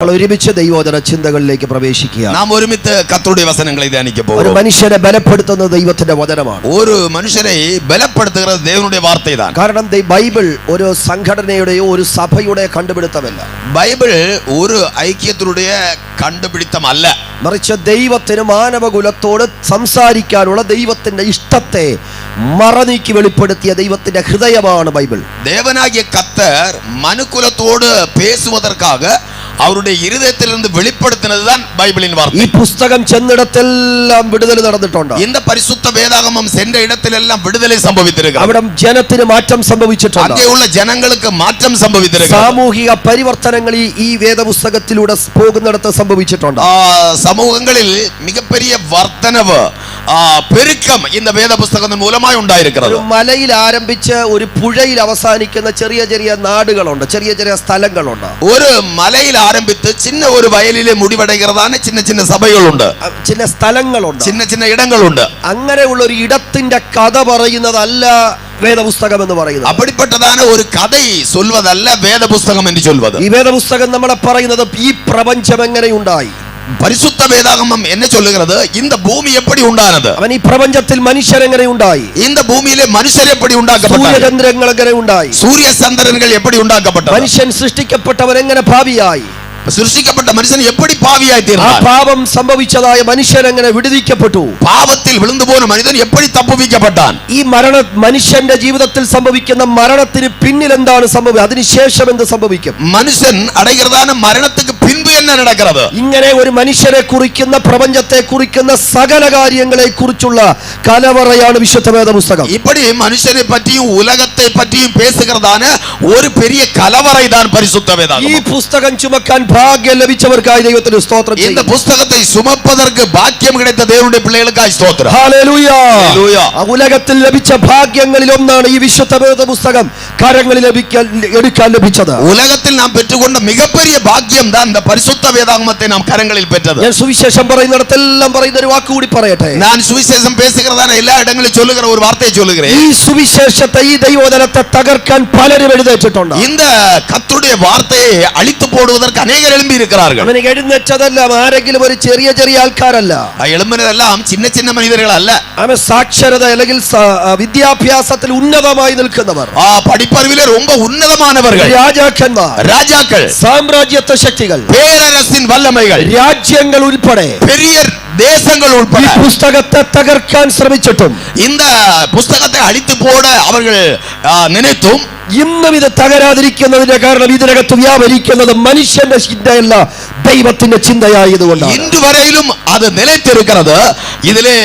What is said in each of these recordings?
ഒരുമിച്ച് ദൈവവചന ചിന്തകളിലേക്ക് പ്രവേശിക്കുക. നാം ഒരുമിച്ച് കർത്തരുടെ വചനങ്ങളെ ധ്യാനിക്കാൻ പോകുന്നു. ഒരു മനുഷ്യനെ ബലപ്പെടുത്തുന്ന ദൈവത്തിന്റെ വചനമാണ്. ഒരു മനുഷ്യനെ ബലപ്പെടുത്തുന്നത് ദൈവത്തിന്റെ വാർത്തയാണ്. കാരണം ബൈബിൾ ഒരു സംഘടനയുടെയോ ഒരു സഭയുടെ കണ്ടുപിടുത്തമല്ല. ബൈബിൾ ഒരു ഐക്യത്തിലൂടെ കണ്ടുപിടുത്തമല്ല, മറിച്ച് ദൈവത്തിന് മാനവകുലത്തോട് സംസാരിക്കാനുള്ള ദൈവത്തിന്റെ ഇഷ്ടത്തെ മറനീക്കി വെളിപ്പെടുത്തിയ ദൈവത്തിന്റെ ഹൃദയമാണ് ബൈബിൾ. தேவனாகிய கர்த்தர் மனுக்குலத்தோடு பேசுவதற்காக அவருடைய இருதயத்திலிருந்து வெளிப்படுத்தினதுதான் பைபிளின் வார்த்தை. ഈ പുസ്തകം ചെന്നിടത്തെല്ലാം വിടുതൽ നടന്നിട്ടുണ്ട്. இந்த பரிசுத்த வேதாகமம் சென்ற இடத்திலெல்லாம் விடுதலை സംഭവിച്ചിരിക്കുന്നു. അവിടെ ജനത്തിന് മാറ്റം സംഭവിച്ചിട്ടുണ്ട്. അവിടെയുള്ള ജനങ്ങൾക്ക് മാറ്റം സംഭവിച്ചിരിക്കുന്നു. സാമൂഹിക പരിവർത്തനങ്ങൾ ഈ വേദപുസ്തകത്തിലൂടെ പോകുന്നിടത്ത് സംഭവിച്ചിട്ടുണ്ട്. സമൂഹങ്ങളിൽ മികപ്പെരിയ വർധനവ് പെരുക്കം இந்த വേദ പുസ്തകത്തിൻ മൂലമായി ഉണ്ടായിരിക്കുന്നത്. ഒരു മലയിൽ ആരംഭിച്ച് ഒരു പുഴയിൽ അവസാനിക്കുന്ന ചെറിയ ചെറിയ നാടുകളുണ്ട്, ചെറിയ ചെറിയ സ്ഥലങ്ങളുണ്ട്. ഒരു മലയിൽ ആരംഭിച്ച് ചിന്ന ഒരു വയലിലെ മുടിവടൈகிறதான ചിന്ന ചിന്ന സഭകളുണ്ട്, ചിന്ന സ്ഥലങ്ങളുണ്ട്, ചിന്ന ചിന്ന ഇടങ്ങളുണ്ട്. അങ്ങനെയുള്ള ഒരു ഇടത്തിന്റെ കഥ പറയുന്നതല്ല വേദപുസ്തകം എന്ന് പറയുന്നത്. அப்படிப்பட்டதான ஒரு கதை சொல்வதல்ல வேத புஸ்தகம் என்று சொல்வது. ഈ വേദപുസ്തകം നമ്മളെ പറയുന്നത് ഈ പ്രപഞ്ചം എങ്ങനെ ഉണ്ടായി. പരിശുദ്ധ വേദാഗമം എന്നെ ചൊല്ലുகிறது இந்த பூமி எப்படி உண்டானது, അവൻ ഈ പ്രപഞ്ചത്തിൽ മനുഷ്യർ എങ്ങനെ ഉണ്ടായി, இந்த பூமியிலே മനുഷ്യർ எப்படி ഉണ്ടാക്കപ്പെട്ടു, സൂര്യചന്ദ്രങ്ങൾ എങ്ങനെ ഉണ്ടായി, സൂര്യ ചന്ദ്രൻകൾ எப்படி ഉണ്ടാക്കപ്പെട്ടു, മനുഷ്യൻ സൃഷ്ടിക്കപ്പെട്ടവൻ എങ്ങനെ ഭാവിയായി, സൃഷ്ടിക്കപ്പെട്ട മനുഷ്യൻ எப்படி പാപിയായി തീർന്നു, പാപം സംഭവിച്ചതായ മനുഷ്യൻ എങ്ങനെ വിടുവിക്കപ്പെട്ടു, പാപത്തിൽ വിழுந்து പോയ മനുഷ്യൻ எப்படி തപ്പുവിക്കപ്പെട്ടാൻ. ഈ മനുഷ്യന്റെ ജീവിതത്തിൽ സംഭവിക്കുന്ന മരണത്തിന് പിന്നിൽ എന്താണ് സംഭവിക്കുക, അതിനുശേഷം എന്ത് സംഭവിക്കും, മനുഷ്യൻ അടയ്ക്കുന്നതാണ് മരണത്തിന് പിൻപ് என்ன നടക്കുന്നത്. ഇങ്ങനെ ഒരു മനുഷ്യരെ കുറിക്കുന്ന, പ്രപഞ്ചത്തെ കുറിക്കുന്ന സകല കാര്യങ്ങളെ കുറിച്ചുള്ള കലവറയാണ് വിശുദ്ധ വേദപുസ്തകം. இப்படி மனுஷனை பற்றியும் உலகத்தை பற்றியும் பேசுகிறதான ஒரு பெரிய கலவரை தான் பரிசுத்த வேதாகமம். ഈ പുസ്തകം ചുമക്കാൻ ഭാഗ്യം ലഭിച്ചവർക്കായി ദൈവത്തിന് സ്തോത്രം. இந்த പുസ്തകത്തെ சுமப்பதற்கு பாக்கியம் கிடைத்த தேவனுடைய பிள்ளைகளுக்காய் ஸ்தோத்திரம். ഹല്ലേലൂയ. ഉലകത്തിൽ ലഭിച്ച ഭാഗ്യങ്ങളിൽ ഒന്നാണ് ഈ വിശുദ്ധ വേദപുസ്തകം കരങ്ങളിൽ എടുക്കാൻ ലഭിച്ചത്. ഉലകത്തിൽ നാം പെറ്റുകൊണ്ട മികപ്പെരിയ ഭാഗ്യം தான் இந்த பரிசுத்த வேதாகமத்தை நாம் கரங்களில் பெற்றது. ഞാൻ സുവിശേഷം പറയുന്നിടത്തെല്ലാം പറയുന്ന ഒരു വാക്ക് കൂടി പറയട്ടെ. நான் சுவிசேஷம் பேசுகிறதான எல்லா இடங்களிலும் சொல்லுகிற ஒரு வார்த்தையை சொல்லுகிறேன். ഈ സുവിശേഷത്തെ, ഈ ദൈവവചനത്തെ തകർക്കാൻ പലരും എഴുന്നേറ്റിട്ടുണ്ട്. இந்த கர்த்தருடைய வார்த்தையை அழித்து போடுவதற்கு அநேகர் எழும்பி இருக்கிறார்கள். അവന് എഴുന്നേറ്റതെല്ലാം ആരെങ്കിലും ഒരു ചെറിയ ചെറിയ ആൾക്കാരല്ല. எழும்பினதெல்லாம் சின்ன சின்ன மனிதர்கள் அல்ல. അവൻ സാക്ഷരത അല്ലെങ്കിൽ വിദ്യാഭ്യാസത്തിൽ ഉന്നതമായി നിൽക്കുന്നവർ, படிப்பறிவிலே ரொம்ப உன்னதமானவர்கள், രാജാക്കന്മാർ, ராஜாக்கள், സാമ്രാജ്യത്വ ശക്തികൾ, பேரரசின் வல்லமைகள், രാജ്യങ്ങൾ ഉൾപ്പെടെ, பெரிய தேசங்கள் உൾപ്പെടെ ഈ പുസ്തകത്തെ തകർക്കാൻ ശ്രമിച്ചിട്ടും, இந்த പുസ്തകത്തെ അഴിച്ചു പോട അവர்கள் നിனைத்துം ഇന്നും ഇത് തകരാതിരിക്കുന്നതിന്റെ കാരണം ഇതിനകത്ത് വ്യാപരിക്കുന്നത് മനുഷ്യന്റെ ചിന്തയല്ല, ദൈവത്തിന്റെ ചിന്തയായതുകൊണ്ടാണ്. ഇന്ന് വരെയിലും അത് നിലനിർത്തിയിരിക്കുന്നത്, ഇതിലെ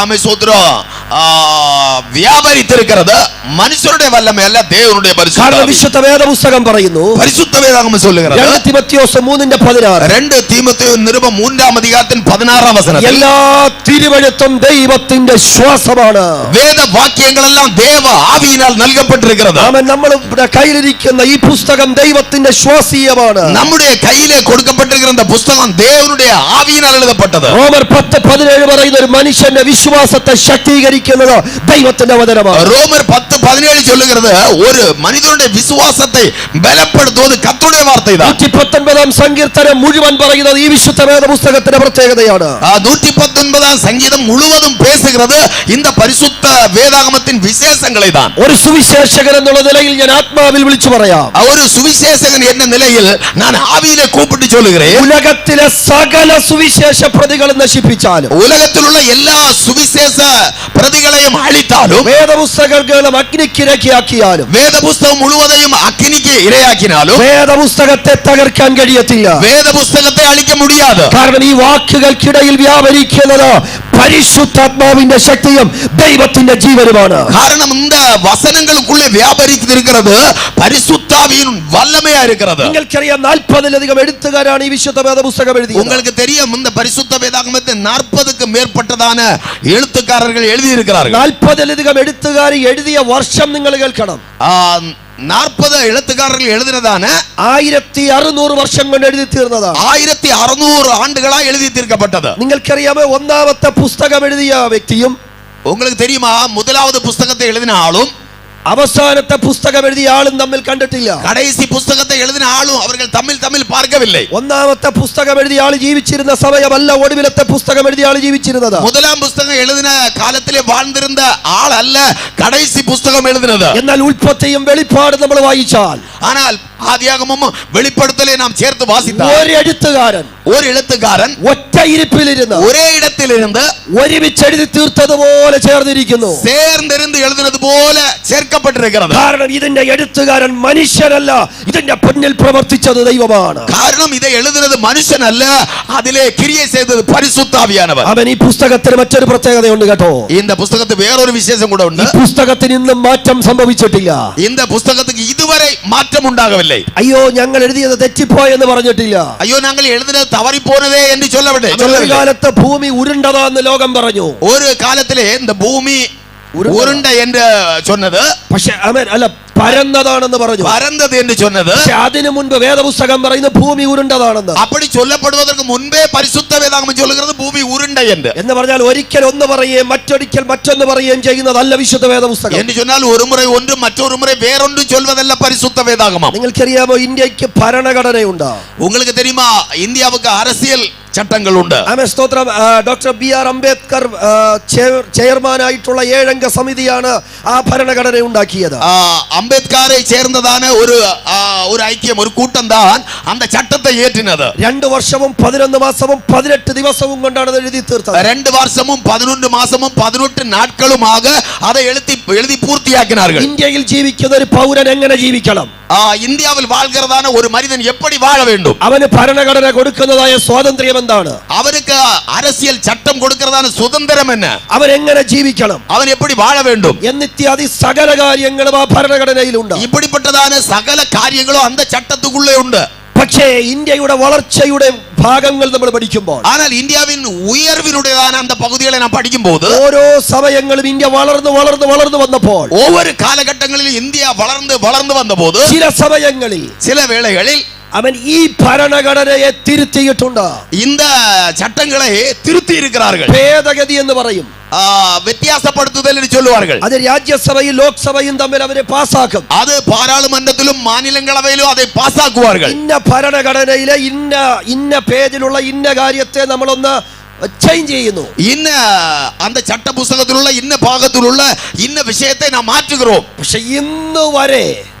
ആമേ സോദരം വ്യാപരിച്ചിരിക്കുന്നത് മനുഷ്യരുടെ വല്ലമയല്ല, ദൈവത്തിന്റെ പരിശുദ്ധ വിശുദ്ധ വേദപുസ്തകം പറയുന്നു. പരിശുദ്ധ വേദാഗമം சொல்லுகிறது 2 തീമോഥെയോസ് 3:16. 2 തീമോഥെയോസ് നിരുപം 3-ാം അധ്യായത്തിൽ 16-ാം വചനം. എല്ലാ തിരുവെഴുത്തും ദൈവത്തിന്റെ ശ്വാസമാണ്. വേദവാക്യങ്ങളെല്ലാം ദേവ ആവിയാൽ നൽകപ്പെട്ടിരിക്കുന്നത്. ആമേൻ. നമ്മുടെ കയ്യിലിരിക്കുന്ന ഈ പുസ്തകം ദൈവത്തിന്റെ ശ്വാസീയമാണ്. നമ്മുടെ കയ്യിലെ കൊടുക്കപ്പെട്ടിരിക്കുന്ന പുസ്തകം ദേവനുடைய ആവിയാൽ എഴുതപ്പെട്ടത്. റോമർ 10:17 പറയുന്ന ഒരു മനുഷ്യന്റെ വിശ്വാസത്തെ ശക്തീകരിക്കുന്നത് ദൈവത്തിന്റെ വചനമാണ്. റോമർ 10:17 சொல்லுகிறது ഒരു മനുഷ്യന്റെ വിശ്വാസത്തെ ബലപ്പെടുത്തുന്നത് കർത്തരുടെ വാർത്തയാണ്. 119-ാം സങ്കീർത്തനം മുഴുവൻ പറയുന്നത് ഈ വിശുദ്ധ വേദപുസ്തകത്തിന്റെ പ്രത്യേകതയാണ്. 119-ാം സംഗീതം മുഴുവനും പേசுகிறது இந்த பரிசுத்த வேதாகமத்தின் விசேஷங்களை தான். ഒരു സുവിശേഷകൻ എന്നുള്ള നിലയിൽ ഞാൻ ആത്മാവിൽ വിളിച്ചു പറയാം. ഒരു സുവിശേഷകൻ എന്ന നിലയിൽ ഞാൻ ആവിയിലെ കൂപ്പിട്ട് ചൊല്ലുகிறேன். ഉലകത്തിലെ സകല സുവിശേഷ പ്രതികളെ നശിപ്പിച്ചാലും, ഉലകത്തിലുള്ള എല്ലാ സുവിശേഷ പ്രതികളെയും അഴിത്താലും, വേദപുസ്തകങ്ങളും അഗ്നിക്കിരയാക്കിയാലും, വേദപുസ്തകം മുഴുവനും അഗ്നിക്ക് ഇരയാക്കിനാലും വേദപുസ്തകത്തെ തകർക്കാൻ കഴിയത്തില്ല. വേദപുസ്തകത്തെ അഴിക്കാൻ முடியாது. കാരണം ഈ വാക്കുകൾക്കിടയിൽ വ്യാപരിക്കുന്നത് പരിശുദ്ധാത്മാവിന്റെ ശക്തിയും ദൈവത്തിന്റെ ജീവനുമാണ്. കാരണം இந்த വചനങ്ങൾക്കുള്ള വ്യാപരിച്ചിരിക്കുന്നത് പരിശുദ്ധാവിயின் വല്ലമയാ இருக்கிறது. നിങ്ങൾക്കറിയാം 40-ലധികം എഴുത്തുകാരാണ് ഈ വിശുദ്ധ വേദപുസ്തകം എഴുതിയത്. உங்களுக்கு தெரியும் இந்த பரிசுத்த வேதாகமத்தை 40க்கு மேற்பட்டதான எழுத்துக்காரர்கள் எழுதி இருக்கிறார்கள். 40-ലധികം എഴുത്തുകാർ എഴുതിയ വർഷം നിങ്ങൾ കേൾക്കണം. 40 എഴുത്തുകാരர்கள் എഴുതിനതാണ് 1600 വർഷം കൊണ്ട് എഴുതി തീർന്നതാണ്. 1600 ആണ്ടുകളായി എഴുതി തീർക്കപ്പെട്ടത്. നിങ്ങൾക്കറിയാമോ, ഒന്നാമത്തെ പുസ്തകം എഴുതിയ വ്യക്തിയും, உங்களுக்கு தெரியுமா முதலாவது புத்தகத்தை எழுதின ஆளும் അവസാനത്തെ പുസ്തകം എഴുതിയ ആളും തമ്മിൽ കണ്ടിട്ടില്ല. கடைசி புஸ்தகத்தை எழுதின ஆளும் அவர்கள் தம்மில் பார்க்கவில்லை. ഒന്നാമത്തെ പുസ്തകം എഴുതിയ ആൾ ജീവിച്ചിരുന്ന സമയമല്ല ഒടുവിലത്തെ പുസ്തകം എഴുതിയ ആൾ ജീവിച്ചിരുന്നത്. முதலாம் புஸ்தகம் எழுதின காலத்திலே வாழ்ந்திருந்த ஆள் அல்ல கடைசி புஸ்தகம் எழுதினது. എന്നാൽ ഉൽപ്പത്തിയും വെളിപ്പാടും നമ്മൾ വായിച്ചാൽ, ஆனால் ஆதியாகமமும் வெளிப்படுத்தலை நாம் சேர்த்து வாசித்தால், ഒരു എഴുത്തുകാരൻ ஒரு எழுத்துக்காரன் ഒറ്റ ഇരിപ്പിലിരുന്ന് ஒரே இடத்தில் இருந்து ഒരുമിച്ച് എഴുതി തീർത്തതുപോലെ ചേർന്നിരിക്കുന്നു. சேர்ந்திருந்து எழுதினது போல சேர்க்கப்பட்டிருக்கிறது. കാരണം ഇതിന്റെ എഴുത്തുകാരൻ മനുഷ്യനല്ല, ഇതിന്റെ പിന്നിൽ പ്രവർത്തിച്ചത് ദൈവമാണ്. காரணம் இதை எழுதினது மனுஷன் அல்ல, அதிலே கிரியை செய்தது பரிசுத்த ஆவியானவர். അവൻ ഈ പുസ്തകത്തിന് മറ്റൊരു പ്രത്യേകതയുണ്ട് കേട്ടോ. இந்த புஸ்தகத்துக்கு வேறொரு விசேஷம் கூட உண்டு. ഈ പുസ്തകത്തിന് ഇന്നും മാറ്റം സംഭവിച്ചിട്ടില്ല. இந்த புஸ்தகத்துக்கு இதுவரை மாற்றம் உண்டாகவில்லை. അയ്യോ ഞങ്ങൾ എഴുതിയത് തെറ്റിപ്പോയെന്ന് പറഞ്ഞിട്ടില്ല. ஐயோ நாங்கள் எழுதினது தவறி போனதே என்று சொல்லவில்லை. ഒരു കാലത്ത് ഭൂമി ഉരുണ്ടതാന്ന് ലോകം പറഞ്ഞു. ஒரு காலத்திலே இந்த பூமி உருண்டை என்று சொன்னது, പക്ഷെ അല്ല പരന്നതാണെന്ന് പറഞ്ഞു. பரந்தது என்று சொன்னது. പക്ഷെ അതിനു മുൻപ് വേദപുസ്തകം പറയുന്ന ഭൂമി ഉരുണ്ടതാണെന്ന്. அப்படி சொல்லப்படுவதற்கு முன்பே பரிசுத்த வேதாகமம் சொல்லுகிறது பூமி உருண்டை എന്ന് പറഞ്ഞാൽ ഒരിക്കൽ ഒന്ന് പറയുകയും മറ്റൊരിക്കൽ മറ്റൊന്ന് പറയുകയും ചെയ്യുന്നതല്ല വിശുദ്ധ വേദപുസ്തകം. എന്ന് சொன்னால் ஒரு முறை ஒன்று மற்றொரு முறை வேறொன்று சொல்வதல்ல பரிசுத்த வேதாகமம். നിങ്ങൾക്കറിയാമോ ഇന്ത്യക്ക് ഭരണഘടനയുണ്ട്? உங்களுக்கு தெரியுமா இந்தியாவுக்கு அரசியல் ചട്ടങ്ങൾ ഉണ്ട്. സ്തോത്രം. Doctor BR. അംബേദ്കർ ചെയർമാൻ ആയിട്ടുള്ള 7 അംഗ സമിതിയാണ് ആ ഭരണഘടന ഉണ്ടാക്കിയത്. അംബേദ്കറെ ചേർന്നതാണ് ഒരു ഐക്യം, ഒരു കൂട്ടം தான் அந்த சட்டத்தை ஏற்றினது. 2 വർഷവും 11 മാസവും 18 ദിവസവും കൊണ്ടാണ് അത് എഴുതി തീർത്തത്. 2 വർഷവും 11 മാസവും 18 നാட்களுமாக அதை எழுதி பூர்த்தியாக்கினார்கள். ഇന്ത്യയിൽ ജീവിക്കുന്ന ഒരു പൗരൻ എങ്ങനെ ജീവിക്കണം? இந்தியாவில் வாழ்கிறதான ஒரு மனிதன் எப்படி வாழ வேண்டும்? അവന് ഭരണഘടന കൊടുക്കുന്നതായ സ്വാതന്ത്ര്യം എന്താണ്? அவருக்கு அரசியல் சட்டம் கொடுக்கிறதான சுதந்திரம் என்ன? അവൻ എങ്ങനെ ജീവിക്കണം? அவன் எப்படி வாழ வேண்டும்? എന്നിത്യാദി സകല കാര്യങ്ങളും ആ ഭരണഘടനയിലുണ്ട്. இப்படிப்பட்டதான சகல காரியங்களும் அந்த சட்டத்துக்குள்ளே உண்டு. പക്ഷേ ഇന്ത്യയുടെ വളർച്ചയുടെ ഭാഗങ്ങൾ നമ്മൾ പഠിക്കുമ്പോൾ, ஆனால் இந்தியாவின் உயர்வினுடையதான அந்த பகுதிகளை நாம் படிக்கும்போது, ഓരോ സമയങ്ങളും ഇന്ത്യ വളർന്നു വന്നപ്പോൾ, ஒவ்வொரு காலகட்டங்களில் இந்தியா வளர்ந்து வந்தபோது, ചില സമയങ്ങളിൽ சில வேளைகளில் അവൻ ഈ ഭരണഘടനയെ തിരുത്തിയിട്ടുണ്ട്. இந்த சட்டங்களை திருத்தி இருக்கிறார்கள். ഭേദഗതി എന്ന് പറയും, വ്യത്യാസപ്പെടുത്തുതൽ എന്ന് சொல்லுவார்கள். അത് രാജ്യസഭയും ലോക്സഭയും തമ്മിൽ അവരെ പാസ്സാക്കും. അത് പാർലമെന്റിലും മാநிலங்களவைയിലും அதை പാസ്സാക്കുവാர்கள். ഇന്ന ഭരണഘടനയിലെ ഇന്ന പേജിലുള്ള ഇന്ന കാര്യത്തെ നമ്മളൊന്ന് ചേഞ്ച് ചെയ്യുന്നു. ഇന്ന அந்த சட்ட புத்தகத்திலுள்ள இன்ன பாகத்திலுள்ள இன்ன விஷயத்தை நாம் மாற்றுகிறோம். പക്ഷെ ഇന്ന് വരെ,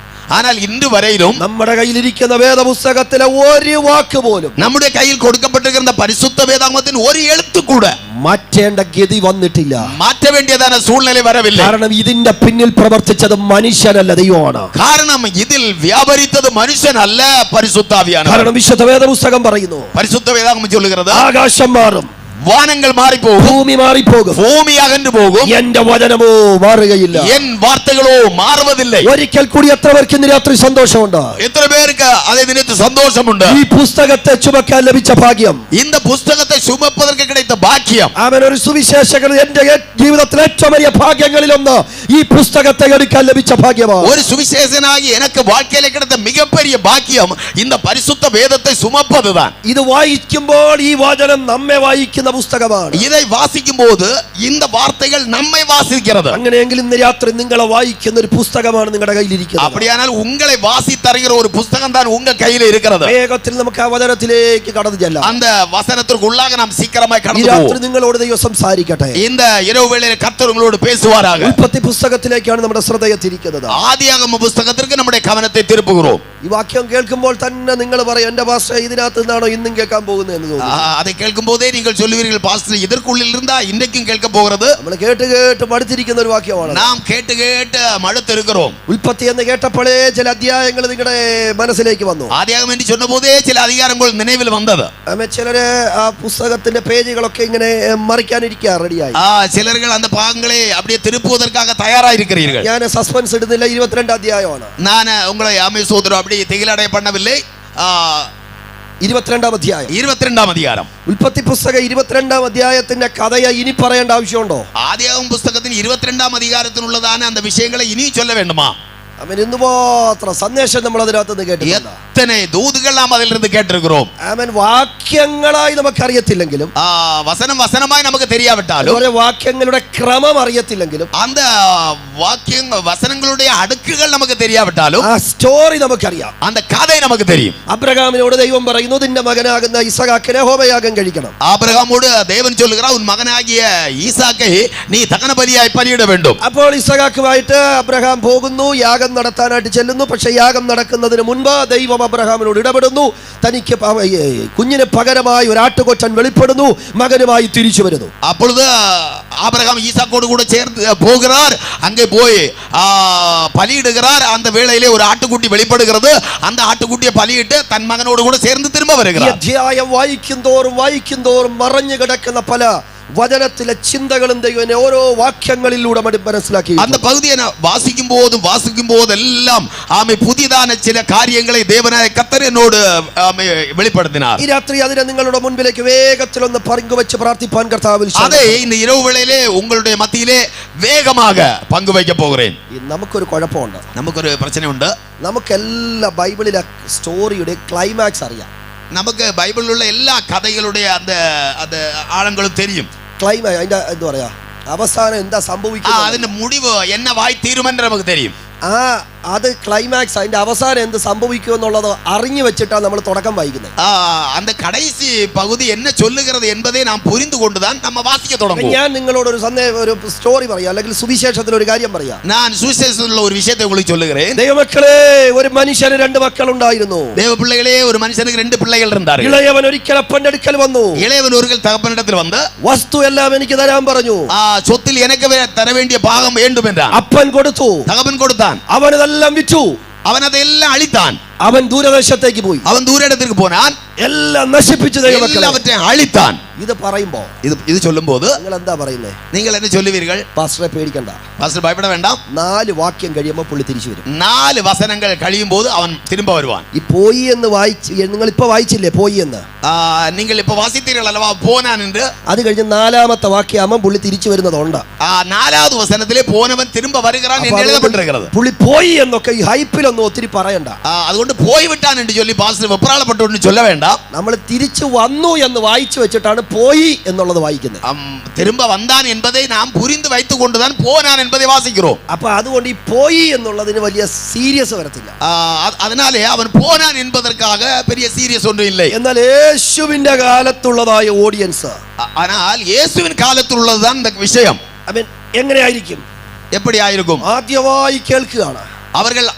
ஆனால் இன்று வரையிலும் നമ്മുടെ കയ്യിലിരിക്കുന്ന വേദപുസ്തകത്തിലെ ഒരു വാക്ക് പോലും, നമ്മുടെ കയ്യിൽ കൊടുക്കപ്പെട്ടിരിക്കുന്ന പരിശുദ്ധ വേദാഗമത്തിൻ ഒരു എഴുത്ത് കൂടെ മാറ്റേണ്ട ഗതി വന്നിട്ടില്ല. മാറ്റ വേണ്ടിയതാണ് സൂழ்நிலை വരവില്ല. കാരണം ഇതിന്റെ പിന്നിൽ പ്രവർത്തിച്ചത് മനുഷ്യനല്ല, ദൈവമാണ്. കാരണം ഇതിൽ വ്യാപരിച്ചത് മനുഷ്യനല്ല, പരിശുദ്ധാവിയാണ്. കാരണം വിശുദ്ധ വേദപുസ്തകം പറയുന്നു, പരിശുദ്ധ വേദാഗമം ചൊല്ലുகிறது, ആകാശം മാറും, വാനങ്ങൾ മാറിപ്പോകും, ഭൂമി മാറിപ്പോകും, ഭൂമി അകന്നു പോകും, എന്റെ വചനമോ മാറുകയില്ല, എൻ വാർത്തകളോ മാറുവതില്ല. ഒരിക്കൽ കൂടി എത്ര പേർക്ക് ഇന്ന് രാത്രി സന്തോഷമുണ്ട്? എത്ര പേർക്ക് അതേ ദിനത്തിൽ സന്തോഷമുണ്ട്? ഈ പുസ്തകത്തെ ചുമക്കാൻ ലഭിച്ച ഭാഗ്യം, இந்த புத்தகத்தை சுமப்பதற்கு கிடைத்த பாக்கியம். അവൻ ഒരു സുവിശേഷകൻ. എന്റെ ജീവിതത്തിലെ ഏറ്റവും വലിയ ഭാഗ്യങ്ങളിലൊന്ന് ഈ പുസ്തകത്തെ എടുക്കാൻ ലഭിച്ച ഭാഗ്യമാണ്. ഒരു സുവിശേഷനായി എനിക്ക് வாழ்க்கையில கிடைத்த மிகப்பெரிய பாக்கியம் இந்த பரிசுத்த வேதத்தை சுமப்பதுதான். ഇത് വായിക്കുമ്പോൾ ഈ വചനം നമ്മെ വായിക്കുന്ന പുസ്തകമാണ്. இதை வாசிக்கும்போது இந்த வார்த்தைகள் நம்மை வாசிக்கிறது. അങ്ങനെയെങ്കിൽ ഇന്ന് രാത്രി നിങ്ങളെ വായിക്കുന്ന ഒരു പുസ്തകമാണ് നിങ്ങളുടെ കയ്യിലിരിക്കുന്നത്. அப்படியானால் உங்களை வாசித்தருகிற ஒரு புத்தகம் தான் உங்க கையில இருக்கிறது. വേഗത്തിൽ നമുക്ക് ആ വചനത്തിലേക്ക് കടന്നു ചെല്ലാം. அந்த வசனத்திற்குள்ளாக நாம் சீக்கிரமாய் கடந்து ഈ போவோம். രാത്രി നിങ്ങളോട് ദൈവം സംസാരിക്കട്ടെ. இந்த இரவு வேளையிலே கர்த்தர் உங்களோடு பேசுவாராக. ഉൽപ്പത്തി പുസ്തകത്തിലേക്കാണ് നമ്മുടെ ശ്രദ്ധയെ തിരിക്കുന്നത്. ஆதியாகம புத்தகத்திற்கு நம்முடைய கவனத்தை திருப்புகிறோம். ഈ വാക്യം കേൾക്കുമ്പോൾ തന്നെ നിങ്ങൾ പറയും, എന്റെ പാസ്റ്റർ ഇതിനകത്ത് നിന്നാണോ ഇന്നും കേൾക്കാൻ പോകുന്നത് എന്ന് തോന്നുന്നു. அதை கேட்கும் போதே நீங்கள் சொல்லுவீர்கள், பாஸ்டர் இதற்குள்ளில் இருந்தா இன்றைக்கும் கேட்க போகிறது. നമ്മൾ കേട്ട് മടുത്തിരിക്കുന്ന ഒരു വാക്യമാണ്. നാം കേട്ട് മടുത്തിരിக்கிறோம். ഉൽപ്പത്തി എന്ന് കേട്ടപ്പോഴേ ചില അധ്യായങ്ങൾ നിങ്ങളുടെ മനസ്സിലേക്ക് വന്നു. ആദിയാഗമം എന്ന് சொன்ன போதே ചില അധികാരങ്ങൾ നിലവിൽ വന്നത്. ചിലര് ആ പുസ്തകത്തിന്റെ പേജുകളൊക്കെ ഇങ്ങനെ മറിക്കാനിരിക്കുക റെഡിയായി. ചിലர்கள் அந்த பாகங்களை அப்படியே திருப்புவதற்காக தயாராயிருக்கிறீர்கள். ഞാൻ സസ്പെൻസ് ഇടുന്നില്ല. 22 അധ്യായമാണ്. நான் உங்களை ஆமேசோதரோ அப்படி திகிலடைய பண்ணவில்லை. 22 അധ്യായം, 22 அதிகாரம். ഉൽപ്പത്തി പുസ്തകം 22 അധ്യായത്തിന്റെ കഥയെ ഇനി പറയേണ്ട ആവശ്യമുണ്ടോ? ആദിയാഗമം പുസ്തകത്തിന് 22 അധികാരത്തിനുള്ളതാണ് அந்த விஷயங்களை ഇനിയും ചൊല്ല വേണ്ടുമാ? അവൻ ഇന്ന് മാത്രം സന്ദേശം നമ്മൾ അതിനകത്ത് നിന്ന് കേട്ടിട്ടുണ്ട്. அத்தனை தூதுகள் நாம் அதிலிருந்து கேட்டிருக்கிறோம். ആമേൻ. വാക്യങ്ങളായി നമുക്കറിയത്തില്ലെങ്കിലും, வசனம் வசனமாய் நமக்கு தெரியாவிட்டாலும், വാക്യങ്ങളുടെ ക്രമം അറിയത്തില്ലെങ്കിലും, அந்த வசனங்களுடைய அடுக்குகள் நமக்கு தெரியாவிட்டாலும், ആ സ്റ്റോറി നമുക്കറിയാം. அந்த கதை நமக்கு தெரியும். അബ്രഹാമിനോട് ദൈവം പറയുന്നു, നിന്റെ മകനാകുന്ന ഇസഹാക്കിനെ ഹോമയാഗം കഴിക്കണം. ஆபிரகாமோடு தேவன் சொல்லுகிறார், உன் மகனாகிய ஈசாக்கை நீ தகன பலியாய் பலியிட வேண்டும். അപ്പോൾ ഇസഹാക്കുമായിട്ട് അബ്രഹാം പോകുന്നു, യാഗം നടത്താനായിട്ട് ചെല്ലുന്നു. പക്ഷെ യാഗം നടക്കുന്നതിന് മുൻപ് ദൈവം അബ്രഹാമിനോട് ഇടപെടുന്നു. തനിക്ക് കുഞ്ഞിന് പകരമായി ഒരു ആട്ടുകൊറ്റൻ വെളിപ്പെടുന്നു, മകനുമായി തിരിച്ചു വരുന്നു. அப்பொழுது ஆபிரகாம் ஈசாக்கோடு கூட சேர்ந்து போகிறார். அங்கே போய் பலியிடுகிறார். அந்த வேளையிலே ஒரு ஆட்டுக்குட்டி வெளிப்படுகிறது. அந்த ஆட்டுக்குட்டியை பலியிட்டு தன் மகனோடு கூட சேர்ந்து திரும்ப வருகிறார். അധ്യായം വായിക്കും തോറും മറഞ്ഞു കിടക്കുന്ന പല വചനത്തിലെ ചിന്തകളും ദൈവം ഓരോ വാക്യങ്ങളിലൂടെ മനസ്സിലാക്കി. அந்த பகுதியை வாசிக்கும் போதெல்லாம் ஆமை புதிதான சில காரியங்களை தேவனாய கர்த்தர் என்னோடு வெளிப்படுத்தினார். ഈ രാത്രി അതിനെ നിങ്ങളുടെ മുൻപിലേക്ക് വേഗത്തിലൊന്ന് പങ്കുവെച്ച് പ്രാർത്ഥിപ്പാൻ കർത്താവിൽ அதை இந்த இரவு வேளையிலே உங்களுடைய மத்தியிலே வேகமாக பங்கு வைக்க போகிறேன். നമുക്കൊരു കുഴപ്പമുണ്ട്. നമുക്കൊരു പ്രശ്നമുണ്ട്. നമുക്കെല്ലാ ബൈബിളിലെ സ്റ്റോറിയുടെ ക്ലൈമാക്സ് അറിയാം. നമുക്ക് ബൈബിളിലുള്ള എല്ലാ കഥകളുടെ അത് ആഴങ്ങളും தெரியும். ക്ലൈമാക്സ് അതിന്റെ എന്താ പറയാ, അവസാനം എന്താ സംഭവിക്കുന്നത്, അതിന്റെ മുടിവ് എന്നവായി തീരുമെന്ന് നമുക്ക് தெரியும். അത് ക്ലൈമാക്സ്, അതിന്റെ അവസാനം എന്ത് സംഭവിക്കും എന്നുള്ളത് അറിഞ്ഞു വെച്ചിട്ടാണ് നമ്മൾ തുടക്കം വായിക്കുന്നത്. அந்த கடைசி பகுதி என்ன சொல்லுகிறது என்பதை நாம் புரிந்து கொண்டுதான் நம்ம வாசிக்க தொடங்குவோம். ഞാൻ നിങ്ങളോട് ഒരു സ്റ്റോറി പറയാം, അല്ലെങ്കിൽ സുവിശേഷത്തിൽ ഒരു കാര്യം പറയാം. நான் சுவிசேஷத்தில் ஒரு விஷயத்தை உங்களுக்கு சொல்லுகிறேன். ദൈവമക്കളെ, ഒരു മനുഷ്യന് 2 മക്കൾ ഉണ്ടായിരുന്നു. தேவ பிள்ளைகளே, ஒரு மனுஷனுக்கு 2 பிள்ளைகள் இருந்தார்கள். ഇളയവൻ ഒരിക്കൽ അപ്പന്റെ അടുക്കൽ വന്നു. இளையவன் ஒருவர்கள் தகப்பனிடத்தில் வந்து വസ്തു എല്ലാം എനിക്ക് തരാൻ പറഞ്ഞു. சொத்தில் எனக்கு தர வேண்டிய பாகம் வேண்டும் என்றான். അപ്പൻ കൊടുത്തു. தகப்பன் கொடுத்தான். അവനതെല്ലാം വിറ്റു. அவன் அதையெல்லாம் அழித்தான். അവൻ ദൂരദേശത്തേക്ക് പോയി. அவன் தூர இடத்திற்கு போனான். എല്ലാം നശിപ്പിച്ചു. எல்லாவற்றையும் அழித்தான். ഇത് പറയുമ്പോ, இது சொல்லும்போது നിങ്ങൾ എന്താ പറയുന്നേ? நீங்கள் என்ன சொல்லுவீர்கள்? പാസ്റ്ററെ പേടിക്കണ്ട, பாஸ்டர் பயப்பட வேண்டாம். 4 വാക്യം കഴിയുമ്പോൾ പുള്ളി തിരിച്ചു വരും. 4 வசனங்கள் കഴിയും போது அவன் திரும்ப வருவான். ഈ പോയി എന്ന് നിങ്ങൾ ഇപ്പൊ വായിച്ചില്ലേ, പോയി എന്ന് நீங்கள் இப்ப வாசித்தீர்கள் அல்லவா, போனான் என்று. അത് കഴിഞ്ഞ് 4ാമത്തെ വാക്യാകുമ്പോൾ പുള്ളി തിരിച്ചു വരുന്നതുണ്ട്. 4வது வசனத்திலே போனவன் திரும்ப வருகிறான் என்று எழுதப்பட்டிருக்கிறது. പുള്ളി പോയി എന്നൊക്കെ ഈ ഹൈപ്പിലൊന്നും ഒത്തിരി പറയണ്ട. അതുകൊണ്ട് പോയി വിട്ടാൻ എന്ന് ചൊല്ലി പാസ്റ്റർ വെപ്രാളപ്പെട്ടു ചൊല്ല വേണ്ട. നമ്മൾ തിരിച്ചു വന്നു എന്ന് വായിച്ചു വെച്ചിട്ടാണ് പോയി എന്നുള്ളത് വായിക്കുന്നത്. திரும்ப வந்தான் என்பதை நாம் புரிந்து வைத்துக் கொண்டுதான் போனான் என்பதை வாசிக்கிறோம். அப்ப അതുകൊണ്ട് ഈ പോയി എന്നുള്ളതിന് വലിയ സീരിയസ് വരത്തില്ല. அதனாலே அவன் போனான் என்பதற்காக பெரிய சீரியஸ் ஒன்றும் இல்லை. എന്നാൽ യേശുവിന്റെ കാലത്തുള്ളതായ ഓഡിയൻസ്, ஆனால் இயேசுவின் காலத்தில் உள்ளதுதான் இந்த விஷயம். എങ്ങനെയായിരിക്കും? எப்படி ஆயிருக்கும்? ആദ്യമായി കേൾക്കുകയാണ്. அவர்கள்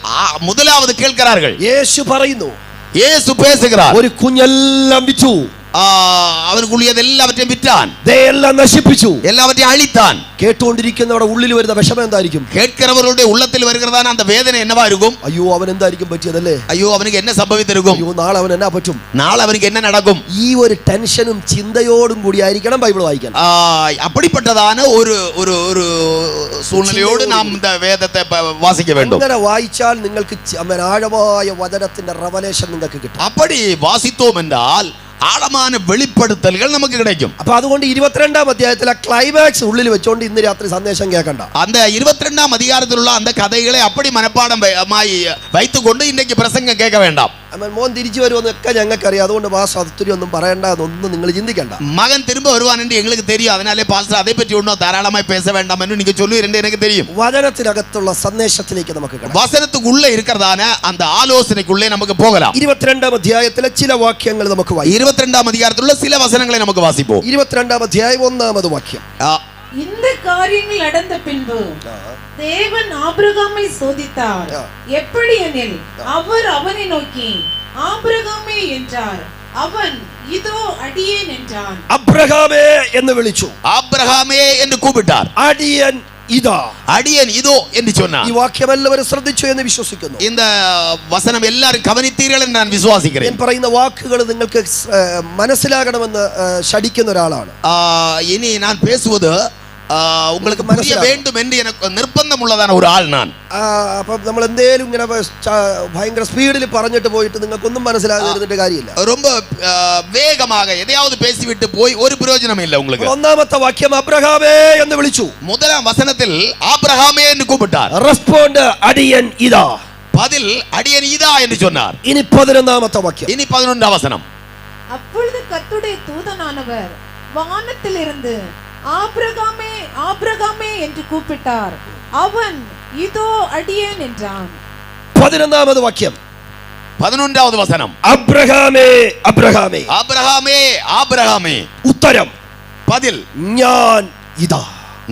முதலாவது கேட்கிறார்கள். യേശു പറയുന്നു, இயேசு பேசுகிறார். ഒരു കുഞ്ഞെല്ലാം വിറ്റു. അവനുക്കുള്ളിയത് എല്ലാവற்றைയും വിറ്റാൻ. എല്ലാം നശിപ്പിച്ചു. എല്ലാവற்றையும் അழித்தான். കേട്ടുകൊണ്ടിരിക്കുന്നവരുടെ ഉള്ളിൽ വരുന്ന വിഷമം എന്തായിരിക്കും? കേൾക്കുന്നവരുടെ ഉള്ളത്തിൽ വരുന്നതാണ് அந்த வேதனை என்னவா இருக்கும்? അയ്യോ, അവൻ എന്തായിരിക്കും പറ്റിയതല്ലേ? അയ്യോ, അവനുക്ക് എന്നെ സംഭവിച്ചിരിക്കും? അയ്യോ, നാളെ അവൻ എന്നാ പറ്റും? നാളെ അവനുക്ക് എന്നെ നടക്കും? ഈ ഒരു ടെൻഷനും ചിന്തയോടും കൂടി ആയിരിക്കണം ബൈബിൾ വായിക്കാൻ. அப்படிப்பட்டதான ஒரு സൂழ்நிலையோடு നാം இந்த വേദത്തെ വാസിக்க வேண்டும். അങ്ങനെ വായിച്ചാൽ നിങ്ങൾക്ക് ആഴമായ വചനത്തിന്റെ റെവലേഷൻ നിങ്ങൾക്ക് കിട്ടും. அப்படி வாசித்தோம் என்றால் ആഴமான വെളിപ്പെടുത്തലുകൾ നമുക്ക് கிடைக்கும். അപ്പൊ അതുകൊണ്ട് 22ാം അധ്യായത്തിലെ ക്ലൈമാക്സ് ഉള്ളിൽ വെച്ചോണ്ട് ഇന്ന് രാത്രി സന്ദേശം കേൾക്കണ്ട. அந்த 22ാം அதிகாரத்திലുള്ള அந்த கதைகளை அப்படி மனப்பாடമായി வைத்துக்கொண்டு இன்னைக்கு பிரசங்கம் கேட்க வேண்டாம். മോൻ തിരിച്ചു വരുമെന്നൊക്കെ ഞങ്ങൾക്കറിയാം. അതുകൊണ്ട് പാസ്റ്റർ ഒത്തിരി ഒന്നും പറയണ്ട, അതൊന്നും നിങ്ങൾ ചിന്തിക്കണ്ട. മകൻ திரும்ப வருவான் என்று எங்களுக்கு தெரியும். அதனாலே பாஸ்டர் அதை பற்றி ஒன்றும் தாராளமாய் பேச வேண்டாம் என்று நீங்க சொல்லுவீர்கள் எனக்கு தெரியும். വചനത്തിനകത്തുള്ള സന്ദേശത്തിലേക്ക് നമുക്ക് കിടക്കാം. വചനத்துக்குள்ளே இருக்கிறதான அந்த ஆலோசனைக்குள்ளே நமக்கு போகலாம். 22ാം അധ്യായത്തിലെ ചില വാക്യങ്ങൾ നമുക്ക് വായിക്കാം. 22ാம் அதிகாரத்திലുള്ള சில வசனங்களை நமக்கு வாசிப்போம். 22ാം അധ്യായം 1ാമത് വാക്യം. இந்த காரியங்கள் நடந்த பின்பு தேவன் ஆபிரகாமை சோதித்தார். எப்படி எனில் அவர் அவனை நோக்கி ஆபிரகாமே என்றார். அவன் இதோ அடியேன் என்றான். അബ്രഹാമേ എന്ന് വിളിച്ചു. ആബ്രഹാമേ എന്ന് കൂപ്പിട്ടാർ. അടിയൻ ഇതാ, അടിയൻ ഇതോ എന്ന് சொன்னார். ഈ വാക്യം എല്ലാവരും ശ്രദ്ധിച്ചു എന്ന് വിശ്വസിക്കുന്നു. இந்த വചനം എല്ലാവരും കവനിത്തീர்கள் എന്ന് ഞാൻ വിശ്വസിக்கிறேன். ഞാൻ പറയുന്ന വാക്കുകൾ നിങ്ങൾക്ക് മനസ്സിലാകണമെന്ന് ശഠിക്കുന്ന ഒരാളാണ്. ഇനി ഞാൻ பேசுவது உங்களுக்கு புரிய வேண்டும் என்று எனக்கு நிர்பந்தம் உள்ளதான ஒரு ஆள் நான். അപ്പം നമ്മൾ എന്തേലും ഇങ്ങനെ ഭയങ്കര സ്പീഡിൽ പറഞ്ഞിട്ട് പോയിട്ട് നിങ്ങൾക്കൊന്നും മനസ്സിലാകാതിരുന്നിട്ട് കാര്യമില്ല. ரொம்ப வேகமாக எதையாவது பேசிவிட்டு போய் ஒரு பிரயோஜனம் இல்லை உங்களுக்கு. 1ാമത്തെ വാക്യം അബ്രഹാമേ എന്ന് വിളിച്ചു. முதலாம் வசனத்தில் ஆபிரகாமே என்று கூப்பிட்டார். റെസ്പോണ്ട് അടിയൻ ഇതാ. பதில் அடியேன் இதா என்று சொன்னார். ഇനി 11ാമത്തെ വാക്യം. இனி 11ஆம் வசனம். அப்பொழுது கர்த்தருடைய தூதனானவர் வானத்திலிருந்து ஆபிரகாமே ஆபிரகாமே என்று கூப்பிட்டார். அவன் இதோ அடியேன் என்றான். 11ാമത് വാക്യം. 11வது வசனம். അബ്രഹാമേ അബ്രഹാമേ. ஆபிரகாமே ஆபிரகாமே. ഉത്തരം பதில் ഞാൻ ഇതാ.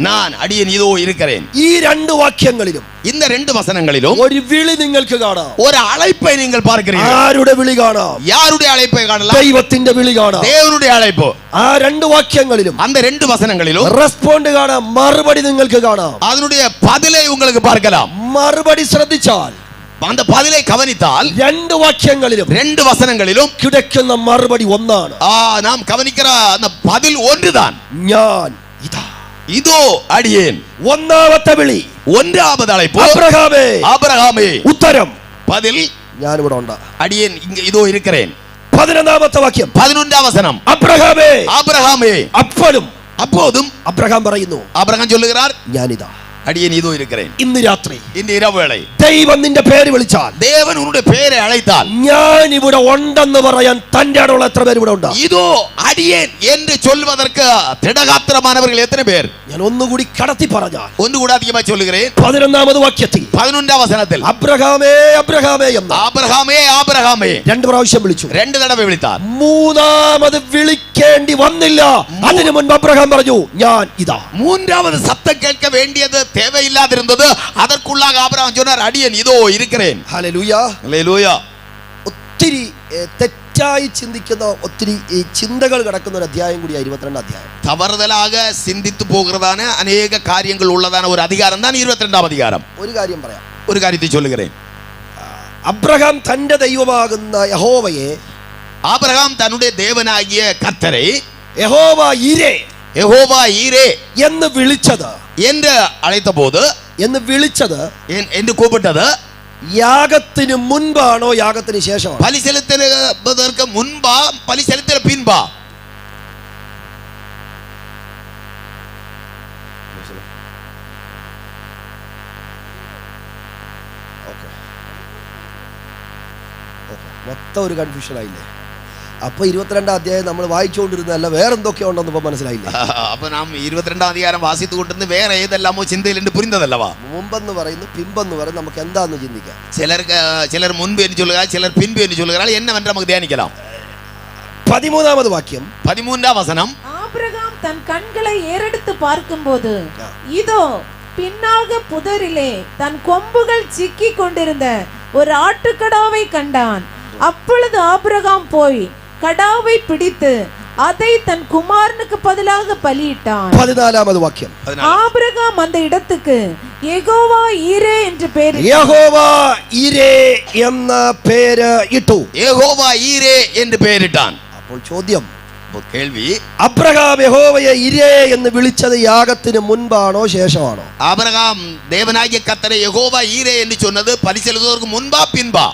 நான் அடியேன் இதோ இருக்கிறேன். ഈ രണ്ട് വാക്യങ്ങളിലും இந்த ரெண்டு வசனங்களிலும் ഒരു വിളി നിങ്ങൾക്ക് കാണാം. ஒரு அழைப்பை நீங்கள் பார்க்கிறீர்கள். ആരുടെ വിളി കാണാം? யாருடைய அழைப்பை காணலாம்? ദൈവത്തിന്റെ വിളി കാണാം. தேவனுடைய அழைப்பு. ആ രണ്ട് വാക്യങ്ങളിലും அந்த ரெண்டு வசனங்களிலும் റെസ്പോണ്ട് കാണാം, മറുപടി നിങ്ങൾക്ക് കാണാം. அதனுடைய பதிலை உங்களுக்கு பார்க்கலாம். മറുപടി ശ്രദ്ധിച്ചാൽ அந்த பதிலை கவனித்தால் രണ്ട് വാക്യങ്ങളിലും ரெண்டு வசனங்களிலும் കിടക്കുന്ന മറുപടി ഒന്നാണ്. நாம் கவனிக்கிற அந்த பதில் ஒன்றுதான். ഞാൻ ഇതാ. இதோ அடியேன். ഒന്നാമത്തെ വിളി, ஒன்றாவது அழைப்பு അബ്രഹാമേ ஆபிரகாமே. ഉത്തരം பதில் ഞാനിവിടെ ഉണ്ട്. அடியேன் இங்க இதோ இருக்கிறேன். 11ാമത്തെ വാക്യം 11ஆம் வசனம். അബ്രഹാമേ ஆபிரகாமே. അപ്പോഴും அப்போதும் അബ്രഹാം പറയുന്നു ஆபிரகாம் சொல்லுகிறார் ഞാനിതാ. அடியேன் இதோ இருக்கிறேன். ഇന്ന് രാത്രി இந்த இரவு வேளை ദൈവം നിന്റെ പേര് വിളിച്ചാൽ, தேவன் உன்னுடைய பெயரை அழைத்தால், ഞാൻ ഇവിടെ ഉണ്ടെന്ന് പറയാൻ തന്റെ അടുള്ള എത്ര പേര് ഇവിടെ ഉണ്ട്? இதோ அடியேன் என்று சொல்வதற்கு திடகாத்திரமானவர்கள் எத்தனை பேர்? ഞാൻ ഒന്നുകൂടി കടത്തി പറഞ്ഞാൽ, ஒன்று கூட அதிகமாக சொல்லுகிறேன். 11ാമത് വാക്യത്തിൽ 11ஆம் வசனத்தில் അബ്രഹാമേ അബ്രഹാമേ എന്ന് ஆபிரகாமே ஆபிரகாமே രണ്ട് പ്രാവശ്യം വിളിച്ചു. ரெண்டு தடவை விളിத்தார். മൂന്നാമത് വിളിക്കേണ്ടി വന്നില്ല. അതിനു മുൻപ് അബ്രഹാം പറഞ്ഞു ഞാൻ ഇതാ. மூன்றாவது சத்தம் கேட்க வேண்டியது தேவையில்லாதிருந்தது. அதற்குள்ளாக ஆபிரகாம் சொன்னார் அடியேன் இதோ இருக்கிறேன். ഹല്ലേലൂയ. ഹല്ലേലൂയ. ഒത്തിരി തെറ്റായി ചിന്തിക്കുന്ന ഒത്തിരി ചിന്തകൾ കിടക്കുന്ന ഒരു അധ്യായം കൂടിയാണ് 22 അധ്യായം. தவறுதலாக சிந்தித்து போகிறதான அநேக காரியங்கள் உள்ளதான ஒரு அதிகாரம் தான் 22ஆம் அதிகாரம். ഒരു കാര്യം പറയാം. ஒரு காரியத்தை சொல்லுகிறேன். അബ്രഹാം തന്റെ ദൈവമാകുന്ന യഹോവയെ, ஆபிரகாம் தன்னுடைய தேவனாகிய கர்த்தரை യഹോവ ഇരേ யெகோவா ஈரே എന്ന് വിളിച്ചത്, என்று அழைத்தபோது, என்று கூப்பிட்டது യാഗത്തിന് മുൻപാണോ യാഗത്തിന് ശേഷമാണോ? பலி செலுத்துவதற்கு முன்பா பலி செலுத்துற பின்பா? മൊത്തം ഒരു കൺഫ്യൂഷൻ ആയില്ലേ? അപ്പൊ 22ാം അധ്യായം നമ്മൾ വായിച്ചുകൊണ്ടിരുന്നതല്ല, വേറെ എന്തൊക്കെയോ ഉണ്ടെന്ന് ഇപ്പൊ മനസ്സിലായില്ലേ? അപ്പൊ നാം 22ஆம் அதிகாரம் വാസിച്ചു കൊണ്ടിരുന്ന വേറെ ഏതെല്ലാമോ ചിന്തയിലുണ്ട് പുരിന്തതല്ലവാ. മുമ്പെന്ന് പറയുന്നു, പിമ്പെന്ന് പറയുന്നു, നമുക്ക് എന്താന്ന് ചിന്തിക്കാം. ചിലർ മുൻപ് എന്ന് ചൊല്ലുക, ചിലർ പിൻപ് എന്ന് ചൊല്ലുക. എന്നവെன்று നമുക്ക് ധ്യാനിக்கலாம். 13ാമത് വാക്യം 13ஆம் வசனம். ஆபிரகாம் தன் கண்களை ஏறெடுத்து பார்க்கும்போது இதோ பின்னாக புதரிலே தன் கொம்புகள் சிக்கி கொண்டிருந்த ஒரு ஆட்டுக்கடாவை கண்டான். அப்பொழுது ஆபிரகாம் போய் கடாவை பிடித்து அதை தன் குமாரனுக்கு பதிலாக பலியிட்டான். 14ാമത് വാക്യം. ஆபிரகாம் அந்த இடத்துக்கு யெகோவா ஈரே என்று பெயரிட்டான். യഹോവ ഈരേ എന്ന പേര് ഇട്ടു. யெகோவா ஈரே என்று பெயரிட்டான். അപ്പോൾ ചോദ്യം, കേൾവി, അബ്രഹാം യഹോവയെ ഇരേ എന്ന് വിളിച്ചത് യാഗത്തിന് മുൻപാണോ ശേഷമാണോ? ஆபிரகாம் தேவனாகிய கர்த்தரை யெகோவா ஈரே என்று சொன்னது பலி செலுத்துவதற்கு முன்பா பின்பா?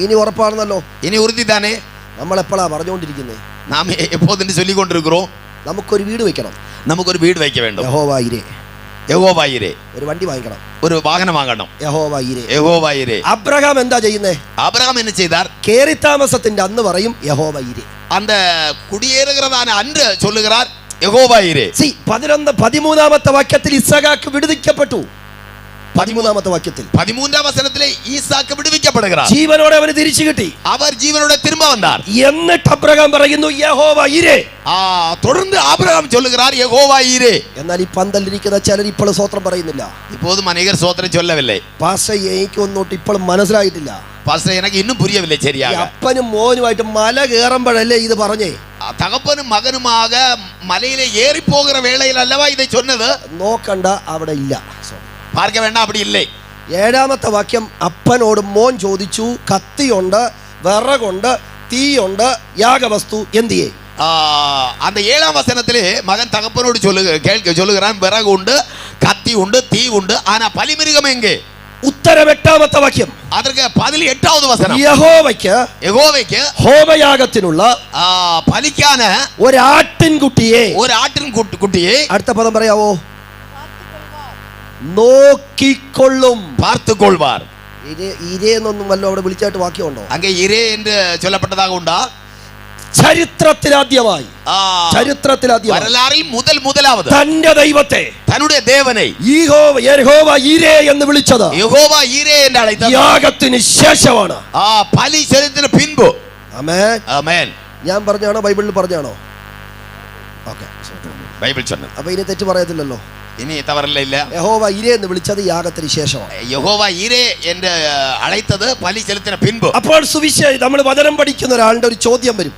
ഇനി ഉറപ്പാണെന്നല്ലോ. ഇനി ഉറുതിതാനേ. നമ്മൾ എപ്പോഴാ പറഞ്ഞുകൊണ്ടിരിക്കുന്നത്? നാം எப்போது சொல்லிக் கொண்டிருக்கிறோம். നമുക്കൊരു വീട് വെക്കണം. നമുക്കൊരു വീട് வைக்க வேண்டும். യഹോവ ഈരേ. യഹോവ ഈരേ. ഒരു വണ്ടി വാങ്ങിക്കണം. ഒരു വാഹനം വാങ്ങണം. യഹോവ ഈരേ. യഹോവ ഈരേ. അബ്രഹാം എന്താ ചെയ്യുന്നേ? ആബ്രഹാം என்ன செய்தார்? കേറി താമസത്തിന്റെ അന്ന് പറയും യഹോവ ഈരേ. அந்த കുടിയേറുகிறதான அன்று சொல்லுகிறார் യഹോവ ഈരേ. 13ാമത്തെ വാക്യത്തിൽ ഇസ്ഹാക്ക് വിടുവിക്കപ്പെട്ടു. 13ാമത്തെ വാക്യത്തിൽ 13ஆம் வசனத்திலே ஈசாக்கு விடுவிக்கப்படுகிறார். ജീവനോടെ അവന് തിരിച്ചു കിട്ടി. அவர் ஜீவனோட திரும்ப வந்தார். എന്നിട്ട് അബ്രഹാം പറയുന്നു യഹോവ ഈരേ. தொடர்ந்து ஆபிரகாம் சொல்லுகிறார் யெகோவா ஈரே. എന്നാൽ ഈ പന്തലിരിക്കുന്ന ചിലർ ഇപ്പോഴും സ്തോത്രം പറയുന്നില്ല. இப்போதும் അനേകർ സ്തോത്രം ചൊല്ലவில்லை. പാസ്റ്റർ എനിക്ക് ഒന്നോട്ട് ഇപ്പോഴും മനസ്സിലായിട്ടില്ല. பாஸ்டர் எனக்கு இன்னும் புரியவில்லை சரியாக. അപ്പനും മോനുമായിട്ട് മല കയറുമ്പോഴല്ലേ ഇത് പറഞ്ഞേ? தகப்பனும் மகனுமாக மலையிலே ஏறி போகிற வேளையில் அல்லவா இதை சொன்னது? നോക്കണ്ട, അവിടെ ഇല്ല. பார்க்க வேண்டாம், அப்படி இல்லை. 7ാമത്തെ വാക്യം, അപ്പനോട് മോൻ ചോദിച്ചു, കത്തിയുണ്ട്, വിറകുണ്ട്, തീയുണ്ട്, യാഗവസ്തു എന്തിയേ? அந்த 7ஆம் வசனத்திலே மகன் தகப்பனோடு சொல்லுகிறான், விறகு உண்டு, கத்தி உண்டு, தீ உண்டு, ஆனா பலிமிருகம் எங்கே? ഉത്തരം 8ാമത്തെ വാക്യം. அதற்கு பதில் 8வது வசனம். യഹോവയ്ക്ക് ഹോമയാഗത്തിനുള്ള பலிக்கான ഒരു ആട്ടിൻകുട്ടിയെ, ஒரு ஆட்டின் குட்டியை, അടുത്ത പദം പറയാവോ? നോക്കിക്കൊള്ളും. பார்த்துக் கொள்வார். ഇരേ എന്നൊന്നും വല്ലോ അവിടെ വിളിച്ചായിട്ട് വാക്യമുണ്ടോ? அங்கே இரே என்று சொல்லப்பட்டதாக உண்டா? ചരിത്രത്തിലാദ്യമായി வரலாறில் முதலாவது തന്റെ ദൈവത്തെ, தன்னுடைய தேவனை യഹോവ ഈരേ എന്ന് വിളിച്ചത് யெகோவா ஈரே என்று அழைத்தார். യാഗത്തിന് ശേഷമാണ്. பலி செலுத்தின பின்பு. ആമേൻ. ஆமென். ഞാൻ പറഞ്ഞാണോ ബൈബിളിൽ പറഞ്ഞാണോ? ഓക്കേ, பைபிள் சொன்னது. അപ്പൊ ഇനി തെറ്റ് പറയത്തില്ലല്ലോ. இனி தவறில்லை இல்ல? യഹോവ ഈരേ എന്ന് വിളിച്ചത് യാഗത്തിന് ശേഷമാണ്. யெகோவா ஈரே என்று அழைத்தது பலி செலுத்தின பின்பு. അപ്പോൾ സുവിശേഷം നമ്മൾ വചനം പഠിക്കുന്ന ഒരാളുടെ ഒരു ചോദ്യം വരും.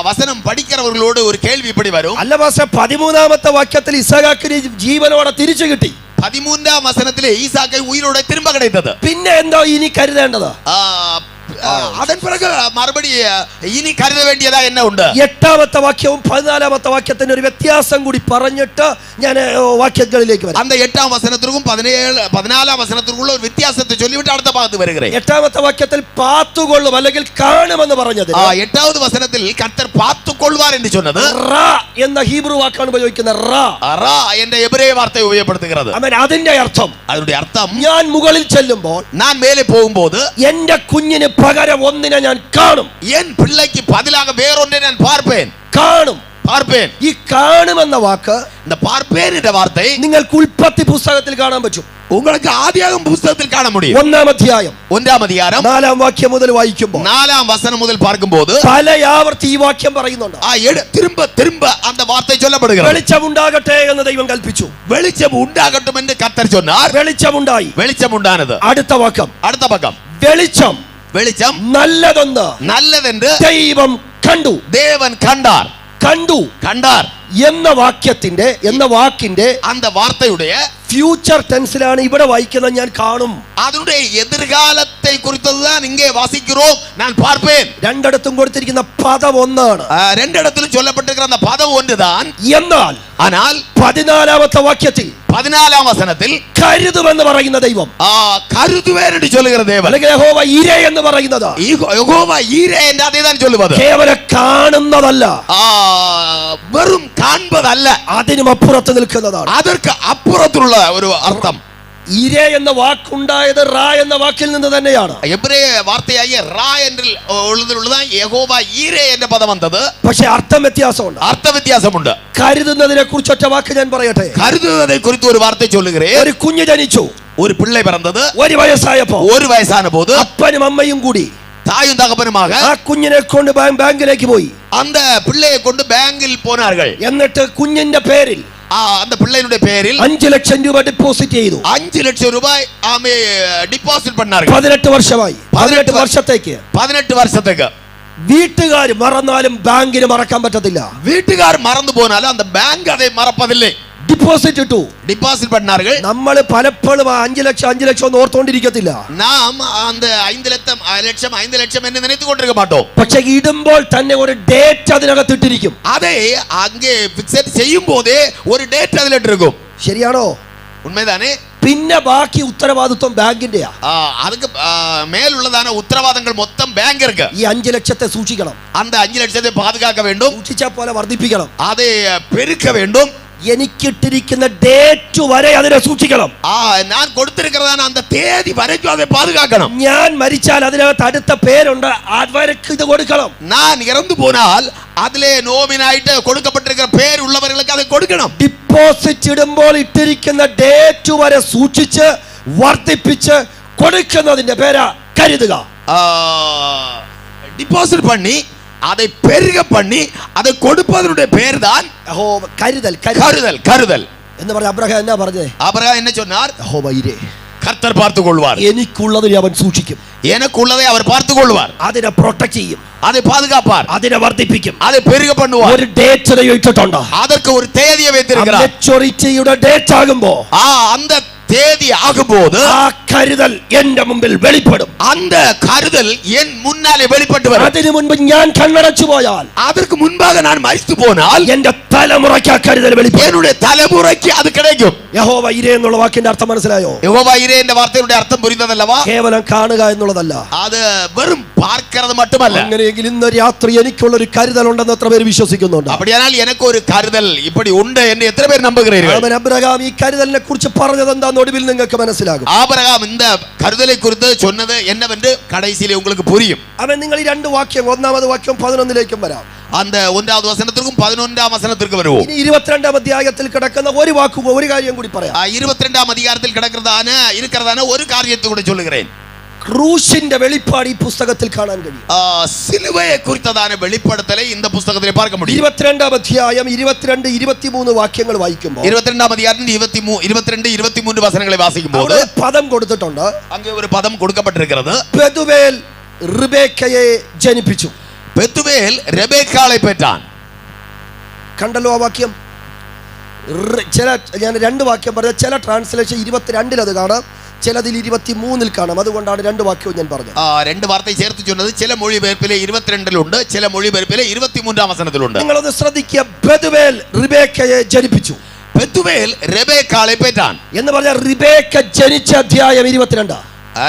வசனம் படிக்கிறவர்களோடு ஒரு கேள்வி இப்படி வரும். അല്ല പാസ്റ്റർ, 13ാമത്തെ വാക്യത്തിൽ ഇസഹാക്കിന് ജീവനോടെ തിരിച്ചു കിട്ടി. 13ാം വസനത്തിലെ ഈസാക്ക് ഉയിരോടെ തിരുമ്പ கிடைத்தது. പിന്നെ എന്തോ ഇനി കരുതേണ്ടത്? அதன் பிறகு மறுபடி இனி கருத வேண்டியதா என்ன உண்டு? 8ാമത്തെ വാക്യവും 14ാമത്തെ വാക്യത്തിന്റെ ഒരു വ്യത്യാസം കൂടി പറഞ്ഞിട്ട് ഞാൻ വാക്യങ്ങളിലേക്ക് വരാം. அந்த 8ஆம் வசனத்திற்கும் 14ஆம் വസനത്തിற்குള്ള ഒരു വ്യത്യാസത്തെ ചൊല്ലിവിട്ട് അടുത്ത ഭാഗത്ത് വരുகிறேன். 8ാമത്തെ വാക്യത്തിൽ പാത്തുകൊള്ളും അല്ലെങ്കിൽ കാണുമെന്ന് പറഞ്ഞത് 8வது വസനത്തിൽ കർത്തർ പാത്തുകൊള്ളുവാർ എന്ന് சொன்னது റാ എന്ന ഹീബ്രു വാക്കാണ് ഉപയോഗിക്കുന്നത്. റാ എന്ന എബ്രേയ വാർത്തയെ ഉപയോഗപ്പെടുത്തുന്നത്. അവൻ അതിന്റെ അർത്ഥം, അതിന്റെ അർത്ഥം, ഞാൻ മുകളിൽ ചെല്ലുമ്പോൾ, ഞാൻ മേലെ പോകുമ്പോൾ എന്റെ കുഞ്ഞിന് പകരം ഒന്നിനെ ഞാൻ കാണും. എൻ പിള്ളയ്ക്ക് പതിലാക വേറൊന്നിനെ ഞാൻ പാർപ്പേൻ. കാണും. പാർപ്പേൻ. ഈ കാണുമെന്ന വാക്ക് இந்த பார்ப்பேன் என்ற வார்த்தை നിങ്ങൾക്ക് ഉൽപ്പത്തി പുസ്തകത്തിൽ കാണാൻ പറ്റും. உங்களுக்கு ஆதியாகமம் പുസ്തകത്തിൽ കാണാൻ முடியும். 1ാം അധ്യായം 1ാം അധികാരം 4ാം വാക്യം മുതൽ വായിക്കുമ്പോൾ, 4ആം വസനം മുതൽ பார்க்கும்போது പല ആവർത്തി ഈ വാക്യം പറയുന്നുണ്ട്. திரும்ப அந்த வார்த்தை சொல்லப்படுகிறது. വെളിച്ചമുണ്ടാകട്ടെ എന്ന് ദൈവം കൽപ്പിച്ചു. വെളിച്ചം ഉണ്ടാകട്டும் എന്ന് കർത്തർ சொன்னார். വെളിച്ചമുണ്ടായി. വെളിച്ചം ഉണ്ടാനது. അടുത്ത വാക്യം, അടുത്ത പക്കം, വെളിച്ചം നല്ലതെന്ന് നല്ലതെന്ന് ദൈവം കണ്ടു. ദേവൻ കണ്ടാർ എന്ന വാക്കിന്റെ அந்த வார்த்தையுடைய ഫ്യൂച്ചർ ടെൻസിലാണ് ഇവിടെ വായിക്കുന്നത്. ഞാൻ കാണും. അതിന്റെ എതിർകാലത്തെ കുറിച്ചതാണ് ഇங்கே വാസിக்கிறோம். ഞാൻ പാർപ്പേൻ. രണ്ടിടത്തും കൊടുത്തിരിക്കുന്ന പദം ഒന്നാണ്. രണ്ടിടത്തിലും ചൊല്ലപ്പെട്ടിരിക്കുന്ന പദം ഒന്നുതാൻ. എന്നാൽ 14ാമത്തെ വാക്യത്തിൽ 14ആം വസനത്തിൽ കരുതുമെന്ന് പറയുന്ന ദൈവം, കരുതുവേൻ എന്ന് ചൊല്ലുന്ന ദൈവം, അല്ലെങ്കിൽ യഹോവ ഈരേ എന്ന് പറയുന്നത് യഹോവ ഈരേ എന്ന് അതേതാണ് ചൊല്ലുന്നത്. കേവലം കാണുന്നതല്ല, വെറും കാൺപതല്ല, അതിനും അപ്പുറത്ത് നിൽക്കുന്നതാണ്. അതற்கு അപ്പുറത്തുള്ള ഒരു അർത്ഥം. ഈരേ എന്ന വാക്കുണ്ടായത് റാ എന്ന വാക്കിൽ നിന്ന് തന്നെയാണ്. എബ്രേയ വാർത്തയായ റാ എന്നിൽ ഉള്ളതാണ് യഹോവ ഈരേ എന്ന പദം വന്നത്. പക്ഷേ അർത്ഥവ്യത്യാസമുണ്ട്. കരുതുന്നതിനെ കുറിച്ച് ഒറ്റ വാക്ക് ഞാൻ പറയട്ടെ. കരുതുന്നതിനെ കുറിച്ച് ഒരു വാർത്ത ചൊല്ലുകേ. ഒരു കുഞ്ഞ് ജനിച്ചു. ഒരു പിള്ളை പിറന്നത്. ഒരു വയസ്സാന പോത് അപ്പനും അമ്മയും കൂടി തായും തകപ്പനുമാക ആ കുഞ്ഞിനെ കൊണ്ട് ബാങ്കിലേക്ക് പോയി. அந்த பிள்ளையை கொண்டு பேங்கில் போனார்கள். എന്നിട്ട് കുഞ്ഞിന്റെ പേരിൽ அந்த பிள்ளையினுடைய பேரில் 5 ലക്ഷം രൂപ ഡെപ്പോസിറ്റ് ചെയ്തു. 5 ലക്ഷം രൂപ ആമേ ഡിപ്പോസിറ്റ് பண்ணார்கள். 18 വർഷമായി. 18 വർഷത്തേക്ക് വീട്ടുകാർ മറന്നാലും ബാങ്കിന് മറക്കാൻ പറ്റത്തില്ല. വീട്ടുകാർ മറന്നു പോയാലും அந்த பேங்க் அதை മറപ്പതില്ലേ. ഡിപ്പോസിറ്റ് ഇട്ടു. ഡിപ്പോസിറ്റ് பண்ணார்கள். നമ്മൾ പലപ്പോഴും 5 ലക്ഷം ഒന്ന് ഓർത്തോണ്ടിരിക്കത്തില്ല. നാം அந்த 5 ലക്ഷം എന്ന് നിனைத்து கொண்டிருக்க மாட்டோம். പക്ഷേ ഇടുമ്പോൾ തന്നെ ഒരു ഡേറ്റ് അതിനകത്ത് ഇട്ടിരിക്കും. അതെ, അങ്ങേ ഫിക്സ് ചെയ്യുമ്പോഴേ ഒരു ഡേറ്റ് അതിലിട്ടിരിക്കും. ശരിയാണോ? ഉണ്മതാനേ. പിന്നെ ബാക്കി ഉത്തരവാദിത്വം ബാങ്കിന്റെയാ. அதுக்கு மேலுள்ளதான உத்தரவாதங்கள் மொத்தம் பேங்க் இருக்கு. ഈ 5 ലക്ഷത്തെ സൂക്ഷിക്കണം. அந்த 5 ലക്ഷത്തെ பாதுகாக்க வேண்டும். സൂക്ഷിച്ചാ പോലെ വർദ്ധിപ്പിക്കണം. அதை பெருக்க வேண்டும். എനിക്കിട്ടിരിക്കുന്ന ഡേറ്റ് വരെ അതിനെ സൂക്ഷിക്കണം. ഞാൻ കൊടുത്തിരിക്കുന്നതാണ് அந்த தேதி வரைக்கும் அதை பாதுகாக்கணும். ഞാൻ മരിച്ചാൽ അതിനകത്ത് അടുത്ത പേരുണ്ട്, അതുവരെക്ക് ഇത് കൊടുക്കണം. ഞാൻ ഇറന്നു പോയാൽ അതിലെ നോമിനായിട്ട് കൊടുക്കപ്പെട്ടിരിക്കുന്ന പേരുള്ളവർക്ക് അത് കൊടുക്കണം. ഡിപ്പോസിറ്റ് ഇടുമ്പോൾ ഇട്ടിരിക്കുന്ന ഡേറ്റ് വരെ സൂക്ഷിച്ച് വർദ്ധിപ്പിച്ച് കൊടുക്കുന്നതിന്റെ പേരാ കരുതുക. ഡിപ്പോസിറ്റ് പണി அதை பெருக பண்ணி அதை கொடுப்பதனுடைய பேர் தான் கருதல் എന്ന് പറഞ്ഞ അബ്രഹാം എന്നാ പറഞ്ഞേ? അബ്രഹാം என்ன சொன்னார்? യഹോവ ഈരേ, கர்த்தர் பார்த்துக் கொள்வார். എനിക്കുള്ളതിനെ അവൻ സൂക്ഷിക്കും. எனக்குள்ளதை அவர் பார்த்துக் கொள்வார். അതിനെ പ്രൊട്ടക്ട് ചെയ്യും. அதை பாதுகாப்பார். അതിനെ വർദ്ധിപ്പിക്കും. அதை பெருக பண்ணுவார். ഒരു ഡേറ്റ് ഇട്ടിട്ടുണ്ട്. அதற்கு ஒரு தேதியை வைத்திருக்கிறார். മെച്ചൂരിറ്റിയുടെ ഡേറ്റ് ആകുമ്പോൾ அந்த தேதி ஆகும்போது ആ കരുതൽ എന്റെ മുമ്പിൽ വെളിപ്പെടും. அந்த கருதல் என் முன்னாலே வெளிப்பட்டு வரும். അതിനു മുൻപ് ഞാൻ കണ്ണടച്ചു പോയാൽ, அதற்கு முன்பாக நான் மരിച്ചു പോയാൽ എന്റെ തലമുറയ്ക്ക് ആ കരുതൽ വെളിപ്പെടും. என்னுடைய தலைமுறைக்கு அது கிடைக்கும். യഹോവ ഈരേ എന്നുള്ള വാക്കിന്റെ അർത്ഥം മനസ്സിലായോ? യഹോവ ഈരേ എന്ന വാർത്തയുടെ അർത്ഥം പുരിയുന്നതല്ലവാ? കേവലം കാണുക എന്നുള്ളതല്ല, അത് വെറും பார்க்கிறது மட்டுமல்ல. അങ്ങനെയെങ്കിൽ ഇന്ന് രാത്രി എനിക്കുള്ള ഒരു കരുതൽ ഉണ്ടെന്ന് എത്ര പേര് വിശ്വസിക്കുന്നുണ്ട്? அப்படியானால் எனக்கு ஒரு கருதல் இப்படி உண்டு என்று எத்தனை பேர் நம்புகிறீர்கள்? അബ്രഹാം ഈ കരുതലിനെ കുറിച്ച് പറഞ്ഞത് എന്താന്ന് ഒടുവിൽ നിങ്ങൾക്ക് മനസ്സിലാകും. ആബ്രഹാം ஆபிரகாம் இந்த கருதலை குறித்து சொன்னது என்னவென்று கடைசியிலே உங்களுக்கு புரியும். അവൻ നിങ്ങൾ ഈ രണ്ട് വാക്യം, ഒന്നാമത് വാക്യം 11ലേക്കും വരാം. அந்த 1வது வசனத்திற்கும் 11ாம் வசனத்திற்கு வருவோம். ഇനി 22ാം അധ്യായത്തിൽ കിടക്കുന്ന ഒരു കാര്യം കൂടി പറയാം. 22ാം அதிகாரத்தில் இருக்கிறதான ஒரு காரியத்தை கூட சொல்லுகிறேன். ക്രൂശിന്റെ വെളിപ്പാട് ഈ പുസ്തകത്തിൽ കാണാൻ കഴിയും. സിലുവയെ കുറിച്ചதான വെളിപ്പെടുത്തலை இந்த പുസ്തകത്തിൽ பார்க்க முடியும். 22ാം അധ്യായം 22 23 വാക്യങ്ങൾ വായിക്കുമ്പോൾ 22ാം അധ്യായത്തിൽ 22 23 വചനങ്ങളെ വാസിക്കുമ്പോൾ അവിടെ പദം കൊടുത്തിട്ടുണ്ട്. அங்கே ஒரு பதம் கொடுக்கப்பட்டிருக்கிறது. പെതുവേൽ റിബേക്കയെ ജനിപ്പിച്ചു. பெத்துவேல் ரெபேக்காளை பெற்றான். കണ്ടല്ലോ ആ വാക്യം. ഞാൻ രണ്ട് വാക്യം പറഞ്ഞ ചില ട്രാൻസ്ലേഷൻ 22 അത് കാണാം, ചിലതിൽ 23 കാണാം. അതുകൊണ്ടാണ് രണ്ട് വാക്യവും ഞാൻ പറഞ്ഞത്. രണ്ട് വാർത്തയെ ചേർത്ത് ചൊന്നത് ചില മൊഴിപെയർപ്പിലെ 22 ചില മൊഴിപെയർപ്പിലെ 23 വചനത്തിലുണ്ട്. നിങ്ങളൊന്ന് ശ്രദ്ധിക്കുക. പെതുവേൽ റിബേക്കയെ ജനിപ്പിച്ചു. பெத்துவேல் ரெபேக்காளை பெற்றான் എന്ന് പറഞ്ഞാൽ റിബേക്ക ജനിച്ച അധ്യായം 22.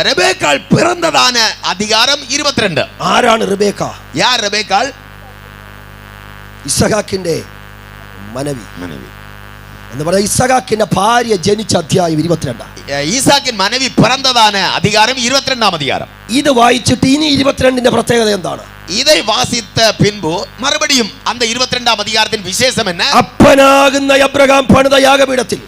ரெபேக்காள் பிறந்ததான அதிகாரம் 22. ആരാണ് റിബേക്ക? யார் ரெபேக்காள்? ഇസഹാക്കിന്റെ മനവി എന്ന് പറഞ്ഞാൽ ഇസഹാക്കിന്റെ ഭാര്യ ജനിച്ച അധ്യായം 22. ஈசாக்கின் மனைவி பிறந்ததான அதிகாரம் 22ാം அதிகாரம். ഇത് വായിച്ചിട്ട് ഇനി 22ന്റെ പ്രത്യേകത എന്താണ്? இதை வாசித்த பின்பு மறுபடியும் அந்த 22ാം அதிகாரத்தின் விசேஷம் என்ன? അപ്പനാകുന്ന അബ്രഹാം പണിത യാഗപീഠത്തിൽ,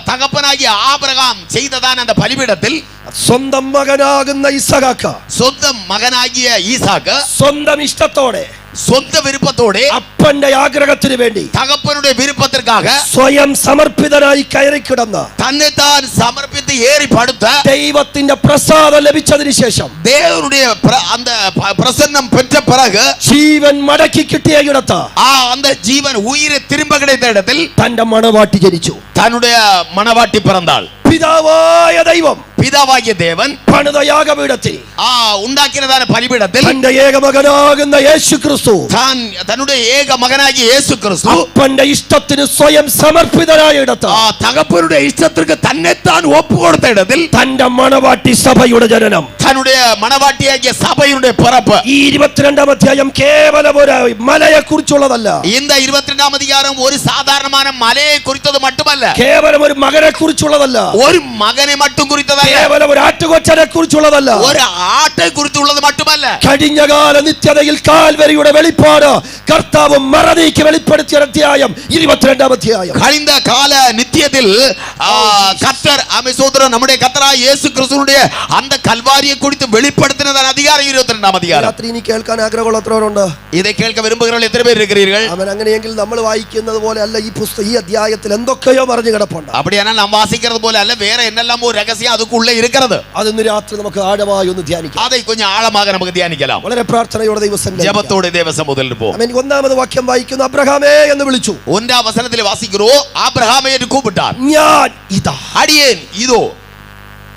தகப்பனாகிய ஆபிரகாம் செய்ததான அந்த பலிபீடத்தில் സ്വന്തം മകനാകുന്ന ഇസഹാക്ക്, சொந்தம் மகனாகிய ஈசாக்கு സ്വന്തം ഇഷ്ടത്തോടെ, சொந்த விருப்பத்தோടെ അപ്പന്റെ ആഗ്രഹത്തിന് വേണ്ടി தகப்பனுடைய விருப்பத்திற்காக സ്വയം സമർപ്പിതനായി കയറി കിടന്ന് தன்னைத்தான் சமர்ப்பித்து ஏறி படுத்த ദൈവത്തിന്റെ പ്രസാദം ലഭിച്ചതിന് ശേഷം தேவனுடைய அந்த பிரசன்னம் பெற்ற பிறகு ജീവൻ മടക്കി കിട്ടിയ ഇടത്ത് அந்த ஜீவன் உயிரை திரும்ப கிடைத்த இடத்தில் തന്റെ മണവാട്ടി ജനിച്ചു. தன்னுடைய மணவாட்டி பிறந்தாள். പിതാവായ ദൈവം, பிதாவாகிய தேவன் പണിത യാഗപീഠത്തിൽ ഉണ്ടാക്കിയதான பலிபீடத்தில் തന്റെ ഏകമകനാകുന്ന യേശു ക്രിസ്തു தன்னுடைய ஏக மகனாகிய இயேசு கிறிஸ்து അപ്പന്റെ ഇഷ്ടത്തിന് സ്വയം സമർപ്പിതനായ ഇടത്ത് தகப்பனுடைய இஷ்டத்திற்கு தன்னைத்தான் ஒப்பு கொடுத்த இடத்தில் തന്റെ മണവാട്ടി സഭയുടെ ജനനം, தன்னுடைய மணவாட்டியாகிய சபையினுடைய பிறப்பு. ഈ 22ാം അധ്യായം കേവലം ഒരു മലയെ കുറിച്ചുള്ളതല്ല. இந்த 22ാം அதிகாரம் ஒரு சாதாரணமான மலையை குறித்தது மட்டுமല്ല, കേവലം ഒരു മകനെ കുറിച്ചുള്ളതല്ല, ஒரு மகனை மட்டும் குறித்ததல்ல, കേവലം ഒരു ആട്ടുകൊറ്റനെ കുറിച്ചുള്ളതല്ല, ஒரு ஆட்டை குறித்துள்ளது மட்டுமல்ல. കഴിഞ്ഞകാല നിത്യതയിൽ കാൽവരിയുടെ വെളിപ്പാട് കർത്താവ് മറനീക്കി വെളിപ്പെടുത്തിയ അധ്യായം 22ാം അധ്യായം. கழிந்த கால நித்தியத்தில் கர்த்தர் அமேசோதரன் நம்முடைய கர்த்தராகிய இயேசு கிறிஸ்துவினுடைய அந்த கல்வாரியை குறித்து வெளிப்படுத்தினதான அதிகாரம் 22ാം அதிகாரம். രാത്രി ഇനി കേൾക്കാൻ ആഗ്രഹമുള്ള എത്രവരുണ്ട്? இதை கேட்க விரும்புகிறவர்கள் எத்தனை பேர் இருக்கிறீர்கள்? അവൻ അങ്ങനെയെങ്കിൽ നമ്മൾ വായിക്കുന്നത് പോലെ അല്ല, ഈ അധ്യായത്തിൽ എന്തൊക്കെയോ മറിഞ്ഞു കിടപ്പുണ്ട്. அப்படியானால் நாம் வாசிக்கிறது போல அல்ல, வேற என்னெல்லாம் ஒரு ரகசியம் அதுக்குள்ளே இருக்கிறது. അതൊന്ന് രാത്രി നമുക്ക് ആഴമായി ഒന്ന് ധ്യാനിക്കാം. அதை கொஞ்சம் ஆழமாக நமக்கு தியானிக்கலாம். വളരെ പ്രാർത്ഥനയോടെ ദൈവസന്നിധിയിൽ ஜெபத்தோட தேவ சமூகத்தில் போ. ആമേൻ. ഒന്നാമത് വാക്യം വായിക്കുന്നു, അബ്രഹാമേ എന്ന് വിളിച്ചു. 1ാം வசனத்தில் வாசிக்கிறோம், ஆபிரகாமே என்று கூப்பிட்டார். ഞാൻ ഇതാ. அடியேன் இதோ.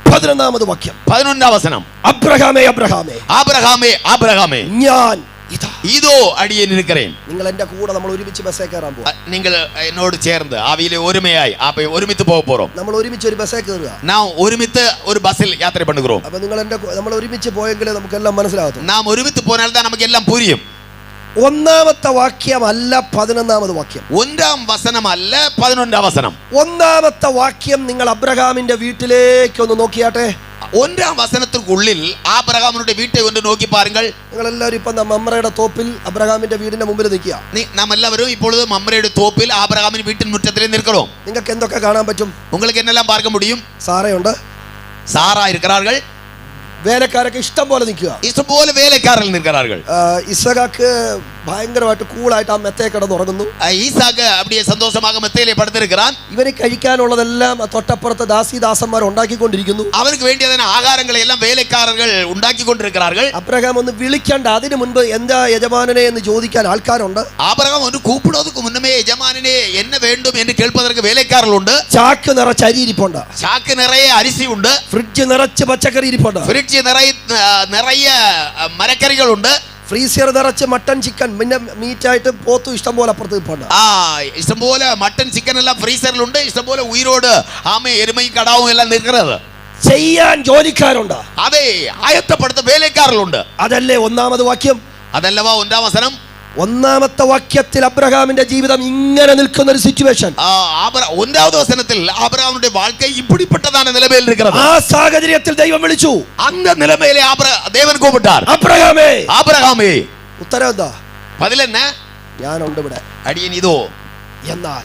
11ാമത് വാക്യം, 11ാം வசனம், അബ്രഹാമേ അബ്രഹാമേ, ஆபிரகாமே ஆபிரகாமே ഞാൻ ഇതാ. இதோ அடியேன் இருக்கிறேன். നിങ്ങൾ എന്റെ കൂടെ നമ്മൾ ഒരുമിച്ച് ബസ്സേ കയറാൻ പോകും. நீங்கள் என்னோடு சேர்ந்து ஆவியிலே ஒருமையாய் ஒருமித்து போக போறோம். നമ്മൾ ഒരുമിച്ച് ഒരു ബസ്സേ കയറുക. நாம் ஒருமித்து ஒரு பஸ்ஸில் யாத்திரை பண்ணுகிறோம். അപ്പൊ നിങ്ങൾ നമ്മൾ ഒരുമിച്ച് പോയെങ്കിലേ നമുക്കെല്ലാം മനസ്സിലാകത്തുള്ളൂ. நாம் ஒருமித்து போனால் தான் நமக்கு எல்லாம் புரியும். ഒന്നാമത്തെ വാക്യം അല്ല 11ാമത് വാക്യം. 1ാം വസനം അല്ല 11ാം വസനം. ഒന്നാമത്തെ വാക്യം നിങ്ങൾ അബ്രഹാമിന്റെ വീട്ടിലേക്ക് ഒന്ന് നോക്കിയാട്ടെ. 1ാം വസനത്തിനുള്ളിൽ ആബ്രഹാമിന്റെ വീട്ടെ ഒന്ന് നോക്കി പാരുங்கள். നിങ്ങൾ എല്ലാവരും ഇപ്പൊ മമ്രയുടെ തോപ്പിൽ അബ്രഹാമിന്റെ വീടിന്റെ മുമ്പിൽ നിൽക്കുക. നാം എല്ലാവരും இப்பொழுது മമ്രയുടെ തോപ്പിൽ ആബ്രഹാമിന്റെ വീട്ടിൻ മുറ്റത്തിലെ നിൽக்கிறோம். നിങ്ങൾക്ക് എന്തൊക്കെ കാണാൻ പറ്റും? உங்களுக்கு என்னெல்லாம் பார்க்க முடியும்? സാറയുണ്ട്, സാറാ இருக்கிறார்கள், വേലക്കാരൊക്കെ ഇഷ്ടം പോലെ നിൽക്കുക. ഇഷ്ടം പോലെ വേലക്കാരൻ നിൽக்கிறார்கள். ഇസഹാക്ക് ഭയങ്കരമായിട്ട് കൂളായിട്ട് ആ മെത്തയെ കിടന്നുറങ്ങുന്നു. ஈசாக்கு அப்படியே சந்தோஷமாக மெத்தையிலே படுத்திருக்கிறான். ഇവന് കഴിക്കാനുള്ളതെല്ലാം തൊട്ടപ്പുറത്ത് ദാസിദാസന്മാർ ഉണ്ടാക്കിക്കൊണ്ടിരിക്കുന്നു. அவருக்கு வேண்டியதான ஆகாரங்களை எல்லாம் வேலைக்காரர்கள் ഉണ്ടാക്കി கொண்டிருக்கிறார்கள். അബ്രഹാം ഒന്ന് വിളിക്കണ്ട, അതിനു മുൻപ് എന്താ യജമാനനെ എന്ന് ചോദിക്കാൻ ആൾക്കാരുണ്ട്. ஆபிரகாம் ഒന്ന് கூப்பிடுவதற்கு முன்னமே எஜமானனே என்ன வேண்டும் என்று கேட்பதற்கு வேலைக்காரர்கள் ഉണ്ട്. ചാക്ക് നിറച്ച് അരി ഇരിപ്പുണ്ട്, ചാക്ക് നിറയെ അരിസി ഉണ്ട്, ഫ്രിഡ്ജ് നിറച്ച് പച്ചക്കറി ഇരിപ്പുണ്ട്, ഫ്രിഡ്ജ് നിറയെ മരക്കറികൾ ഉണ്ട്, ഫ്രീസർ നിറച്ച് മട്ടൺ ചിക്കൻ, പിന്നെ മീറ്റായിട്ട് പോത്തു ഇഷ്ടം പോലെ അപ്പുറത്ത് ഇരിപ്പുണ്ട്. ഇഷ്ടംപോലെ മട്ടൺ ചിക്കൻ എല്ലാം ഫ്രീസറിലുണ്ട്, ഇഷ്ടംപോലെ ഉയരോട് ആമ എരുമയും കടാവും എല്ലാം നിൽക്കുന്നത്. ചെയ്യാൻ ജോലിക്കാരുണ്ട്, അതെ ആയത്തപ്പെടുത്ത വേലക്കാരലുണ്ട്. അതല്ലേ ഒന്നാമത് വാക്യം? അതല്ലവാ 1ാം വസനം. ഒന്നാമത്തെ വാക്യത്തിൽ അബ്രഹാമിന്റെ ജീവിതം ഇങ്ങനെ നിൽക്കുന്ന ഒരു സിറ്റുവേഷൻ. ഒന്നാമത് വസനത്തിൽ ആബ്രഹാമിന്റെ வாழ்க்கை இப்படிப்பட்டதான நிலைமையில் இருக்கிறது. ആ സാഹചര്യത്തിൽ ദൈവം വിളിച്ചു. அந்த நிலைமையிலே தேவன் கூப்பிட்டார். അബ്രഹാമേ, ஆபிரகாமே. ഉത്തരം എന്താ? பதில் என்ன? ഞാനുണ്ട് ഇവിടെ. അടിയൻ ഇതോ. എന്നാൽ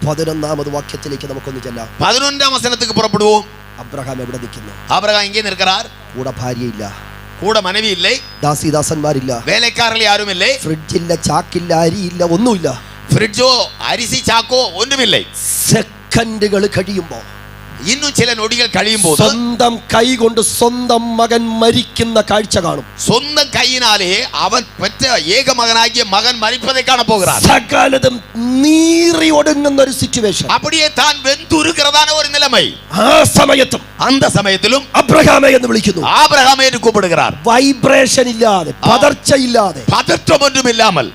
11ാമത് വാക്യത്തിലേക്ക് നമുക്കൊന്ന് ചെല്ലാം. 11ാം വസനத்துக்கு പുറപ്പെടുவோம். അബ്രഹാം എവിടെ നിൽക്കുന്നു? ஆபிரகாம் இங்கே நிற்கிறார். കൂടെ ഭാര്യയില്ല, கூட மனைவி இல்லை, ദാസീദാസന്മാരില്ല, வேலைக்காரர்கள் யாரும் இல்லை, ഫ്രിഡ്ജില്ല, ചാക്കില്ല, അരിയില്ല, ഒന്നുമില്ല. ഫ്രിഡ്ജോ അരിസി ചാക്കോ ഒന്നുമില്ല. സെക്കൻഡുകൾ കഴിയുമ്പോ, இன்னும் சில நொடிகள் കഴിയും போது സ്വന്തം കൈകൊണ്ട് സ്വന്തം മകൻ മരിക്കുന്ന കാഴ്ച കാണും. സ്വന്തം കൈയിനാലേ അവൻ പെറ്റ ഏക മകനാകിയ മകൻ മരിപ്പதை കാണ പോകുகிறார். സകലതും നീറി ഒടുങ്ങുന്ന ഒരു സിറ്റുവേഷൻ. அப்படியே தான் വെന്തുരുகிறதான ഒരു നിലமை. ആ സമയത്തും அந்த സമയത്തിലും അബ്രഹാമേ എന്ന് വിളിക്കുന്നു. ആബ്രഹാമേ എന്ന് കൂപ്പിടുகிறார். വൈബ്രേഷൻ ഇല്ലാതെ, പതർച്ച ഇല്ലാതെ, പതറ്റമൊന്നുമില്ലാமல்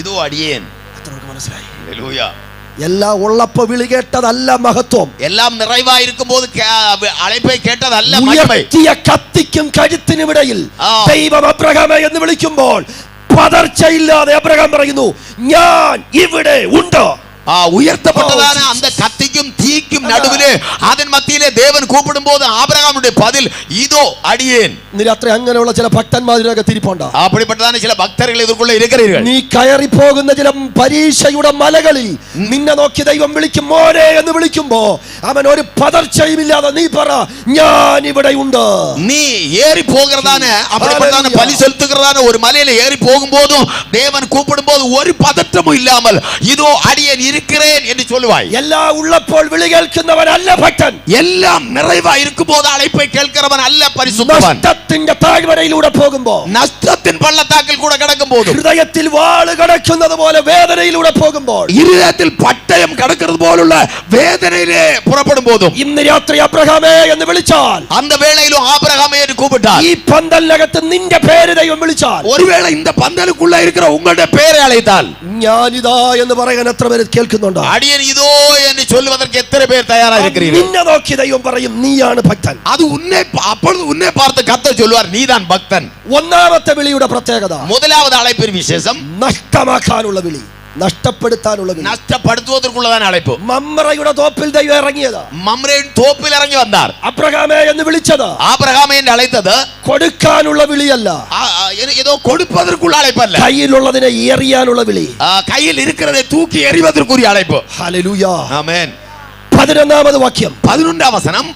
ഇതോ അടിയേൻ. മനസ്സിലായി? ഹല്ലേലൂയ. എല്ലാം ഉള്ളപ്പോ വിളി കേട്ടതല്ല മഹത്വം. എല്ലാം നിറവായിരിക്കുമ്പോൾ അழைപ്പை കേട്ടതല്ല മഹിമ. കത്തിക്കും കഴുത്തിനുമിടയിൽ ദൈവം അബ്രഹാമേ എന്ന് വിളിക്കുമ്പോൾ പതർച്ചയില്ലാതെ അബ്രഹാം പറയുന്നു, ഞാൻ ഇവിടെ ഉണ്ട്. ഉയർത്തപ്പെട്ടതാണ് அந்த കത്തിക്കും തീക്കും നടുവിലെ അതിൻ മധ്യയിലെ ദേവൻ കൂപ്പിടുമ്പോൾ ആബ്രഹാമിന്റെ பதில் இதோ അടിയേൻ. ഇന്ന് രാത്രി അങ്ങനെയുള്ള ചില ഭക്തന്മാരിലൊക്കെ തിരിപ്പുണ്ട്. அப்படிப்பட்டதான ചില ഭക്തர்கள் ഇതിൽക്കുള്ള ഇരിக்கிறீர்கள். നീ കയറി പോകുന്ന ചില പരീക്ഷയുടെ മലകളിൽ നിന്നെ നോക്കി ദൈവം വിളിക്കും, മോനെ എന്ന് വിളിക്കുമ്പോ അവൻ ഒരു പതർച്ചയും ഇല്ലാതെ നീ പറ, ഞാൻ ഇവിടെ ഉണ്ട്. നീ ഏറി പോകുന്നതാണ് அப்படிப்பட்டதான பலி செலுத்துகிறதான ஒரு மலையில ஏறி போகும்போதும் தேவன் கூப்பிடும்போது ஒரு பதற்றமும் இல்லாமல் இதோ அடியேன் இருக்கிறேன் என்று சொல்லுவாய். എല്ലാം ഉള്ളപ്പോൾ വിളി കേൾക്കുന്നവനല്ല ഭക്തൻ. എല്ലാം നിറവായി ഇരിക്കുമ്പോൾ അழைப்பை കേൾക്കുന്നവൻ അല്ല പരിശുദ്ധവാൻ. നഷ്ടത്തിന്റെ താഴ്വരയിലൂടെ പോകുമ്പോൾ, നഷ്ടത്തിൻ പള്ളത്താക്കിൽ കൂടെ കടക്കുമ്പോൾ, ഹൃദയത്തിൽ വാള് കടക്കുന്നത് പോലെ വേദനയിലൂടെ പോകുമ്പോൾ, ഹൃദയത്തിൽ പട്ടയം കടക്കുന്നത് പോലുള്ള വേദനയിലെ പുറപ്പെടുമ്പോഴും ഇന്ന് രാത്രി അബ്രഹാമേ എന്ന് വിളിച്ചാൽ, அந்த வேளையிலும் ஆபிரகாமே என்று கூப்பிட்டார். ഈ പന്തലിനകത്ത് നിന്റെ പേര് ദൈവം വിളിച്ചാൽ, ஒருவேளை இந்த பந்தலுக்குள்ள இருக்கிற உங்களுடைய பெயரை அழைத்தால், ഞാനിതാ എന്ന് പറയാൻ എത്ര പേര് കേൾക്കുന്നുണ്ടോ? അടിയൻ ഇതോ എന്ന് சொல்வதற்கு എത്ര പേർ തയ്യാറായി இருக்கிறீர்கள்? നിന്നെ നോക്കി ദൈവം പറയും, നീയാണ് ഭക്തൻ. அது உன்னை அப்பொழுது உன்னை பார்த்து கர்த்தர் சொல்வார், நீதான் பக்தன். ഒന്നാമത്തെ വിളിയുടെ പ്രത്യേകത, முதலாவது அழைப்பின் விசேஷம் നഷ്ടമാക്കാനുള്ള വിളി, നഷ്ടപ്പെടുത്താനുള്ള വിളി, നഷ്ടപ്പെടുത്തുവதற்குള്ളതാണ് അழைപ്പ്. മമ്രയുടെ തോപ്പിൽ ദൈവം ഇറങ്ങിയത്, മമ്രയുടെ തോപ്പിൽ ഇറങ്ങി വന്നാർ. അബ്രഹാമേ എന്ന് വിളിച്ചത്, ആബ്രഹാമേ എന്ന് അழைത്തത് കൊടുക്കാനുള്ള വിളിയല്ല, ഏതോ കൊടുപ്പதற்குള്ള അழைപ്പല്ല, കയ്യിലുള്ളതിനെ എറിയാനുള്ള വിളി, കയ്യിൽ ഇരിക്കുന്നதை തൂക്കി എറിവதற்குரிய അழைപ്പ്. ഹല്ലേലൂയ, ആമേൻ. 11ാമത് വാക്യം, 11ാം വസനം,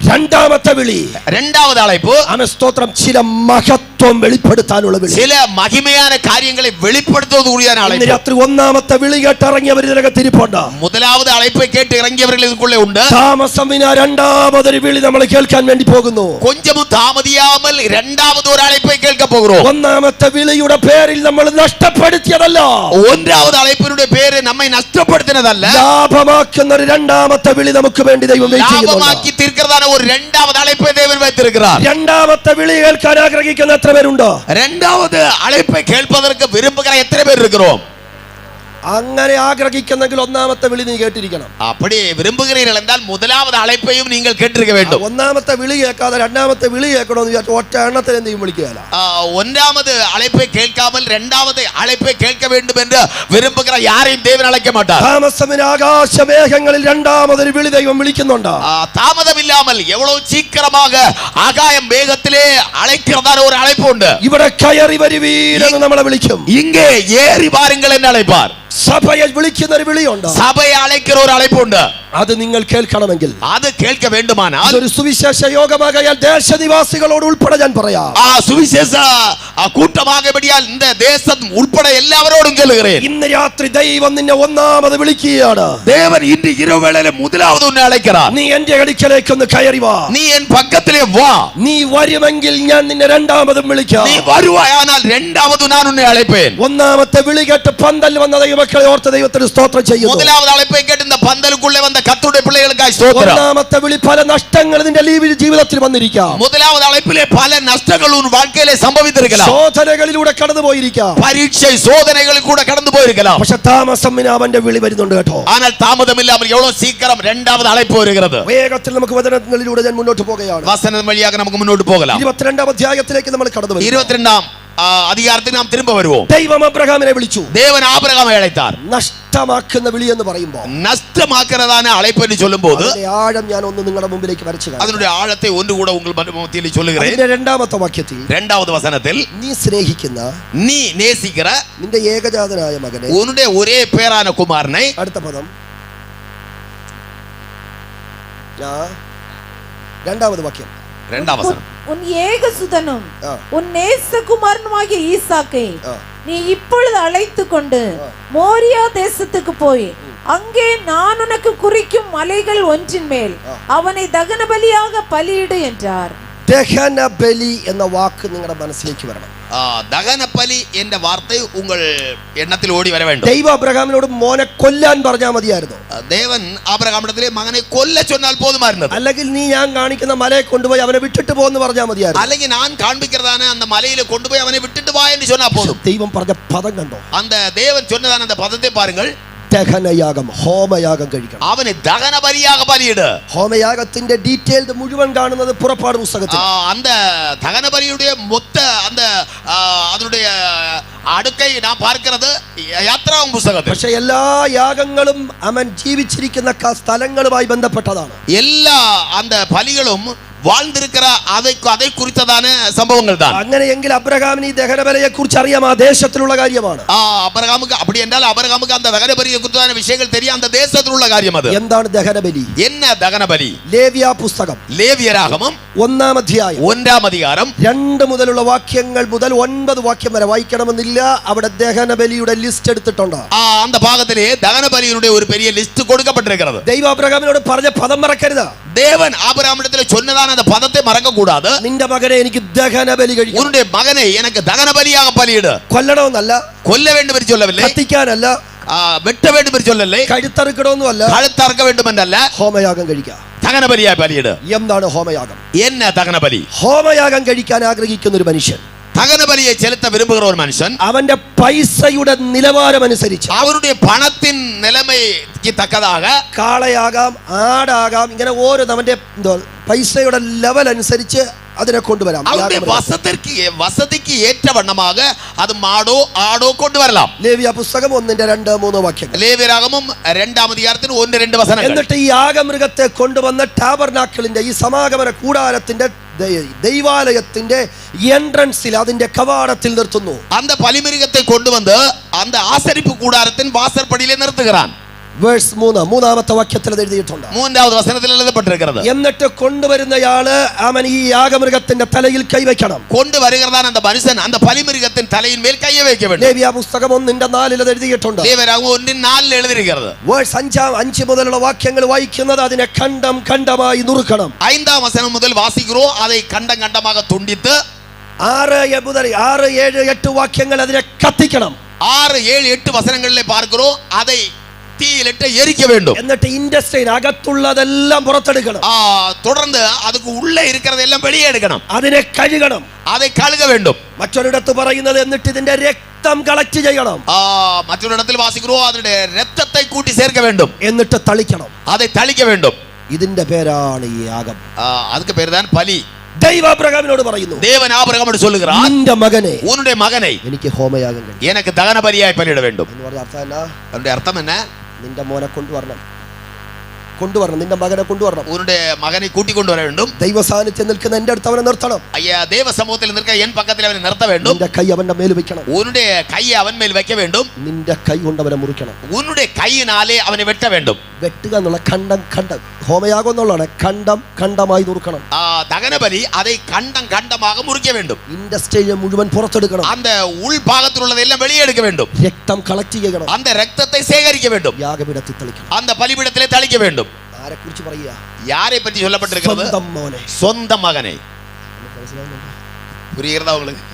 രണ്ടാമത്തെ വിളി, രണ്ടാമത് അழைപ്പ്. ആമേൻ, സ്തോത്രം. ചില മഹത്വം വെളിപ്പെടുത്താനുള്ള വിളി, ചില മഹിമയാന കാര്യങ്ങളെ വെളിപ്പെടുത്തുവதற்குரியതാണ് അழைപ്പ്. രാത്രി ഒന്നാമത്തെ വിളി കേട്ട് ഇറങ്ങിയവർ ഇതിനകത്ത് ഇരിപ്പുണ്ട്. முதலாவது അழைப்பை കേട്ട് ഇറങ്ങിയവരിൽ ഇതിൽക്കുള്ള ഉണ്ട്. താമസമിന രണ്ടാമതൊരു വിളി നമ്മൾ കേൾക്കാൻ വേണ്ടി പോകുന്നു. கொஞ்சமும் தாமதியாமல் இரண்டாவது ஒரு அழைப்பை கேட்க போகிறோம். ഒന്നാമത്തെ വിളിയുടെ പേരിൽ നമ്മൾ നഷ്ടപ്പെടുത്തിയതല്ല, ஒன்றாவது அழைப்பினுடைய பேரு நம்மை நஷ்டப்படுத்தினதல்ல, ലാഭമാക്കുന്ന ഒരു രണ്ടാമത്തെ വിളി നമുക്ക് വേണ്ടി ദൈവം വെയിറ്റ് ചെയ്യുന്നു. ലാഭമാക്കി തീർക്കുന്നതാണ് ഒരു രണ്ടാമത് അழைப்பை தேவன் வைத்திருக்கிறார். രണ്ടാമത്തെ വിളി കേൾക്കാൻ ആഗ്രഹിക്കുന്ന എത്ര പേരുണ്ട്? രണ്ടാമത് അழைப்பை കേൾப்பதற்கு விரும்புகிற எத்தனை பேர் இருக்கிறோம்? അങ്ങനെ ആഗ്രഹിക്കുന്നെങ്കിൽ ഒന്നാമത്തെ വിളി നീ കേട്ടിരിക്കണം. அப்படி விரும்புகிறீர்கள் என்றால் முதலாவது அழைப்பையும் நீங்கள் கேட்டிருக்க வேண்டும். ഒന്നാമത്തെ വിളി കേൾക്കാതെ രണ്ടാമത്തെ വിളി കേൾക്കണമെന്ന് വിചാരിച്ചു ഒറ്റ എണ്ണത്തിൽ എന്തെങ്കിലും വിളിക്കുകയല്ല. ஒன்றாவது அழைப்பை கேட்காமல் இரண்டாவது அழைப்பை கேட்க வேண்டும் என்று விரும்புகிற யாரையும் தேவன் அழைக்க மாட்டார். താമസമിന് ആകാശമേഘങ്ങളിൽ രണ്ടാമതൊരു വിളി ദൈവം വിളിക്കുന്നുണ്ട്. தாமதமில்லாமல் எவ்வளவு சீக்கிரமாக ஆகாயம் மேகத்திலே அழைக்கிறதான ஒரு அழைப்பு உண்டு. ഇവിടെ കയറി വരുവീൻ എന്ന് നമ്മളെ വിളിക്കും. இங்கே ஏறி வாருங்கள் என்று அழைப்பார். സഭയെ വിളിക്കുന്ന ഒരു വിളിയുണ്ട്. സഭയെ അழைக்கிற ഒരു അழைപ്പുണ്ട്. അത് നിങ്ങൾ കേൾക്കണമെങ്കിൽ, അത് കേൾക്ക വേണ്ടുമാനാൽ, ഒരു സുവിശേഷ യോഗമാകയാൽ ദേശനിവാസികളോട് ഉൾപ്പെടെ ഞാൻ പറയാം, ആ സുവിശേഷ കൂട്ടമാകപടിയാൽ இந்த தேசம் உட்பட எல்லாவரோடும் சொல்லுகிறேன், ഇന്ന് രാത്രി ദൈവം നിന്നെ ഒന്നാമത് വിളിക്കുകയാണ്. தேவன் இன்று இரவு வேளையிலே முதலாவது உன்னை அழைக்கிறார். നീ എന്റെ അടുക്കലേക്ക് ഒന്ന് കയറി വാ. നീ എൻ പക്കത്തിലേ വാ. നീ വരുമെങ്കിൽ ഞാൻ നിന്നെ രണ്ടാമതും വിളിക്കാം. നീ വരുവായാൽ രണ്ടാമത് ഞാൻ ഉന്നെ അழைப்பேன். ഒന്നാമത്തെ വിളി കേട്ട് പന്തൽ വന്ന ദൈവമക്കളെ ഓർത്ത് ദൈവത്തിന് സ്തോത്രം ചെയ്യുന്നു. முதலாவது அழைப்பை கேட்டு இந்த பந்தலுக்குள்ளே வந்த கர்த்தருடைய பிள்ளைகளுக்காய் ஸ்தோத்திரம். ഒന്നാമത്തെ വിളി പല നഷ്ടങ്ങൾ നിന്റെ ജീവിതത്തിൽ വന്നിരിക്കാം. முதலாவது அழைப்பிலே பல நஷ்டங்கள் உன் வாழ்க்கையிலே സംഭവിച്ചിരിக்கலாம். ശോധനകളിലൂടെ കടന്നു പോയിരിക്കാം. പരീക്ഷ സോധനകളിൽ കൂടെ കടന്നു പോയിരിக்கலாம். പക്ഷെ താമസമിന് അവന്റെ വിളി വരുന്നുണ്ട് കേട്ടോ. ஆனால் தாமதமில்லாமல் எவ்வளவு சீக்கிரம் இரண்டாவது அழைப்பு வருகிறது. വേഗത്തിൽ നമുക്ക് വചനങ്ങളിലൂടെ ഞാൻ മുന്നോട്ട് പോകുകയാണ്. വചനം വഴിയാக നമുക്ക് മുന്നോട്ട് പോകலாம். 22ാം അധ്യായത്തിലേക്ക് നമ്മൾ കടന്നു വരും. 22ാം அதிகாரத்துக்கு நாம் திரும்ப வருவோம். ദൈവം അബ്രഹാമിനെ വിളിച്ചു. தேவன் ஆபிரகாமை அழைத்தார். നഷ്ടമാക്കുന്ന വിളി എന്ന് പറയുമ്പോൾ நஷ்டமாக்குறதான அழைப்பு என்று சொல்லும்போது അതിന്റെ ആഴം ഞാൻ ഒന്ന് നിങ്ങളുടെ മുമ്പിലേക്ക് വരച്ചു കാണിക്കാം. அதனுடைய ஆழத்தை ஒன்று கூட உங்கள் மத்தியில் சொல்லுகிறேன். അതിന്റെ രണ്ടാമത്തെ വാക്യത്തിൽ இரண்டாவது வசனத்தில் നീ സ്നേഹിക്കുന്ന நீ நேசிக்கிற നിന്റെ ഏകജാതനായ മകനെ, உன்னுடைய ஒரே பேரான குமாரனை, അടുത്ത പദം രണ്ടാമത് വാക്യം, இரண்டாம் வசனம், உன் ஏகசுதனும் ஆ. உன் நேசகுமாரனுமாகிய ஈசாக்கை ஆ. நீ இப்பொழுது அழைத்து கொண்டு மோரியா தேசத்துக்கு போய் அங்கே நான் உனக்கு குறிக்கும் மலைகள் ஒன்றின் மேல் அவனை தகன பலியாக பலியிடு என்றார். ദഹന ബലി എന്ന വാക്ക് നിങ്ങളുടെ മനസ്സിലേക്ക് വരണം. தகன பலி என்ற வார்த்தை உங்கள் எண்ணத்தில் ஓடி வர வேண்டும். ദൈവം അബ്രഹാമിനോട് മോനെ കൊല്ലാൻ പറഞ്ഞാൽ മതിയായിരുന്നു. தேவன் ஆபிரகாமிடத்திலே மகனை கொல்ல சொன்னால் போதுமா இருந்தது. അല്ലെങ്കിൽ നീ ഞാൻ കാണിക്കുന്ന മലയെ കൊണ്ടുപോയി അവനെ വിട്ടിട്ട് പോകുന്നു പറഞ്ഞാൽ മതിയായിരുന്നു. അല്ലെങ്കിൽ நான் காண்பிக்கிறதான அந்த மலையில கொண்டு போய் அவனை விட்டுட்டு வா என்று சொன்னா போதும். ദൈവം പറഞ്ഞ പദം കണ്ടോ? அந்த தேவன் சொன்னதான அந்த பதத்தை பாருங்கள். ദഹനയാഗം, ഹോമയാഗം കഴിക്കണം. அவனை தகன பலியாக பலியிடு. ഹോമയാഗത്തിന്റെ ഡീറ്റെയിൽഡ് മുഴുവൻ കാണുന്നത് പുറപ്പാട് പുസ്തകത്തിൽ. அந்த தகன பலியுடைய மொத்த அந்த அதனுடைய അടുക്കൈ നാം பார்க்கிறது യാത്രാവും പുസ്തകത്തിൽ. പക്ഷേ എല്ലാ യാഗങ്ങളും അവൻ ജീവിച്ചിരിക്കുന്ന സ്ഥലങ്ങളുമായി ബന്ധപ്പെട്ടതാണ്. എല്ലാ அந்த பலிகளும் வாழ்ந்திருக்கிற அதை குறித்ததான சம்பவங்கள் தான். അങ്ങനെയെങ്കിൽ അബ്രഹാമിന് ഈ ദഹനബലിയെ കുറിച്ച് അറിയാം, ആ ദേശത്തിലുള്ള കാര്യമാണ്. അബ്രഹാമുക്ക് அப்படி என்றால் அபிரகாமுக்கு அந்த தகனபலியை குறித்ததான விஷயங்கள் தெரியும், அந்த தேசத்தில் உள்ள காரியம் அது. എന്താണ് ദഹനബലി? என்ன தகனபலி? ലേവ്യ പുസ്തകം ലേവ്യരാഗമം 1-ാം അധ്യായം 1-ാം അധികാരം 2 മുതലുള്ള വാക്യങ്ങൾ മുതൽ 9 വാക്യം വരെ വായിക്കണമെന്നില്ല. അവിടെ ദഹനബലിയുടെ ലിസ്റ്റ് എടുത്തിട്ടുണ്ട്. அந்த பாகத்திலே தகனபலியினுடைய ஒரு பெரிய லிஸ்ட் கொடுக்கப்பட்டிருக்கிறது. ദൈവം അബ്രഹാമിനോട് പറഞ്ഞ പദം മറക്കരുത്. தேவன் ஆபிரகாமிடத்தில் சொன்னதான அந்த பதத்தை மறக்க கூடாது. നിന്റെ മകനെ എനിക്ക് ദഹനബലി കഴിക്കണം. உன்னுடைய மகனை எனக்கு தகன பலியாக பலியிடு. കൊല്ലണമെന്നല്ല, கொல்ல வேண்டும் என்று சொல்லவில்லை, കത്തിക്കാനല്ല, வெட்ட வேண்டும் என்று சொல்லவில்லை, കഴുത്തറുക്കണമെന്നല്ല, கழுத்தறுக்க வேண்டும் என்றல்ல, ഹോമയാഗം കഴിക്കാം. தகன பலியாக பலியிடு. എന്താണ് ഹോമയാഗം? என்ன தகன பலி? ഹോമയാഗം കഴിക്കാൻ ആഗ്രഹിക്കുന്ന ഒരു മനുഷ്യൻ, தகன பலியை செலுத்த விரும்புகிற ஒரு மனுஷன், അവന്റെ പൈസയുടെ നിലവാരം അനുസരിച്ച് அவருடைய பணத்தின் நிலைமைக்கு தக்கதாக കാളയാകാം, ആടാകാം, ഇങ്ങനെ ഓരോ അവന്റെ പൈസയുടെ ലെവൽ അനുസരിച്ച് അതിനെ കൊണ്ടുവരാം. அவருடைய வசதிக்கு ஏற்ற வண்ணமாக அது மாடோ ஆடோ கொண்டு வரலாம். ലേവ്യ പുസ്തകം 1-2-3 വാക്യങ്ങൾ. ലേവ്യരാഗമം 2-ാം അധികാരത്തിൽ 1-2 വചനങ്ങൾ. എന്നിട്ട് ഈ യാഗമൃഗത്തെ കൊണ്ടുവന്ന ടാബർനാക്കിളിന്റെ ഈ സമാഗമന കൂടാരത്തിന്റെ ദൈവാലയത്തിന്റെ എൻട്രൻസിൽ, അതിന്റെ കവാടത്തിൽ നിർത്തുന്നു. அந்த பலிமிருகத்தை கொண்டு வந்து அந்த ஆசரிப்பு கூடாரத்தின் வாசற்படியிலே நிறுத்துகிறான். വേഴ്സ് 3 മൂന്നാമത്തെ വാക്യത്തിൽ അത് എഴുതിയിട്ടുണ്ട്. 3-ാவது വചനത്തിൽ എഴുതപ്പെട്ടിരിക്കുന്നത്. എന്നിട്ട് കൊണ്ടുവരുന്നയാള് അവൻ ഈ യാഗമൃഗത്തിന്റെ തലയിൽ കൈവയ്ക്കണം. கொண்டு வருகிறதான அந்த மனுஷன் அந்த பலிமிருகத்தின் தலையின் மேல் கையை வைக்க வேண்டும். ലേവ്യ പുസ്തകം 1-4 അത് എഴുതിയിട്ടുണ്ട്. ലേവ്യരാഗം 1-4 எழுதியிருக்கிறது. വേഴ്സ് 5 മുതലുള്ള വാക്യങ്ങൾ വായിക്കുന്നത് അതിനെ ഖണ്ഡം ഖണ്ഡമായി നുറുക്കണം. 5-ാം വചനം മുതൽ വാസിக்கிறோம், அதை கண்டம் கண்டமாக துண்டித்து 6 മുതൽ 6, 7, 8 വാക്യങ്ങൾ അതിനെ കത്തിക്കണം. 6, 7, 8 വചനങ്ങളിലെ பார்க்கிறோம், அதை தீயிலிட்டு எரிக்க வேண்டும். എന്നിട്ട് ഇൻഡസ്ട്രിയിൽ അകത്തുള്ളതെല്ലാം പുറത്തെടുക്കണം. தொடர்ந்து அதுக்கு உள்ளே இருக்கிறது எல்லாம் வெளியே எடுக்கணும். അതിനെ കഴുകണം, அதை கழுக வேண்டும். മറ്റൊരിടത്ത് പറയുന്നത് എന്നിട്ട് ഇതിന്റെ രക്തം കളക്ട് ചെയ്യണം. மற்றொரு இடத்தில் வாசிக்கிறோம், அதனுடைய രക്തத்தை கூட்டி சேர்க்க வேண்டும். എന്നിട്ട് തളിക്കണം. அதை തളിக்க வேண்டும். ഇതിന്റെ പേരാണ് ഈ യാഗം. அதுக்கு பேர் தான் பலி. ദൈവ അബ്രഹാമിനോട് പറയുന്നു, தேவன் ஆபிரகாமோடு சொல்லுகிறார், നിന്റെ മകനെ, உன்னுடைய மகனை എനിക്ക് ഹോമയാഗം കഴിക്കണം. எனக்கு தகன பலியாய் பலியிட வேண்டும். എന്ന് പറഞ്ഞ അർത്ഥം എന്നാ? அதனுடைய அர்த்தம் என்ன? നിന്റെ മോനെ കൊണ്ടുവരണം, നിന്റെ മകനെ കൊണ്ടുവരണം. உன்னுடைய மகனை கூட்டி கொண்டு வர வேண்டும். ദൈവ സാന്നിധ്യം നിൽക്കുന്ന എന്റെ അടുത്ത് അവനെ നിർത്തണം. ஐயா, தேவ சமூகத்தில் நிற்க என் பக்கத்தில் அவனை நிறுத்த வேண்டும். നിന്റെ കൈ അവന്റെ മേൽ വെക്കണം. உன்னுடைய கையை அவன் மேல் வைக்க வேண்டும். നിന്റെ കൈ കൊണ്ട് അവനെ മുറിക്കണം. உன்னுடைய கையினாலே அவனை வெட்ட வேண்டும். വെട്ടുക എന്നുള്ള ഖണ്ഡം ഹോമയാഗം എന്നുള്ളതാണ്. ഖണ്ഡം ഖണ്ഡമായി നുറുക്കണം. தகனபலி அதை கண்டம் கண்டமாக முறிக்க வேண்டும். ഇൻഡസ്ട്രിയെ മുഴുവൻ പുറത്തെടുക്കണം. அந்த உள் பாகத்தில் உள்ளதெல்லாம் வெளியே எடுக்க வேண்டும். രക്തം കളക്ട് ചെയ്യണം. அந்த രക്തத்தை சேகரிக்க வேண்டும். യാഗപീഠത്തിൽ തളിക്കണം. அந்த பலிபீடத்திலே தளிக்க வேண்டும். ആരെ കുറിച്ച് പറയുക? யாரை பற்றி சொல்லப்பட்டிருக்கிறது? സ്വന്തം മോനെ, சொந்த மகனை. புரிகிறதா உங்களுக்கு?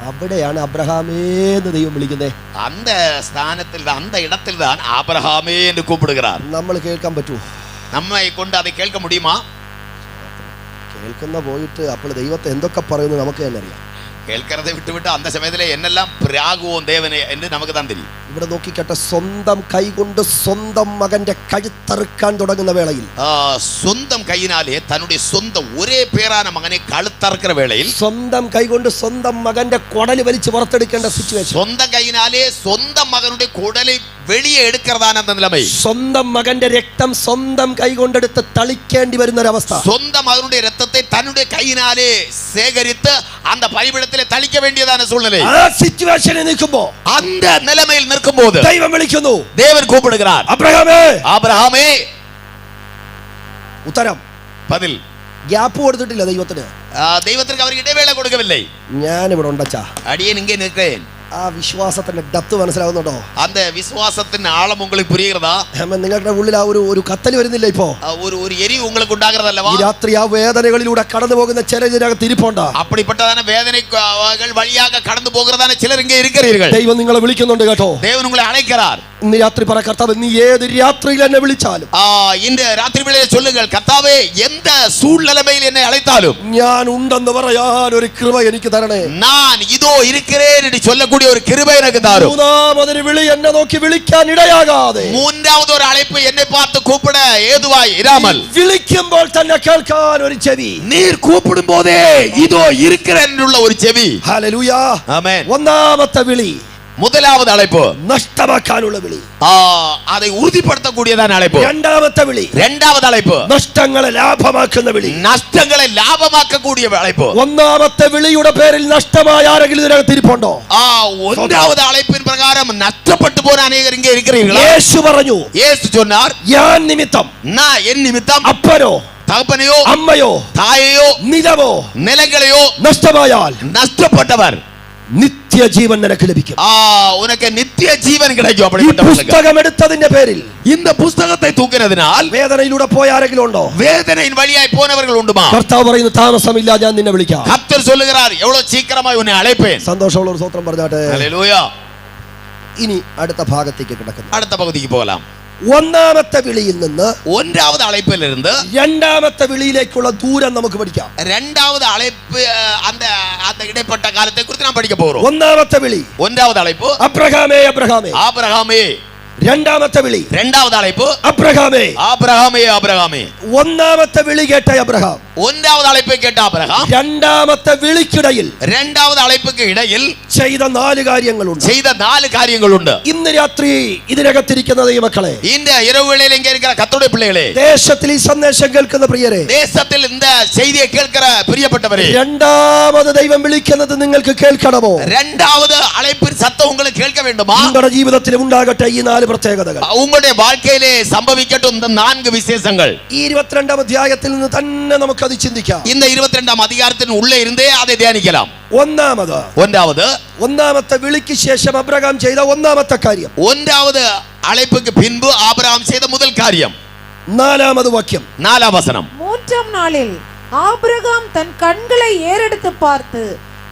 അവിടെയാണ് അബ്രഹാമേന്ന് ദൈവം വിളിക്കുന്നത്. அந்த ஸ்தானத்தில் தான், அந்த இடத்தில் தான் ஆபிரகாமே என்று கூப்பிடுகிறார். നമ്മൾ കേൾക്കാൻ പറ്റുമോ? நம்மை கொண்டு அதை கேட்க முடியுமா? കേൾക്കുന്ന പോയിട്ട് അപ്പോൾ ദൈവത്തെ എന്തൊക്കെ പറയുന്നു നമുക്ക് തന്നെ അറിയാം. கேட்கிறதை விட்டு அந்த சமயத்தில் என்னெல்லாம் பிராகுவோம் தேவனே என்று நமக்கு தான் தெரியும். ഇവിടെ നോക്കിക്കട്ടെ, സ്വന്തം കൈകൊണ്ട് സ്വന്തം മകന്റെ കഴുത്തറുക്കാൻ തുടങ്ങുന്ന വേളയിൽ, സ്വന്തം കൈയിനാലെ തന്നുடைய சொந்த ഒരേ പേരാன മകനെ കഴുത്തറുക്കുന്ന വേളയിൽ, സ്വന്തം കൈകൊണ്ട് സ്വന്തം മകന്റെ കുടല് വലിച്ചു പുറത്തെടുക്കേണ്ട സിറ്റുവേഷൻ, സ്വന്തം കൈയിനാലെ സ്വന്തം മകനുടെ കുടலை வெளியே எடுக்கிறதான அந்த நிலைமை, സ്വന്തം മകന്റെ രക്തം സ്വന്തം കൈകൊണ്ടെടുത്ത് തളിക്കേണ്ടി വരുന്ന ഒരു അവസ്ഥ, സ്വന്തം മകനുடைய രക്തത്തെ തன்னுடைய കൈയിനാലെ சேகரித்து அந்த பலிபீடத்திலே തളിக்க വേണ്ടിയதான சூழ்நிலை. ആ സിറ്റുവേഷനിൽ നിൽക്കുമ്പോൾ, அந்த நிலைமையில் நிற்கும்போது ദൈവം വിളിക്കുന്നു, தேவன் கூப்பிடுகிறார், അബ്രഹാമേ, ஆபிரகாமே. ഉത്തരം, பதில், ഗ്യാപ്പ് കൊടുത്തിട്ടില്ല ദൈവത്തിന്. ദൈവത്തിற்கு അവർക്ക് ഇടവേള കൊടുക്കவில்லை. ഞാനിവിടെ ഉണ്ടച്ചാ. അടിയൻ ഇங்கே நிற்கிறேன். ആ വിശ്വാസത്തിന്റെ ഡെപ്ത് മനസ്സിലാവുന്നുണ്ടോ? அந்த விசுவாசத்தின் ஆழம் உங்களுக்கு புரிகிறதா? നിങ്ങളുടെ ഉള്ളിൽ ആ ഒരു കത്തൽ വരുന്നില്ല ഇപ്പോ? ஒரு எரி உங்களுக்கு ഉണ്ടാകുന്നതല്ലവാ? ഈ രാത്രി ആ വേദനകളിലൂടെ കടന്നു പോകുന്ന ചിലതിനകത്ത് ഇരിപ്പുണ്ടോ? அப்படிப்பட்டதான வேதனைகள் வழியாக கடந்து போகிறதான சிலர் இங்கே இருக்கிறீர்கள். ദൈവം നിങ്ങളെ വിളിക്കുന്നുണ്ട് കേട്ടോ. தேவன் உங்களை அழைக்கிறார். ഇന്ന് രാത്രി പറ, കർത്താവേ, നീ ഏത് രാത്രിയിൽ എന്നെ വിളിച്ചാലും, இந்த ராத்திரி வேளையிலே சொல்லுங்கள், கர்த்தாவே, எந்த சூழ்நிலையில் என்னை அழைத்தாலும் ഞാൻ ഉണ്ടെന്ന് പറയാൻ ഒരു കൃപ എനിക്ക് തരണേ. நான் இதோ இருக்கிறேன் என்று சொல்லக்கூடிய ஒரு கிருபை எனக்கு தாரும். മൂന്നാമതൊരു വിളി എന്നെ നോക്കി വിളിക്കാൻ ഇടയാകാതെ, மூன்றாவது ஒரு அழைப்பு என்னை பார்த்து கூப்பிட ஏதுவாய் இராமல், വിളിക്കുമ്പോൾ തന്നെ കേൾക്കാൻ ഒരു ചെവി, நீர் கூப்பிடும் போதே இதோ இருக்கிறேன் എന്നുള്ള ഒരു ചെവി. ഹല്ലേലൂയ, ആമേൻ. ഒന്നാമത്തെ വിളി, முதலாவது அழைப்பு നഷ്ടമാക്കാനുള്ള വിളി, அதை உறுதிப்படுத்தக்கூடியதான அழைப்பு. രണ്ടാമത്തെ വിളി, இரண்டாவது அழைப்பு നഷ്ടങ്ങളെ ലാഭമാക്കുന്ന വിളി, നഷ്ടങ്ങളെ ലാഭമാക്കக்கூடிய அழைப்பு. ഒന്നാമത്തെ വിളിയുടെ പേരിൽ നഷ്ടമായ ആരെങ്കിലും ഇതിനകത്ത് ഇരിപ്പുണ്ടോ? ஒன்றாவது அழைப்பின் பிரகாரம் நஷ்டப்பட்டு போன அநேகர் இங்கே இருக்கிறீர்களா? യേശു പറഞ്ഞു, இயேசு சொன்னார், ഞാൻ നിമിത്തം, நான் என் நிமித்தம் അപ്പനോ தகப்பனையோ അമ്മയോ தாயையோ നിലവോ நிலங்களையோ നഷ്ടമായാൽ நஷ்டப்பட்டவர் നിത്യജീവൻ നിനക്ക് ലഭിക്കും. உனக்கு நித்திய ஜீவன் கிடைக்கும். ഈ அப்படிப்பட்டவர்களுக்கு പുസ്തകം എടുത്തതിന്റെ പേരിൽ, இந்த புஸ்தகத்தை தூக்கினதினால் വേദനയിലൂടെ പോയ ആരെങ്കിലും ഉണ്ടോ? வேதனையின் வழியாய் போனவர்கள் உண்டுமா? കർത്താവ് പറയുന്നു, താമസമില്ല, ഞാൻ നിന്നെ വിളിക്കാം. கர்த்தர் சொல்லுகிறார், எவ்வளவு சீக்கிரமாய் உன்னை அழைப்பேன். സന്തോഷമുള്ള ഒരു സ്തോത്രം പറഞ്ഞാട്ടെ. ഹല്ലേലൂയ. ഇനി അടുത്ത ഭാഗത്തേക്ക് കിടക്കുന്നു. அடுத்த பகுதிக்கு போகலாம். ഒന്നാമത്തെ വിളിയിൽ നിന്ന് ஒன்றாவது அழைப்பிலிருந்து രണ്ടാമത്തെ വിളിയിലേക്കുള്ള ദൂരം നമുക്ക് പഠിക്കാം. இரண்டாவது அழைப்பு, அந்த அந்த இடைப்பட்ட காலத்தை குறித்து நாம் படிக்க போறோம். ഒന്നാമത്തെ വിളി, ஒன்றாவது அழைப்பு അബ്രഹാമേ, അബ്രഹാമേ. ஆபிரகாமே. രണ്ടാമത്തെ വിളി, இரண்டாவது அழைப்பு അബ്രഹാമേ, ஆபிரகாமே, ஆபிரகாமே. ഒന്നാമത്തെ വിളി കേട്ട അബ്രഹാം, ஒன்றாவது அழைப்பை கேட்ட ஆபிரகாம் രണ്ടാമത്തെ വിളിക്കിടയിൽ இரண்டாவது அழைப்புக்கு இடையில் ചെയ്ത 4 കാര്യങ്ങളുണ്ട്. செய்த 4 காரியங்கள் உண்டு. ഇന്ന് രാത്രി ഇതിനകത്തിരിക്കുന്ന ദൈവമക്കളെ, இந்த இரவு வேளையில் இங்கே இருக்கிற கர்த்தருடைய பிள்ளைகளே, ദേശത്തിൽ ഈ സന്ദേശം കേൾക്കുന്ന പ്രിയരെ, தேசத்தில் இந்த செய்தியை கேட்கிற பிரியப்பட்டவரே, രണ്ടാമത് ദൈവം വിളിക്കുന്നത് നിങ്ങൾക്ക് കേൾക്കണമോ? இரண்டாவது அழைப்பின் சத்தம் உங்களுக்கு கேட்க வேண்டுமா? നിങ്ങളുടെ ജീവിതത്തിൽ ഉണ്ടാകട്ടെ ഈ 4 പ്രത്യേകതകൾ. உங்களுடைய வாழ்க்கையிலே சம்பவிக்கட்டும் இந்த 4 விசேஷங்கள். ഈ 22 അധ്യായത്തിൽ നിന്ന് തന്നെ നമുക്ക് അത് ചിന്തിക്കാം. இந்த 22 அதிகாரத்தின் உள்ளே இருந்தே அதை தியானிக்கலாம். ഒന്നാമത്തെ വിളിക്ക് ശേഷം അബ്രഹാം ചെയ്ത ഒന്നാമത്തെ കാര്യം, ஒன்றாவது அழைப்புக்கு பின்பு ஆபிரகாம் செய்த முதல் காரியம். 4ാമത് വാക്യം, 4ஆம் வசனம். 3ஆம் நாளில் ஆபிரகாம் தன் கண்களை ஏறெடுத்து பார்த்து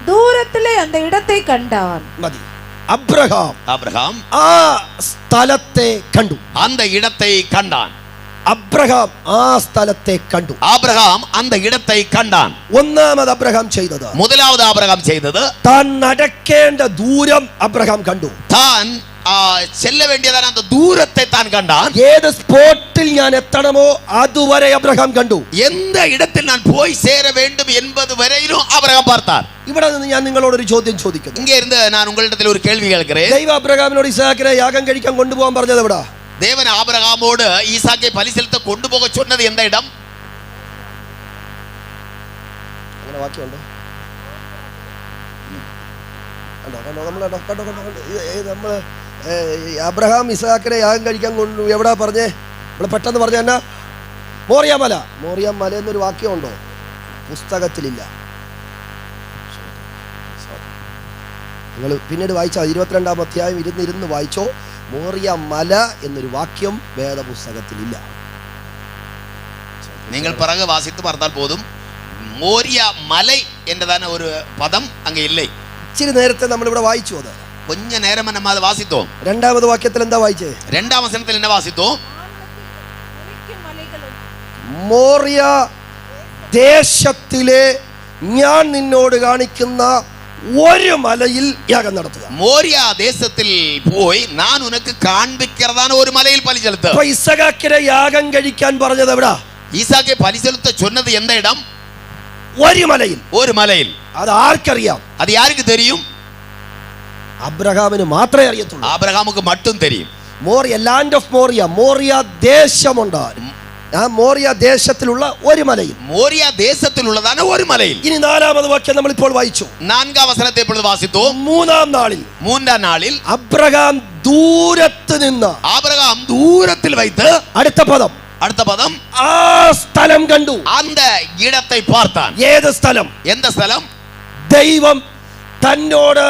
தூரத்திலே அந்த இடத்தை கண்டான். മതി. അബ്രഹാം ആ സ്ഥലത്തെ കണ്ടു. அந்த இடத்தை கண்டான். അബ്രഹാം ആ സ്ഥലത്തെ കണ്ടു. ஆபிரகாம் அந்த இடத்தை கண்டான். ഒന്നാമത് അബ്രഹാം ചെയ്തത്, முதலாவது ஆபிரகாம் செய்தது, താൻ നടക്കേണ്ട ദൂരം അബ്രഹാം കണ്ടു. தான் செல்ல வேண்டியதான அந்த தூரத்தை தான் கண்டான். ഏത് സ്പോട്ടിൽ ഞാൻ എത്തണമോ അതുവരെ അബ്രഹാം കണ്ടു. எந்த இடத்தில் நான் போய் சேர வேண்டும் என்பது வரையிலும் ஆபிரகாம் பார்த்தார். ഇവിടെ നിന്ന് ഞാൻ നിങ്ങളോടൊരു ചോദ്യം ചോദിക്കുന്നു. இங்கே இருந்து நான் உங்களிடத்தில் ஒரு கேள்வி கேட்கிறேன். ദൈവ അബ്രഹാമിനോട് ഇസ്ഹാക്കിനെ യാഗം കഴിക്കാൻ കൊണ്ടുപോകാൻ പറഞ്ഞത് എവിടാ? தேவன் ஆபிரகாமோடு ஈசாக்கை பலி செலுத்த கொண்டு போக சொன்னது எந்த இடம்? അങ്ങനെ വാക്യമുണ്ടോ? നമ്മൾ അബ്രഹാം ഇസ്ഹാക്കിനെ യാഗം കഴിക്കാൻ കൊണ്ടു എവിടാ പറഞ്ഞേ? നമ്മൾ പെട്ടെന്ന് പറഞ്ഞ എന്നാ? മോറിയാമല. മോറിയാമല എന്നൊരു വാക്യമുണ്ടോ? പുസ്തകത്തിലില്ല. നിങ്ങൾ പിന്നീട് വായിച്ചാൽ 22-ാം അധ്യായം ഇരുന്ന് വായിച്ചോ. മോറിയ മല എന്നൊരു വാക്യം വേദപുസ്തകത്തിലില്ല. நீங்கள் பிறகு வாசித்து பார்த்தால் போதும். மோரியா மலை என்றதான ஒரு பதம் அங்கே இல்லை. ഇച്ചിരി നേരത്തെ നമ്മളിവിടെ വായിച്ചു. അത് கொஞ்ச நேரம் நம்ம அதை வாசித்தோம். 2ാമത് വാക്യത്തിൽ എന്താ വായിച്ചേ? 2ஆம் வசனத்தில் என்ன வாசித்தோம்? മോറിയ ദേശത്തിലെ ഞാൻ നിന്നോട് കാണിക്കുന്ന ഒരു മലയിൽ യാഗം നടത്തുക. மோரியா தேசத்தில் போய் நான் உனக்கு காண்பிக்கிறதான ஒரு மலையில் பலி செலுத்து. അപ്പൊ ഇസഹാക്കിനെ യാഗം കഴിക്കാൻ പറഞ്ഞത് എവിടാ? ஈசாக்கை பலி செலுத்த சொன்னது எந்த இடம்? ഒരു മലയിൽ. ஒரு மலையில். അത് ആർക്കറിയാം? அது யாருக்கு தெரியும்? അബ്രഹാമിന് മാത്രമേ അറിയത്തുള്ളൂ. ஆபிரகாமுக்கு மட்டும் தெரியும். Moriah, land of Moriah, Moriah ദേശമുണ്ട്. ആ മോറിയ ദേശത്തിലുള്ള ഒരു മലയിൽ, மோரியா தேசத்தில் உள்ளதான ஒரு மலையில். ഇനി നാലാമത് വാക്യം നമ്മൾ ഇപ്പോൾ വായിച്ചു. நான்காம் வசனத்தை இப்பொழுது வாசித்தோம். മൂന്നാം നാളിൽ மூன்றாம் நாளில் അബ്രഹാം ദൂരത്ത് നിന്ന്, ஆபிரகாம் தூரத்தில் வைத்து, അടുത്ത പദം, அடுத்த பதம், ആ സ്ഥലം കണ്ടു. அந்த இடத்தை பார்த்தான். ഏത് സ്ഥലം? எந்த ஸ்தலம்? ദൈവം തന്നോട്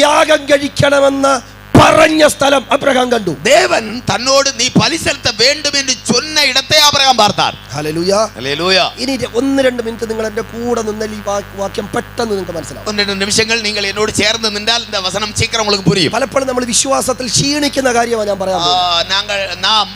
യാഗം കഴിക്കണമെന്ന് പറഞ്ഞ സ്ഥലം അബ്രഹാം കണ്ടു. தேவன் தன்னோடு நீ பலி செலுத்த வேண்டும் என்று சொன்ன இடத்தை ஆபிரகாம் பார்த்தார். ഹല്ലേലൂയ. ஹல்லேலூயா. ഇനി 1-2 മിനിറ്റ് നിങ്ങൾ എന്റെ കൂടെ നിന്നാൽ ഈ വാക്യം പെട്ടെന്ന് നിങ്ങൾക്ക് മനസ്സിലാവും. 1-2 நிமிஷங்கள் நீங்கள் என்னோடு சேர்ந்து நின்றால் இந்த வசனம் சீக்கிரம் உங்களுக்கு புரியும். പലപ്പോഴും നമ്മൾ വിശ്വാസത്തിൽ ക്ഷീണിക്കുന്ന കാര്യമാണ് ഞാൻ പറയാൻ പോകുന്നത്. நாம்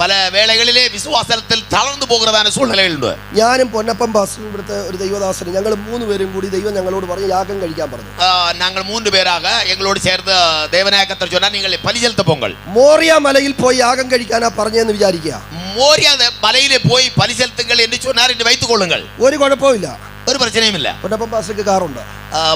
பல வேளைகளிலே விசுவாசத்தில் தளர்ந்து போகிறதான சூழ்நிலைகள் உண்டு. ഞാനും പൊന്നപ്പൻ പാസ്റ്ററും ഇവിടുത്തെ ഒരു ദൈവദാസനും ഞങ്ങൾ 3 പേരും കൂടി ദൈവം ഞങ്ങളോട് പറഞ്ഞു യാഗം കഴിക്കാൻ പറഞ്ഞു. நாங்கள் 3 பேராக எங்களோடு சேர்ந்து தேவனாய கர்த்தர் சொன்னார், நீங்கள் பலி செலுத்த போங்கள். മോറിയ മലയിൽ പോയി യാഗം കഴിക്കാനാ പറഞ്ഞെന്ന് വിചാരിക്കുക. மோரியா மலையிலே போய் பலி செலுத்துங்கள் என்று சொன்னார் என்று வைத்துக் கொள்ளுங்கள். ഒരു കുഴപ്പമില്ല, ஒரு பிரச்சனையும் இல்ல. പൊന്നപ്പൻ പാസ്റ്റർക്ക് കാറുണ്ട്,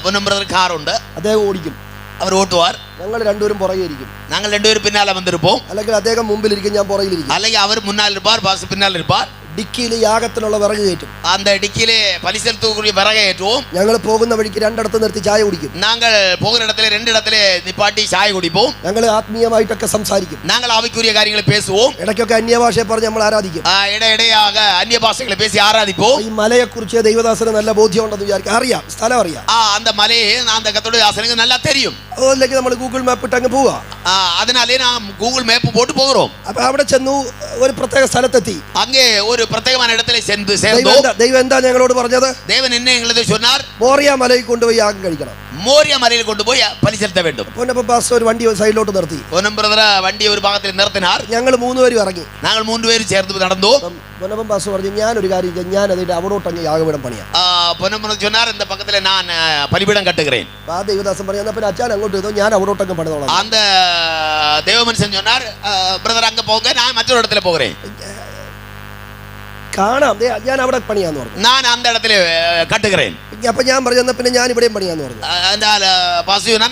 பொன்னம் பிரதர் கார் உண்டு, അദ്ദേഹം ഓടിക്കും, அவர் ஓட்டுவார். ഞങ്ങൾ രണ്ടുപേരും പുറകെ ഇരിക്കും. நாங்கள் 2 பேரும் பின்னால வந்திருப்போம். അല്ലെങ്കിൽ അദ്ദേഹം മുമ്പിലിരിക്കും, ഞാൻ പുറകിലിരിക്കും. அல்லது அவர் முன்னால் இருப்பார், பாஸ் பின்னால் இருப்பார். ഡിക്കിയിൽ യാഗത്തിനുള്ള വിറക് കയറ്റും. அந்த டிக்கிலே பலி செலுத்தக்கூடிய விறகை ஏற்றுவோம். ഞങ്ങൾ പോകുന്ന വഴിക്ക് രണ്ടിടത്ത് നിർത്തി ചായ കുടിക്കും. நாங்கள் போகிற இடத்துல 2 இடத்துல நிப்பாட்டி சாய் குடிப்போம். ഞങ്ങൾ ആത്മീയമായിട്ടൊക്കെ സംസാരിക്കും. நாங்கள் ஆவிக்குரிய காரியங்களை பேசுவோம். ഇടയ്ക്കൊക്കെ അന്യഭാഷയെ പറഞ്ഞ് നമ്മൾ ആരാധിക്കും. இடையிடையாக அந்நிய பாஷைகளை பேசி ஆராதிப்போம். ഈ മലയെക്കുറിച്ച് ദൈവദാസന് നല്ല ബോധ്യമുണ്ടെന്ന് വിചാരിക്കും. അറിയാം, സ്ഥലം അറിയാം. அந்த மலையை அந்த கர்த்தருடைய ஆசனுக்கு நல்லா தெரியும். അതിലേക്ക് നമ്മൾ ഗൂഗിൾ മാപ്പ് ഇട്ട് അങ്ങ് പോവാ. அதனாலே நாம் கூகுள் மேப் போட்டு போகிறோம். അപ്പൊ അവിടെ ചെന്നു, ഒരു പ്രത്യേക സ്ഥലത്തെത്തി. அங்கே ஒரு பிரத்யேகமான இடத்துல சேர்ந்தோம். ദൈവം എന്താ ഞങ്ങളോട് പറഞ്ഞത്? தேவன் என்ன எங்களுக்கு சொன்னார்? മോറിയ മലയിൽ കൊണ്ടുപോയി യാഗം കഴിക്കണം. மோரியா மலையில் கொண்டு போய் பலி செலுத்த வேண்டும். പൊന്നപ്പൻ പാസ്റ്റർ ഒരു വണ്ടി സൈഡിലോട്ട് നിർത്തി. பொன்னம் பிரதர் வண்டியை ஒரு பாகத்தில் நிறுத்தினார். ഞങ്ങൾ 3 പേരും ഇറങ്ങി. நாங்கள் 3 பேரும் சேர்ந்து நடந்தோம். പൊന്നപ്പൻ പാസ്റ്റർ പറഞ്ഞു, ഞാനൊരു കാര്യം ചെയ്യാം, ഞാൻ അതിന്റെ അവിടോട്ടങ്ങ് യാഗപീഠം പണിയാം. பொன்னம் பிரதர் சொன்னார், இந்த பக்கத்துல நான் பலிபீடம் கட்டுகிறேன். ആ ദൈവദാസൻ പറഞ്ഞു, എന്നാ പിന്നെ അച്ഛൻ അങ്ങോട്ട് ചെയ്തോ, ഞാൻ അവിടോട്ടങ്ങ് പണിതോളാം. அந்த தேவ மனுஷன் சொன்னார், பிரதர் அங்க போங்க, நான் மற்றொரு இடத்துல போகிறேன். കാണാം, ഞാൻ അവിടെ പണിയാന്ന് പറഞ്ഞു. நான் அந்த இடத்துல கட்டுகிறேன். അപ്പൊ ഞാൻ പറഞ്ഞു, എന്നാ പിന്നെ ഞാൻ ഇവിടെയും പണിയാന്ന് പറഞ്ഞു.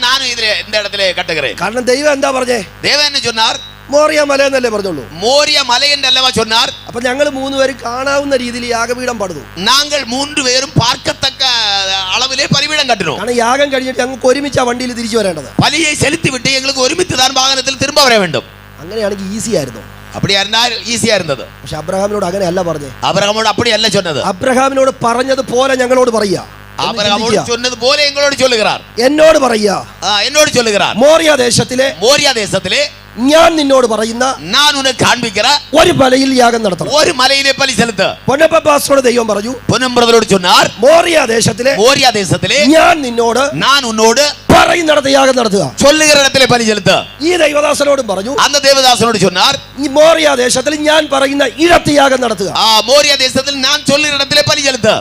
நானும் இதுல இந்த இடத்துல கட்டுகிறேன். കാരണം ദൈവം എന്താ പറഞ്ഞേ? தேவன் என்ன சொன்னார்? മോറിയ മല എന്നല്ലേ പറഞ്ഞുള്ളൂ. மோரிய மலை என்று அல்லவா சொன்னார். അപ്പൊ ഞങ്ങൾ 3 പേരും കാണാവുന്ന രീതിയിൽ യാഗപീഠം പണിതു. நாங்கள் 3 பேரும் பார்க்கத்தக்க அளவிலே பலிபீடம் கட்டினோம். കാരണം യാഗം കഴിഞ്ഞിട്ട് ഞങ്ങൾക്ക് ഒരുമിച്ച് ആ വണ്ടിയിൽ തിരിച്ചു വരേണ്ടത്. பலியை செலுத்தி விட்டு எங்களுக்கு ஒருமித்து தான் வாகனத்தில் திரும்ப வர வேண்டும். അങ്ങനെയാണെങ്കിൽ ഈസി ആയിരുന്നു. அப்படியா இருந்தால் ஈஸியா இருந்தது. പക്ഷെ അബ്രഹാമിനോട് അങ്ങനെയല്ല പറഞ്ഞേ. ஆபிரகாமோடு அப்படி அல்ல சொன்னது. അബ്രഹാമിനോട് പറഞ്ഞതുപോലെ ഞങ്ങളോട് പറയാ. ஆபிரகாமோடு சொன்னது போல எங்களோடு சொல்லுகிறார். എന്നോട് പറയാ, என்னோடு சொல்லுகிறார். മോറിയ ദേശത്തിലെ, மோரியா தேசத்திலே ഞാൻ നിന്നോട് പറയുന്ന நான் உனக்கு காண்பிக்கிற ഒരു മലയിൽ യാഗം നടത്തണം. ஒரு மலையிலே பலி செலுத்த. പൊന്നപ്പൻ പാസ്റ്ററോട് ദൈവം പറഞ്ഞു, பொன்னம் பிரதரோடு சொன்னார், മോറിയ ദേശത്തിലെ மோரியா தேசத்திலே ഞാൻ നിന്നോട് நான் உன்னோடு പറയുന്നിടത്ത് യാഗം നടത്തുക. சொல்லுகிற இடத்திலே பலி செலுத்த. ഈ ദൈവദാസനോടും പറഞ്ഞു, அந்த தேவதாசனோடு சொன்னார், ഈ മോറിയ ദേശത്തിൽ ഞാൻ പറയുന്ന ഇടത്ത് യാഗം നടത്തുക. மோரியா தேசத்தில் நான் சொல்லுகிற இடத்திலே பலி செலுத்த.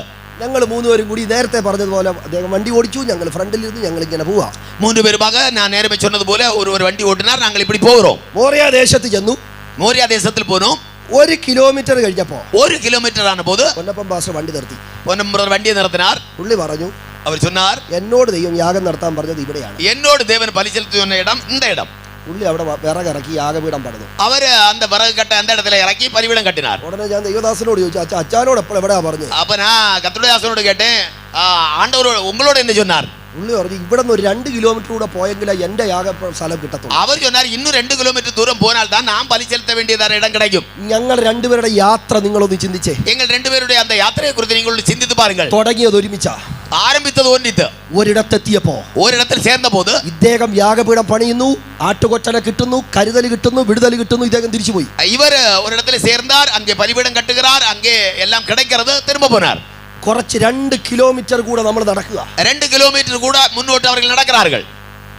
ഞങ്ങൾ 3 പേരും കൂടി നേരത്തെ പറഞ്ഞതുപോലെ അദ്ദേഹം വണ്ടി ഓടിച്ചു, ഞങ്ങൾ ഫ്രണ്ടിൽ ഇരുന്ന് ഞങ്ങൾ ഇങ്ങനെ പോവാ. 3 பேருமாக நான் நேரமே சொன்னது போல ஒரு வண்டி ஓட்டினார், நாங்கள் இப்படி போகிறோம். മോറിയ ദേശത്ത് ചെന്നു. மோரியா தேசத்தில் போனோம். 1 കിലോമീറ്റർ കഴിഞ്ഞപ്പോ 1 കിലോമീറ്റർ ആன போது പൊന്നപ്പൻ പാസ്റ്റർ വണ്ടി നിർത്തി. பொன்னம் பிரதர் வண்டியை நிறுத்தினார். പുള്ളി പറഞ്ഞു, அவர் சொன்னார், എന്നോട് ദൈവം യാഗം നടത്താൻ പറഞ്ഞത് ഇവിടെയാണ്. என்னோடு தேவன் பலி செலுத்த சொன்ன இடம் இந்த இடம். പുള്ളി അവിടെ വിറകിറക്കി യാഗപീഠം പണിതു. அவர் அந்த விறகு கட்ட அந்த இடத்துல இறக்கி பலிபீடம் கட்டினார். ഉടനെ ഞാൻ ദൈവദാസനോട് ചോദിച്ചു, അച്ഛനോട് എപ്പോൾ എവിടെയാ പറഞ്ഞു? அப்ப நான் கர்த்தருடைய தாசனோடு கேட்டேன், ஆண்டவர் உங்களோட என்ன சொன்னார்? പുള്ളി പറഞ്ഞു, ഇവിടെ നിന്ന് ഒരു 2 കിലോമീറ്റർ കൂടെ പോയെങ്കിലേ എന്റെ യാഗ സ്ഥലം കിട്ടത്തുള്ളൂ. அவர் சொன்னார், இன்னுം 2 கிலோமீட்டர் தூரம் போனால் தான் நாம் பலி செலுத்த வேண்டியதான இடம் கிடைக்கும். ഞങ്ങൾ 2 പേരുടെ യാത്ര നിങ്ങളൊന്ന് ചിന്തിച്ചേ. எங்கள் 2 பேருடைய அந்த யாத்திரையை குறித்து நீங்கள் சிந்தித்து பாருங்கள். തുടങ്ങിയത് ഒരുമിച്ചാ, ஆரம்பித்தது ஒன்றித்து. ഒരിടത്തെത്തിയപ്പോ ഒരിടത്തിൽ சேர்ந்த போது ഇദ്ദേഹം യാഗപീഠം പണിയുന്നു, ആട്ടുകൊറ്റനെ കിട്ടുന്നു, കരുതൽ കിട്ടുന്നു, വിടുതൽ കിട്ടുന്നു. ഇദ്ദേഹം തിരിച്ചുപോയി. இவர் ஒரு இடத்துல சேர்ந்தார், அங்கே பலிபீடம் கட்டுகிறார், அங்கே எல்லாம் கிடைக்கிறது, திரும்ப போனார். കുറച്ച് 2 കിലോമീറ്റർ കൂടെ നമ്മൾ നടക്കുക. 2 கிலோமீட்டர் கூட முன்னோட்டு அவர்கள் நடக்கிறார்கள்.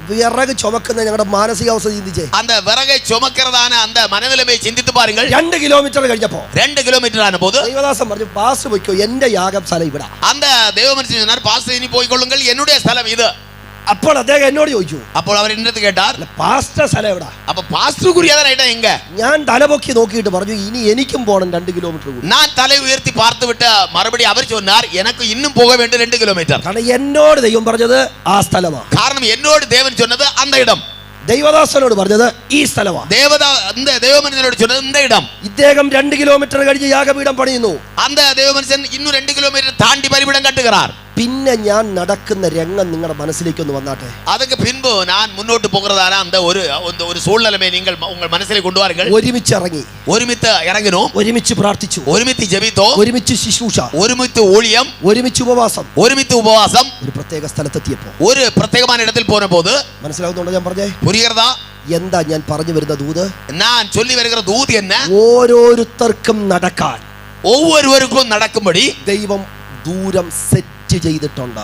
വിറക് ചുമക്കുന്ന ഞങ്ങളുടെ മാനസികാവസ്ഥ ചിന്തിച്ചേ. அந்த விறகை சுமக்கிறதான அந்த மனநிலைமை சிந்தித்து பாருங்கள். 2 കിലോമീറ്റർ കഴിഞ്ഞപ്പോ 2 கிலோமீட்டர் ஆன போது ദൈവദാസൻ പറഞ്ഞു, പാസ് പോയിക്കോ, എന്റെ യാഗം സ്ഥലം ഇവിടെ. அந்த தேவ மனுஷன் சொன்னார், பாஸ்டர் இனி போய் கொள்ளுங்கள், என்னுடைய ஸ்தலம் இது. അപ്പോൾ അദ്ദേഹം എന്നോട് ചോദിച്ചു, അപ്പോൾ അവർ എന്റെ അടുത്ത് കേട്ടാർ, പാസ്റ്റർ സ്ഥലം എവിടാ? അപ്പൊ പാസ്റ്റർ കുര്യാതനായിട്ടാ എങ്ക? ഞാൻ തലപൊക്കി നോക്കിയിട്ട് പറഞ്ഞു, ഇനി എനിക്കും പോകണം 2 കിലോമീറ്റർ കൂടി. ഞാൻ തല ഉയർത്തി പാർത്ത് വിട്ട് മറുപടി അവർ சொன்னார், எனக்கு இன்னும் போக வேண்டும் 2 കിലോമീറ്റർ. കാരണം എന്നോട് ദൈവം പറഞ്ഞത് ആ സ്ഥലമാണ്. കാരണം എന്നോട് ദേവൻ சொன்னது அந்த இடம். ദൈവദാസനോട് പറഞ്ഞത് ഈ സ്ഥലമാണ്. ദേവമനുഷ്യനോട് சொன்னது இந்த இடம். ഇദ്ദേഹം 2 കിലോമീറ്റർ കഴിഞ്ഞ് യാഗപീഠം പണിയുന്നു. அந்த தேவமனுஷன் இன்னும் 2 കിലോമീറ്റർ தாண்டி பலிபீடம் கட்டுகிறார். പിന്നെ ഞാൻ നടക്കുന്ന രംഗം നിങ്ങളുടെ മനസ്സിലേക്ക് ഒന്ന് വന്നാട്ടെ. அதுக்கு பின்பு நான் முன்னோட்டு போகிறதான அந்த ஒரு சூழ்நிலையை நீங்கள் உங்கள் மனசிலே கொண்டு வாருங்கள். ഒരുമിച്ച് ഇറങ്ങി, ഒരുമിച്ച് ഇറങ്ങിനോ, ഒരുമിച്ച് പ്രാർത്ഥിച്ചു, ഒരുമിച്ച് ജപിത്തോ, ഒരുമിച്ച് ശുശ്രൂഷ, ഒരുമിച്ച് ഊഴിയം, ഒരുമിച്ച് ഉപവാസം. ഒരു പ്രത്യേക സ്ഥലത്തെത്തിയപ്പോൾ, ഒരു പ്രത്യേകമായ ഇടത്തിൽ പോനപ്പോൾ മനസ്സിലാവുന്നുണ്ടോ ഞാൻ പറഞ്ഞേ? പുരിയർദാ എന്താ ഞാൻ പറഞ്ഞു വരുന്ന ദൂത്? ഞാൻ ചൊല്ലി വരുന്ന ദൂത് എന്ന ഓരോരുത്തർക്കും നടക്കാൻ, ഒവ്വൊരുവർക്കും നടക്കുമ്പടി ദൈവം ദൂരം സെറ്റ് ചെയ്തിട്ടുണ്ട്.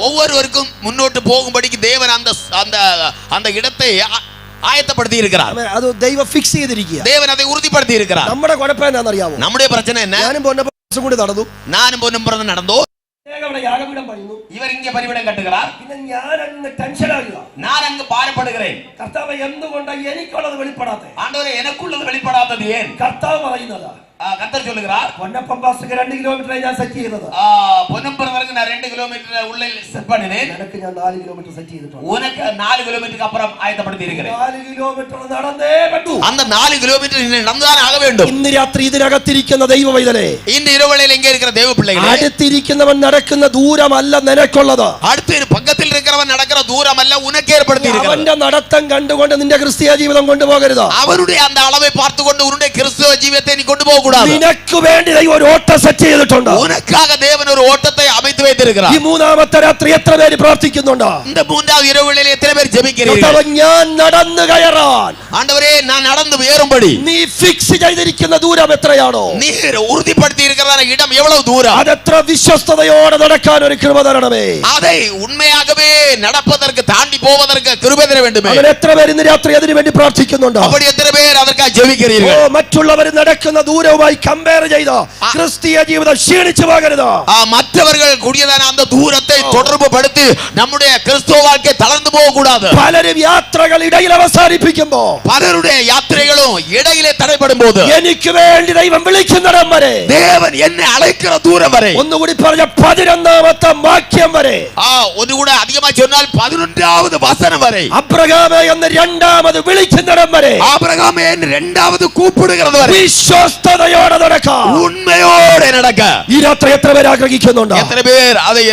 ഒവ്വൊരുവർക്കും മുന്നോട്ട് പോകുമ്പടിക്ക് ദേവൻ அந்த இடத்தை ആയത്തപ്പെടുത്തി ഇരിക്കുകയാണ്. അത് ദൈവം ഫിക്സ് ചെയ്തിരിക്കുക. ദേവൻ அதை ഉறுதிப்படுത്തി ഇരിക്കുകയാണ്. നമ്മുടെ കുഴപ്പം എന്താണെന്നറിയാമോ? നമ്മുടെ പ്രശ്നം എന്നാ? ഞാനും പൊന്നും കൂടി നടന്നു, ഞാനും പൊന്നും പറഞ്ഞ് നടന്നു. യാഗപീഠം പണിയുന്നു, ഇവർ ഇങ്ങനെ പരിപാടി കട്ടുകളാർ. പിന്നെ ഞാൻ അങ്ങ് ടെൻഷനാകുക, ഞാൻ അങ്ങ് ഭാരപ്പെടുകേൻ. കർത്താവ് എന്തുകൊണ്ടാണ് എനിക്കുള്ളത് വെളിപ്പെടാത്തത്? ആണ്ടവരെ എനിക്കുള്ളത് വെളിപ്പെടാത്തത് ഏൻ? കർത്താവ് പറയുന്നതാ. കത്തർ ചൊല്ലുகிறார், പൊന്നപ്പൻ പാസ്റ്റർക്ക് 2 കിലോമീറ്റർ ഞാൻ സെറ്റ് ചെയ്തത്. പൊന്നപ്പൻ പറഞ്ഞു, ഞാൻ 2 കിലോമീറ്റർ ഉള്ളിൽ സെറ്റ് പണിനേൻ. നിനക്ക് ഞാൻ 4 കിലോമീറ്റർ സെറ്റ് ചെയ്തിട്ടുണ്ട്. ഉനക്ക് 4 കിലോമീറ്റർ അപ്പുറം ആയത്തപ്പെടുത്തി ഇരിக்கிறேன். 4 കിലോമീറ്റർ നടന്നേ പറ്റൂ. அந்த 4 കിലോമീറ്റർ നടന്നാൽ ആക வேண்டும். ഇന്ന് രാത്രി ഇതിനകത്തിരിക്കുന്ന ദൈവ പൈതലേ, ഇന്ന് ഇരുവേളയിൽ എங்கே இருக்கிற தேவ பிள்ளைகளே, അടുത്തിരിക്കുന്നവൻ നടക്കുന്ന ദൂരമല്ല നിനക്കുള്ളത്. അടുത്ത പക്കത്തിൽ இருக்கிறவன் നടക്കുന്ന ദൂരമല്ല ഉനക്ക് ഏർപ്പെടുത്തി ഇരിക്കുന്നത്. അവന്റെ നടത്തം കണ്ടുകൊണ്ട് നിന്റെ ക്രിസ്തീയ ജീവിതം കൊണ്ടുപോകരുത്. അവരുടെ அந்த அளவை பார்த்துകൊണ്ട് ഉരുടെ ക്രിസ്തീയ ജീവിതത്തെ നീ കൊണ്ടുപോകൂടാ. നിനക്ക് വേണ്ടി ദൈവം ഒരു ഓട്ടം സെറ്റ് ചെയ്തിട്ടുണ്ട്. ഉനക്കാக ദേവൻ ഒരു ഓട്ടത്തെ அமைத்து வைத்திருக்கிறார். ഈ മൂന്നാമത്തെ രാത്രി എത്ര പേര് പ്രാർത്ഥിക്കുന്നുണ്ട്? இந்த மூன்றாவது இரவுகளில் എത്ര പേർ ജപിக்கிறீர்கள்? ഞാൻ നടന്നു കയറാൻ, ആണ്ടവരേ ഞാൻ നടന്നു ഏറുമ്പടി നീ ഫിക്സ് ചെയ്തിരിക്കുന്ന ദൂരം എത്രയാണോ, നീ ഉறுதிப்படுத்தி இருக்கிற ഇടം എவ்வளவு ദൂരം, അതെത്ര വിശ്വസ്തയോടെ നടക്കാൻ ഒരു കൃപ തരണമേ. அதை உண்மையாகவே நடப்பதற்கு தாண்டி போவதற்கு கிருபை தர வேண்டுமே. അങ്ങനെ എത്ര പേര് ഇന്ന് രാത്രി അതിനു വേണ്ടി പ്രാർത്ഥിക്കുന്നുണ്ട്? அப்படி എത്ര പേർ அதற்காக ജപിக்கிறீர்கள்? മറ്റുള്ളവർ നടക്കുന്ന ദൂരവുമായി കമ്പയർ ചെയ്ത ക്രിസ്തീയ ജീവിതം ക്ഷീണിച്ചു പോകരുത്. മറ്റവர்கள் കൂടിയതാன அந்த தூரத்தை தொடர்பு படுத்தி நம்முடைய கிறிஸ்தவ வாழ்க்கை தளர்ந்து போக கூடாது. പലരും യാത്രകൾ ഇടയിൽ അവസാനിപ്പിക്കുമ്പോ, പലരുടെ യാത്രകളും ഇടയിലെ തടയപ്പെടുമ്പോൾ, എനിക്ക് വേണ്ടി ദൈവം വിളിക്കുന്നിടം വരെ, ദേവൻ എന്നെ അழைക്കുന്ന ദൂരം വരെ, ഒന്നുകൂടി പറഞ്ഞ 11ാമത്തെ വാക്യം വരെ, ഒന്നുകൂടെ അധികമായി ചൊന്നാൽ 11ാമത് വചനം വരെ, അബ്രഹാമേ എന്ന് രണ്ടാമത് വിളിക്കുന്നിടം വരെ, ആബ്രഹാമേ എന്ന് രണ്ടാമത് കൂപ്പിടുന്നത് വരെ വിശ്വസ്തയോടെ നടക്കാം, ഉണ്മയോടെ നടക്കുക. ഈ രാത്രി എത്ര പേർ ആഗ്രഹിക്കുന്നുണ്ട്? എത്ര പേർ அதை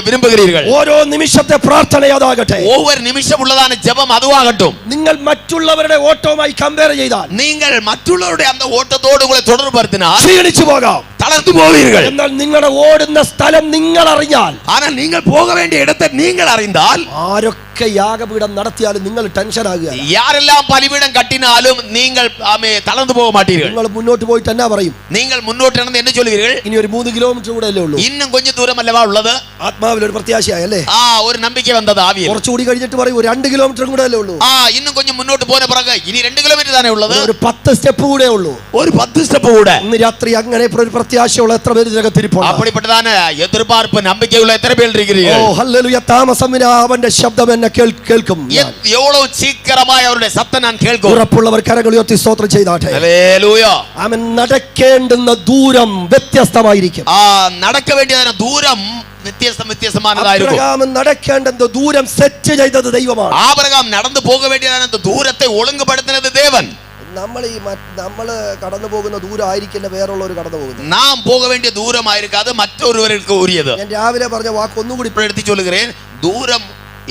വിരുമ്പുகிறீர்கள்? ഓരോ നിമിഷത്തെ പ്രാർത്ഥന അതാകട്ടെ, ഒവ്വൊരു നിമിഷമുള്ളതാണ് ജപം അതുവാകട്டும். നിങ്ങൾ മറ്റുള്ളവരുടെ ഓട്ടവുമായി കമ്പയർ ചെയ്താൽ, നിങ്ങൾ മറ്റുള്ളവരുടെ அந்த ഓട്ടത്തോട് കൂടെ തുടർപെടുത്തിനാൽ ക്ഷീണിച്ചു പോകാം, തളർന്നു പോവീர்கள். എന്നാൽ നിങ്ങളുടെ ഓടുന്ന സ്ഥലം നിങ്ങൾ അറിഞ്ഞാൽ, ஆனால் നിങ്ങൾ പോക വേണ്ടിയ ഇടത്തെ നിങ്ങൾ അറിந்தாൽ, ആരൊക്കെ യാഗപീഠം നടത്തിയാലും നിങ്ങൾ ടെൻഷൻ ആകുക. யாரெல்லாம் பலிபீடம் கட்டினாலும் நீங்கள் தளர்ந்து போக மாட்டீர்கள். നിങ്ങൾ മുന്നോട്ട് പോയിട്ട് എന്നാ പറയും? நீங்கள் മുന്നോട്ട് നടന്ന് என்ன சொல்வீர்கள்? ഇനി ഒരു 3 കിലോമീറ്റർ കൂടെ അല്ലേ ഉള്ളൂ. இன்னும் கொஞ்சம் தூரம் அல்லவா உள்ளது. ആത്മാവിൽ ഒരു പ്രത്യാശയല്ലേ? ഒരു നம்பிക്കை വന്നത് ആവിയിൽ. കുറച്ചുകൂടി കഴിഞ്ഞിട്ട് പറയും 2 കിലോമീറ്റർ കൂടെ അല്ലേ ഉള്ളൂ. இன்னுം கொஞ்சம் മുന്നോട്ട് പോന പിറകെ ഇനി 2 കിലോമീറ്റർ തന്നെ ഉള്ളത്. ഒരു 10 സ്റ്റെപ്പ് കൂടെ ഉള്ളൂ. ഒരു 10 സ്റ്റെപ്പ് കൂടെ. ഇന്ന് രാത്രി അങ്ങനെ ഒരു പ്രത്യാശയുള്ള എത്ര പേര് ഇതിനകത്തിരിപ്പുണ്ട്? அப்படிப்பட்டதான எதிர்பார்ப்பு நம்பிக்கையுள்ள எத்தனை பேர் இருக்கிறீர்கள்? ഓ ഹല്ലേലൂയ. താമസമില്ലാ അവന്റെ ശബ്ദം എന്നെ കേൾക്കും. எவ்வளவு சீக்கிரமாய் அவருடைய சத்தம் நான் கேட்கும். ഉറപ്പുള്ളവർ കരങ്ങൾ ഉയർത്തി സ്തോത്രം ചെയ്താട്ടെ. ഹല്ലേലൂയ. അവൻ നടക്കേണ്ടുന്ന ദൂരം വ്യത്യസ്തമായിരിക്കും. നടക്ക വേണ്ടിയതായ ദൂരം വ്യത്യസ്തമാനതായിരിക്കും. അബ്രഹാം നടക്കേണ്ടുന്ന ദൂരം സെറ്റ് ചെയ്തത് ദൈവമാണ്. ആബ്രഹാം നടന്നു പോക വേണ്ടിയതായ ദൂരത്തെ ഒഴുങ്കുപെടുത്തുന്നത് ദേവൻ. നമ്മള് കടന്നു പോകുന്ന ദൂരം ആയിരിക്കില്ല വേറുള്ളവർ കടന്നു പോകുന്നത്. നാം പോക വേണ്ടിയ ദൂരമായിരിക്കും അത് മറ്റൊരുവർക്ക് ഉരിയത്. ഞാൻ രാവിലെ പറഞ്ഞ വാക്ക് ഒന്നുകൂടി എടുത്തു ചൊല്ലുகிறேன். ദൂരം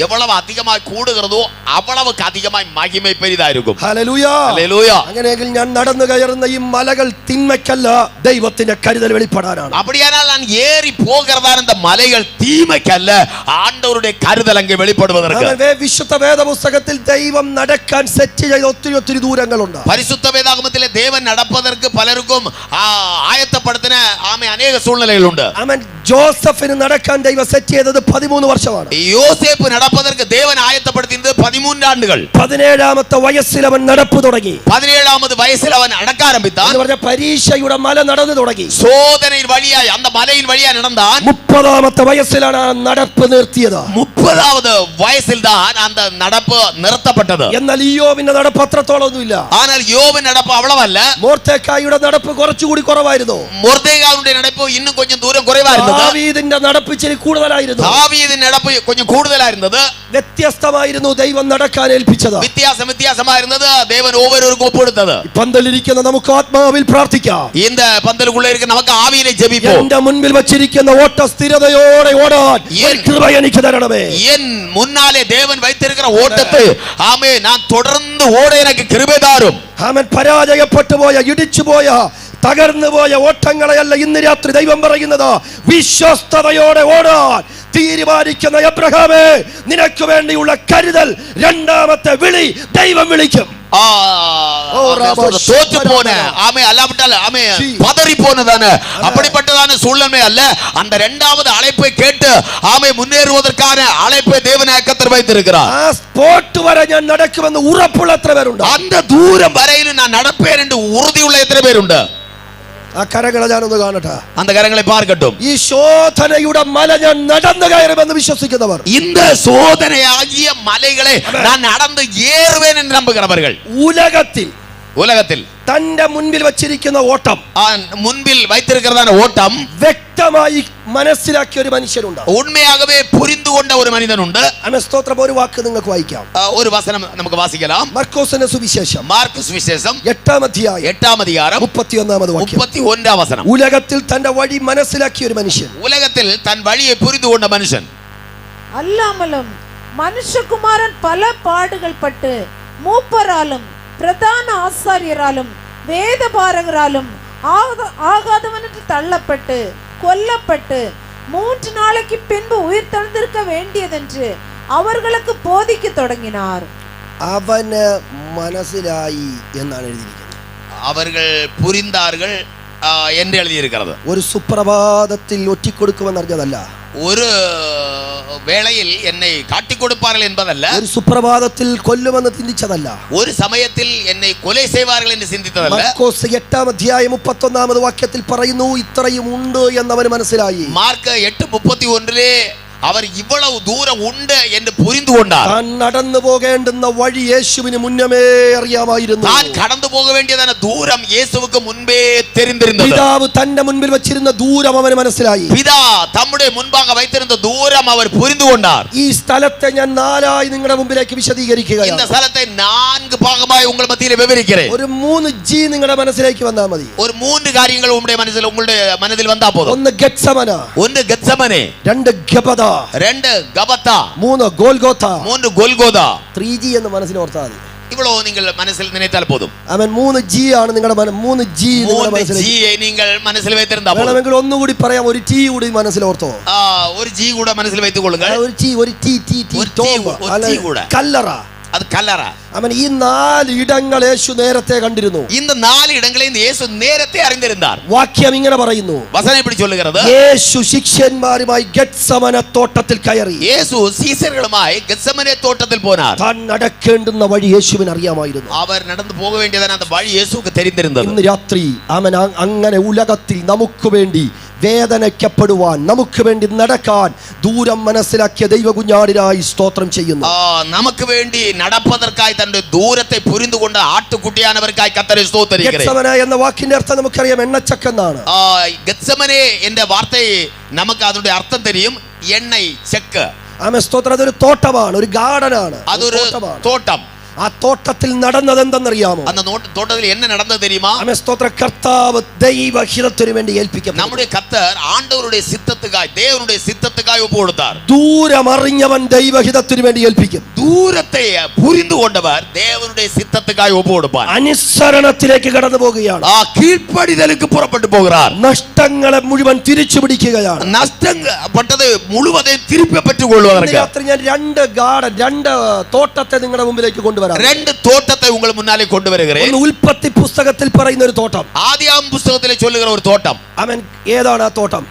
എவ்வளவு அதிகമായി കൂടുകയോ അവളവക്ക് அதிகമായി മഹിമ പെരിതായിരിക്കും. ഹല്ലേലൂയ. ഹല്ലേലൂയ. അങ്ങനെയെങ്കിൽ ഞാൻ നടന്നു കയറുന്ന ഈ മലകൾ തിന്മയ്ക്കല്ല, ദൈവത്തിന്റെ കരുതൽ വെളിപ്പെടാനാണ്. அப்படியானால் நான் ஏறி போகிறதான இந்த மலைகள் தீமைக்கல்ல, ஆண்டவருடைய கருதல் அங்கே வெளிப்படுவதற்கு. വിശുദ്ധ വേദപുസ്തകത്തിൽ ദൈവം നടക്കാൻ സെറ്റ് ചെയ്ത ഒത്തിരി ദൂരങ്ങളുണ്ട്. പരിശുദ്ധ വേദാഗമത്തിലെ ദേവൻ നടപ്പதற்கு പലർക്കും ആയത്തപ്പെടുത്തുന്ന അനേക സൂழ்நிலைകളുണ്ട്. ആമേൻ. ജോസഫിന് നടക്കാൻ ദൈവം സെറ്റ് ചെയ്തത് 13 വർഷമാണ്. യോസേഫ് നടപ്പதற்கு ദേവൻ ആയത്തപ്പെടുത്തിയത് 13 ആണ്ടുകൾ. 17ാമത്തെ വയസ്സിൽ അവൻ നടപ്പ് തുടങ്ങി. 17ാമത് വയസ്സിൽ അവൻ നടക്കാരംഭിത്താൻ. എന്ന് പറഞ്ഞ പരീക്ഷയുടെ മല നടന്നു തുടങ്ങി. സോദനയിൽ വഴിയായി அந்த மலையின் வழியா நடந்தான். 30ാമത്തെ വയസ്സിലാണ് നടപ്പ് നിർത്തിയത്. 30 60வது வயசில் தான் அந்த நடப்பு நிறுத்தப்பட்டது. എന്നാൽ ഇയ്യോബിന്റെ നടപ്പ് അത്രത്തോളമൊന്നുമില്ല. ஆனால் யோபின் நடப்பு அவ்வளவல்ல. മോർദെഖായിയുടെ നടപ്പ് കുറച്ചുകൂടി കുറവായിരുന്നു. மொர்தெகாயுடைய நடப்பு இன்னும் கொஞ்சம் தூரம் குறைவா இருந்தது. ദാവീദിന്റെ നടപ്പ് ഇച്ചിരി കൂടുതലായിരുന്നു. தாவீதின் நடப்பு கொஞ்சம் கூடுதலா இருந்தது. വ്യത്യസ്തമായിരുന്നു ദൈവം നടക്കാൻ ഏൽപ്പിച്ചത്. வித்தியாசமா இருந்தது. தேவன் ஒவ்வொருவருக்கும் ஒப்புடுத்தது. പന്തലിരിക്കുന്ന നമുക്ക് ആത്മാവിൽ പ്രാർത്ഥിക്കാം. இந்த பந்தலுக்குள்ள இருக்க நமக்கு ஆவியிலே ஜெபிப்போம். എന്റെ മുൻപിൽ വച്ചിരിക്കുന്ന ഓട്ട സ്ഥിരതയോടെ ഓടാൻ കൃപ എനിക്ക് തരണമേ. என் முன்னாலே தேவன் வைத்திருக்கிற ஓட்டத்தை ஆமே நான் தொடர்ந்து ஓட எனக்கு கிருபை தாரும். അവൻ പരാജയപ്പെട്ടു പോയ ഇടിച്ചു പോയ തകർന്നു പോയ ഓട്ടങ്ങളെയല്ല ഇന്ന് രാത്രി ദൈവം പറയുന്നത്. വിശ്വസ്തയോടെ ഓടാൻ തീരുമാനിക്കുന്ന എബ്രഹാമേ, നിനക്ക് വേണ്ടിയുള്ള കരുതൽ, രണ്ടാമത്തെ വിളി ദൈവം വിളിക്കും. தோற்று போன ஆமே அல்லாவிட்டால் ஆமே பதறி போனதான அப்படிப்பட்டதான சூழ்நிலை அல்ல. அந்த இரண்டாவது அழைப்பை கேட்டு ஆமே முன்னேறுவதற்கான அழைப்பை தேவன் கர்த்தர் வைத்திருக்கிறார். ആ സ്പോട്ട് വരെ ഞാൻ നടക്കുമെന്ന് ഉറപ്പുള്ള എത്ര പേരുണ്ട്? அந்த தூரம் வரையில் நான் நடப்பேன் என்று உறுதியுள்ள எத்தனை பேருണ്ട്? ആ കരങ്ങളെ ഞാനൊന്ന് കാണട്ടെ. அந்த கரங்களை பார்க்கட்டும். ഈ ശോധനയുടെ മല ഞാൻ നടന്നു കയറുമെന്ന് വിശ്വസിക്കുന്നവർ, இந்த சோதனையாகிய மலைகளை நான் நடந்து ஏறுவேன் என்று நம்புகிறவர்கள், உலகத்தில் തന്റെ മുൻപിൽ വച്ചിരിക്കുന്ന ഓട്ടം, முன்பில் வைத்திருக்கிறதான ஓட்டம் വ്യക്തമായി മനസ്സിലാക്കിയ ഒരു മനുഷ്യനുണ്ട്. உண்மையாகவே புரிந்து கொண்ட ஒரு மனிதன் உண்டு. സ്തോത്രം. ഒരു വാക്ക് നിങ്ങൾക്ക് വായിക്കാം. ஒரு വചനം നമുക്ക് വാസിக்கலாம். മർക്കോസിന്റെ സുവിശേഷം മാർക്ക് സുവിശേഷം 8-ാം അധ്യായം 8-ാം അധികാരം 31-ാമത് വാക്യം. 31-ാം വചനം. ഉലകത്തിൽ തന്റെ വഴി മനസ്സിലാക്കിയ ഒരു മനുഷ്യൻ, உலகத்தில் தன் வழியை புரிந்து கொண்ட மனுஷன், அல்லாமலும் மனுஷகுமாரன் பல பாடுகள் பட்டு மூப்பராலும் பிரதான ஆசாரியராலும் வேதபாரகராலும் ஆகாதவனுக்கு தள்ளப்பட்டு கொல்லப்பட்டு 3 நாளைக்கு பின்பு உயிர் தெழுந்திருக்க வேண்டியதென்று അവർക്ക് ബോധിക്ക തുടങ്ങിനാർ. അവന് മനസ്സിലായി എന്നാണ് എഴുതിയിരിക്കുന്നത്. അവர்கள் புரிந்தார்கள் என்று எழுதியிருக்கிறது. ഒരു സുപ്രഭാതത്തിൽ ഒറ്റിക്കൊടുക്കുമെന്ന് അറിഞ്ഞതല്ല. ഒരു വേളയിൽ എന്നെ കാട്ടിக் കൊടുപ്പാர்கள் என்பதல்ல. ഒരു സുപ്രഭാതത്തിൽ കൊല്ലുമെന്ന് ചിന്തിച്ചതല്ല. ഒരു സമയത്തിൽ എന്നെ കൊല ചെയ്വാர்கள் എന്ന് ചിന്തിച്ചതല്ല. മാർക്കോസ് 8-ാം അധ്യായം 31-ാമത് വാക്യത്തിൽ പറയുന്നു, ഇത്രയും ഉണ്ട് എന്നവന് മനസ്സിലായി. മാർക്ക് 8:31 അവർ ഇவ்வளவு ദൂരം ഉണ്ട് എന്ന് പുരിந்து കൊണ്ടാർ. താൻ നടന്നു പോകേണ്ടുന്ന വഴി യേശുവിന് മുന്നമേ അറിയാമായിരുന്നു. താൻ കടന്നു പോക വേണ്ടിയതാണ് ദൂരം യേശുവിന് മുൻപേ தெரிந்திருந்தது. പിതാവ് തന്റെ മുൻപിൽ വെച്ചിരുന്ന ദൂരം അവന് മനസ്സിലായി. പിതാ തമ്മുടെ മുൻപാകെ வைத்திருந்த ദൂരം അവർ പുരിந்து കൊണ്ടാർ. ഈ സ്ഥലത്തെ ഞാൻ 4ആയി നിങ്ങളുടെ മുമ്പിലേക്ക് വിശദീകരിക്കുകയാണ്. இந்த സ്ഥലത്തെ 4 ഭാഗമായി ഉങ്ങളുടെ മധ്യയിൽ വിവരിக்கிறேன். ഒരു 3G നിങ്ങളുടെ മനസ്സിലേക്ക് വന്നാൽ മതി. ഒരു 3 കാര്യങ്ങൾ ഉങ്ങളുടെ മനസ്സിൽ വന്നാൽ പോതും. ഒന്ന് ഗെത്സമന, ഒന്ന് ഗെത്സമനെ, 2 ഗബദ, 2 ഗബത, 3 ഗോൽഗോഥ, 3 ഗോൽഗോഥ. 3G എന്ന് മനസ്സിൽ ഓർത്താൽ മതി. ഇவ்வளவு നിങ്ങൾ മനസ്സിൽ നിனைத்தாൽ പോതും. അവൻ 3G ആണ് നിങ്ങളുടെ 3G നിങ്ങളുടെ മനസ്സിലേക്ക്. നിങ്ങൾ മനസ്സിൽ വെച്ചിരുന്നാ പോതും. വേണമെങ്കിൽ ഒന്നുകൂടി പറയാം, ഒരു T കൂടി മനസ്സിൽ ഓർത്തോ. ഒരു G കൂടെ മനസ്സിൽ വെച്ചുകൊള്ളുക. ഒരു T കല്ലറ, അത് കല്ലറ. അവൻ ഈ 4 ഇടങ്ങൾ യേശു നേരത്തെ കണ്ടിരുന്നു. இந்த 4 இடங்களை യേശു നേരത്തെ അറിഞ്ഞിരുന്നാർ. വാക്യം ഇങ്ങനെ പറയുന്നു, വചനം இப்படி சொல்லுகிறது, യേശു ശിഷ്യന്മാരുമായി ഗെത്സമന തോട്ടത്തിൽ കയറി. യേശു ശിഷ്യர்களுമായി ഗെത്സമനെ തോട്ടത്തിൽ പോനാർ. താൻ നടക്കേണ്ടുന്ന വഴി യേശുവിന് അറിയാമായിരുന്നു. അവർ നടന്നു പോക വേണ്ടിയതാണ് அந்த വഴി യേശുക്ക് தெரிந்திருந்தது. ഇന്ന് രാത്രി അവൻ അങ്ങനെ ഉലകത്തിൽ നമുക്ക് വേണ്ടി വേദനയ്ക്കപ്പെടുവാൻ, നമുക്ക് വേണ്ടി നടക്കാൻ ദൂരം മനസ്സിലാക്കിയ ദൈവകുഞ്ഞാടിനായി സ്തോത്രം ചെയ്യുന്നു. നമുക്ക് വേണ്ടി നടപ്പதற்காയി തന്റെ ദൂരത്തെ പുരിந்துകൊണ്ട് ആട്ടുകുട്ടിയാനവർക്കായി കർത്തരെ സ്തോത്രിക്കുന്നു. ഗെത്സമന എന്ന വാക്കിന്റെ അർത്ഥം നമുക്കറിയാം, എണ്ണച്ചക്കെന്നാണ്. ഗെത്സമനെ എന്ന വാർത്തയെ നമുക്ക് അതിന്റെ അർത്ഥം தெரியும், എണ്ണൈ ചെക്ക്. ആമേൻ സ്തോത്രം. അതൊരു തോട്ടമാണ്, ഒരു ഗാർഡനാണ്, അതൊരു തോട്ടം. ആ തോട്ടത്തിൽ നടന്നത് എന്തെന്നറിയാമോ? அந்த തോട്ടത്തിൽ என்ன நடந்தது தெரியுமா? ആമേൻ സ്തോത്രം. കർത്താവ് ദൈവഹിതത്തിന് വേണ്ടി ഏൽപ്പിക്കപ്പെട്ടു. നമ്മുടെ കർത്തർ ആണ്ടവരുടെ സിദ്ധത്തുകായി, ദേവനുடைய സിദ്ധത്തുകായി ഒപ്പുകൊടുത്താർ. ദൂരം അറിഞ്ഞവൻ ദൈവഹിതത്തിന് വേണ്ടി ഏൽപ്പിക്കും. ദൂരത്തെ പുരിந்துകൊണ്ടവർ ദേവനുடைய സിദ്ധത്തുകായി ഒപ്പുകൊടുപ്പാൻ അനുസരണത്തിലേക്ക് കടന്നു പോകുകയാണ്. ആ കീഴ്പ്പടിതലേക്ക് പുറപ്പെട്ടു പോകുகிறார். നഷ്ടങ്ങളെ മുഴുവൻ തിരിച്ചു പിടിക്കുകയാണ്. നഷ്ടപ്പെട്ടത് മുഴുവൻ തിരിച്ചു പറ്റുകൊള്ളുവதற்கு രാത്രി ഞാൻ 2 തോട്ടത്തെ നിങ്ങളുടെ മുമ്പിലേക്ക് കൊണ്ടുവരാം. 2 തോട്ടത്തെ ഉങ്ങൾ മുന്നാലെ കൊണ്ടുവരുகிறேன். ഉൽപ്പത്തി പുസ്തകത്തിൽ പറയുന്ന ഒരു തോട്ടം, ആദിയാം പുസ്തകത്തിലെ ചൊല്ലുകിற ഒരു തോട്ടം. അവൻ ഏതാണ് ആ തോട്ടം?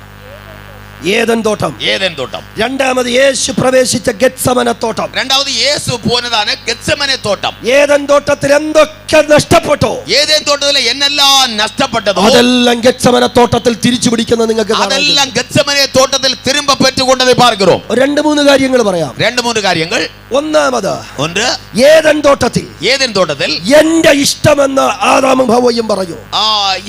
ഏദൻ തോട്ടം. ഏദൻ തോട്ടം. രണ്ടാമത് യേശു പ്രവേശിച്ച ഗെത്സമന തോട്ടം. രണ്ടാമത് യേശു പോന്നതാണ് ഗെത്സമനെ തോട്ടം. ഏദൻ തോട്ടത്തിൽ എന്തൊക്കെ നഷ്ടപ്പെട്ടോ, ഏദൻ തോട്ടത്തിൽ എന്നെല്ലാം നഷ്ടപ്പെട്ടതോ അതെല്ലാം ഗെത്സമന തോട്ടത്തിൽ തിരിച്ചു പിടിക്കുന്ന നിങ്ങൾക്ക് അതെല്ലാം ഗെത്സമനെ തോട്ടത്തിൽ തിരുമ്പ പെറ്റുകൊണ്ടதை பார்க்கிறோம். രണ്ട് മൂന്ന് കാര്യങ്ങൾ പറയാം. രണ്ട് മൂന്ന് കാര്യങ്ങൾ. ഒന്നാമത്, ഒന്ന്, ഏദൻ തോട്ടത്തിൽ ഏദൻ തോട്ടത്തിൽ എന്റെ ഇഷ്ടമെന്ന് ആദാമും ഹവ്വയും പറഞ്ഞു.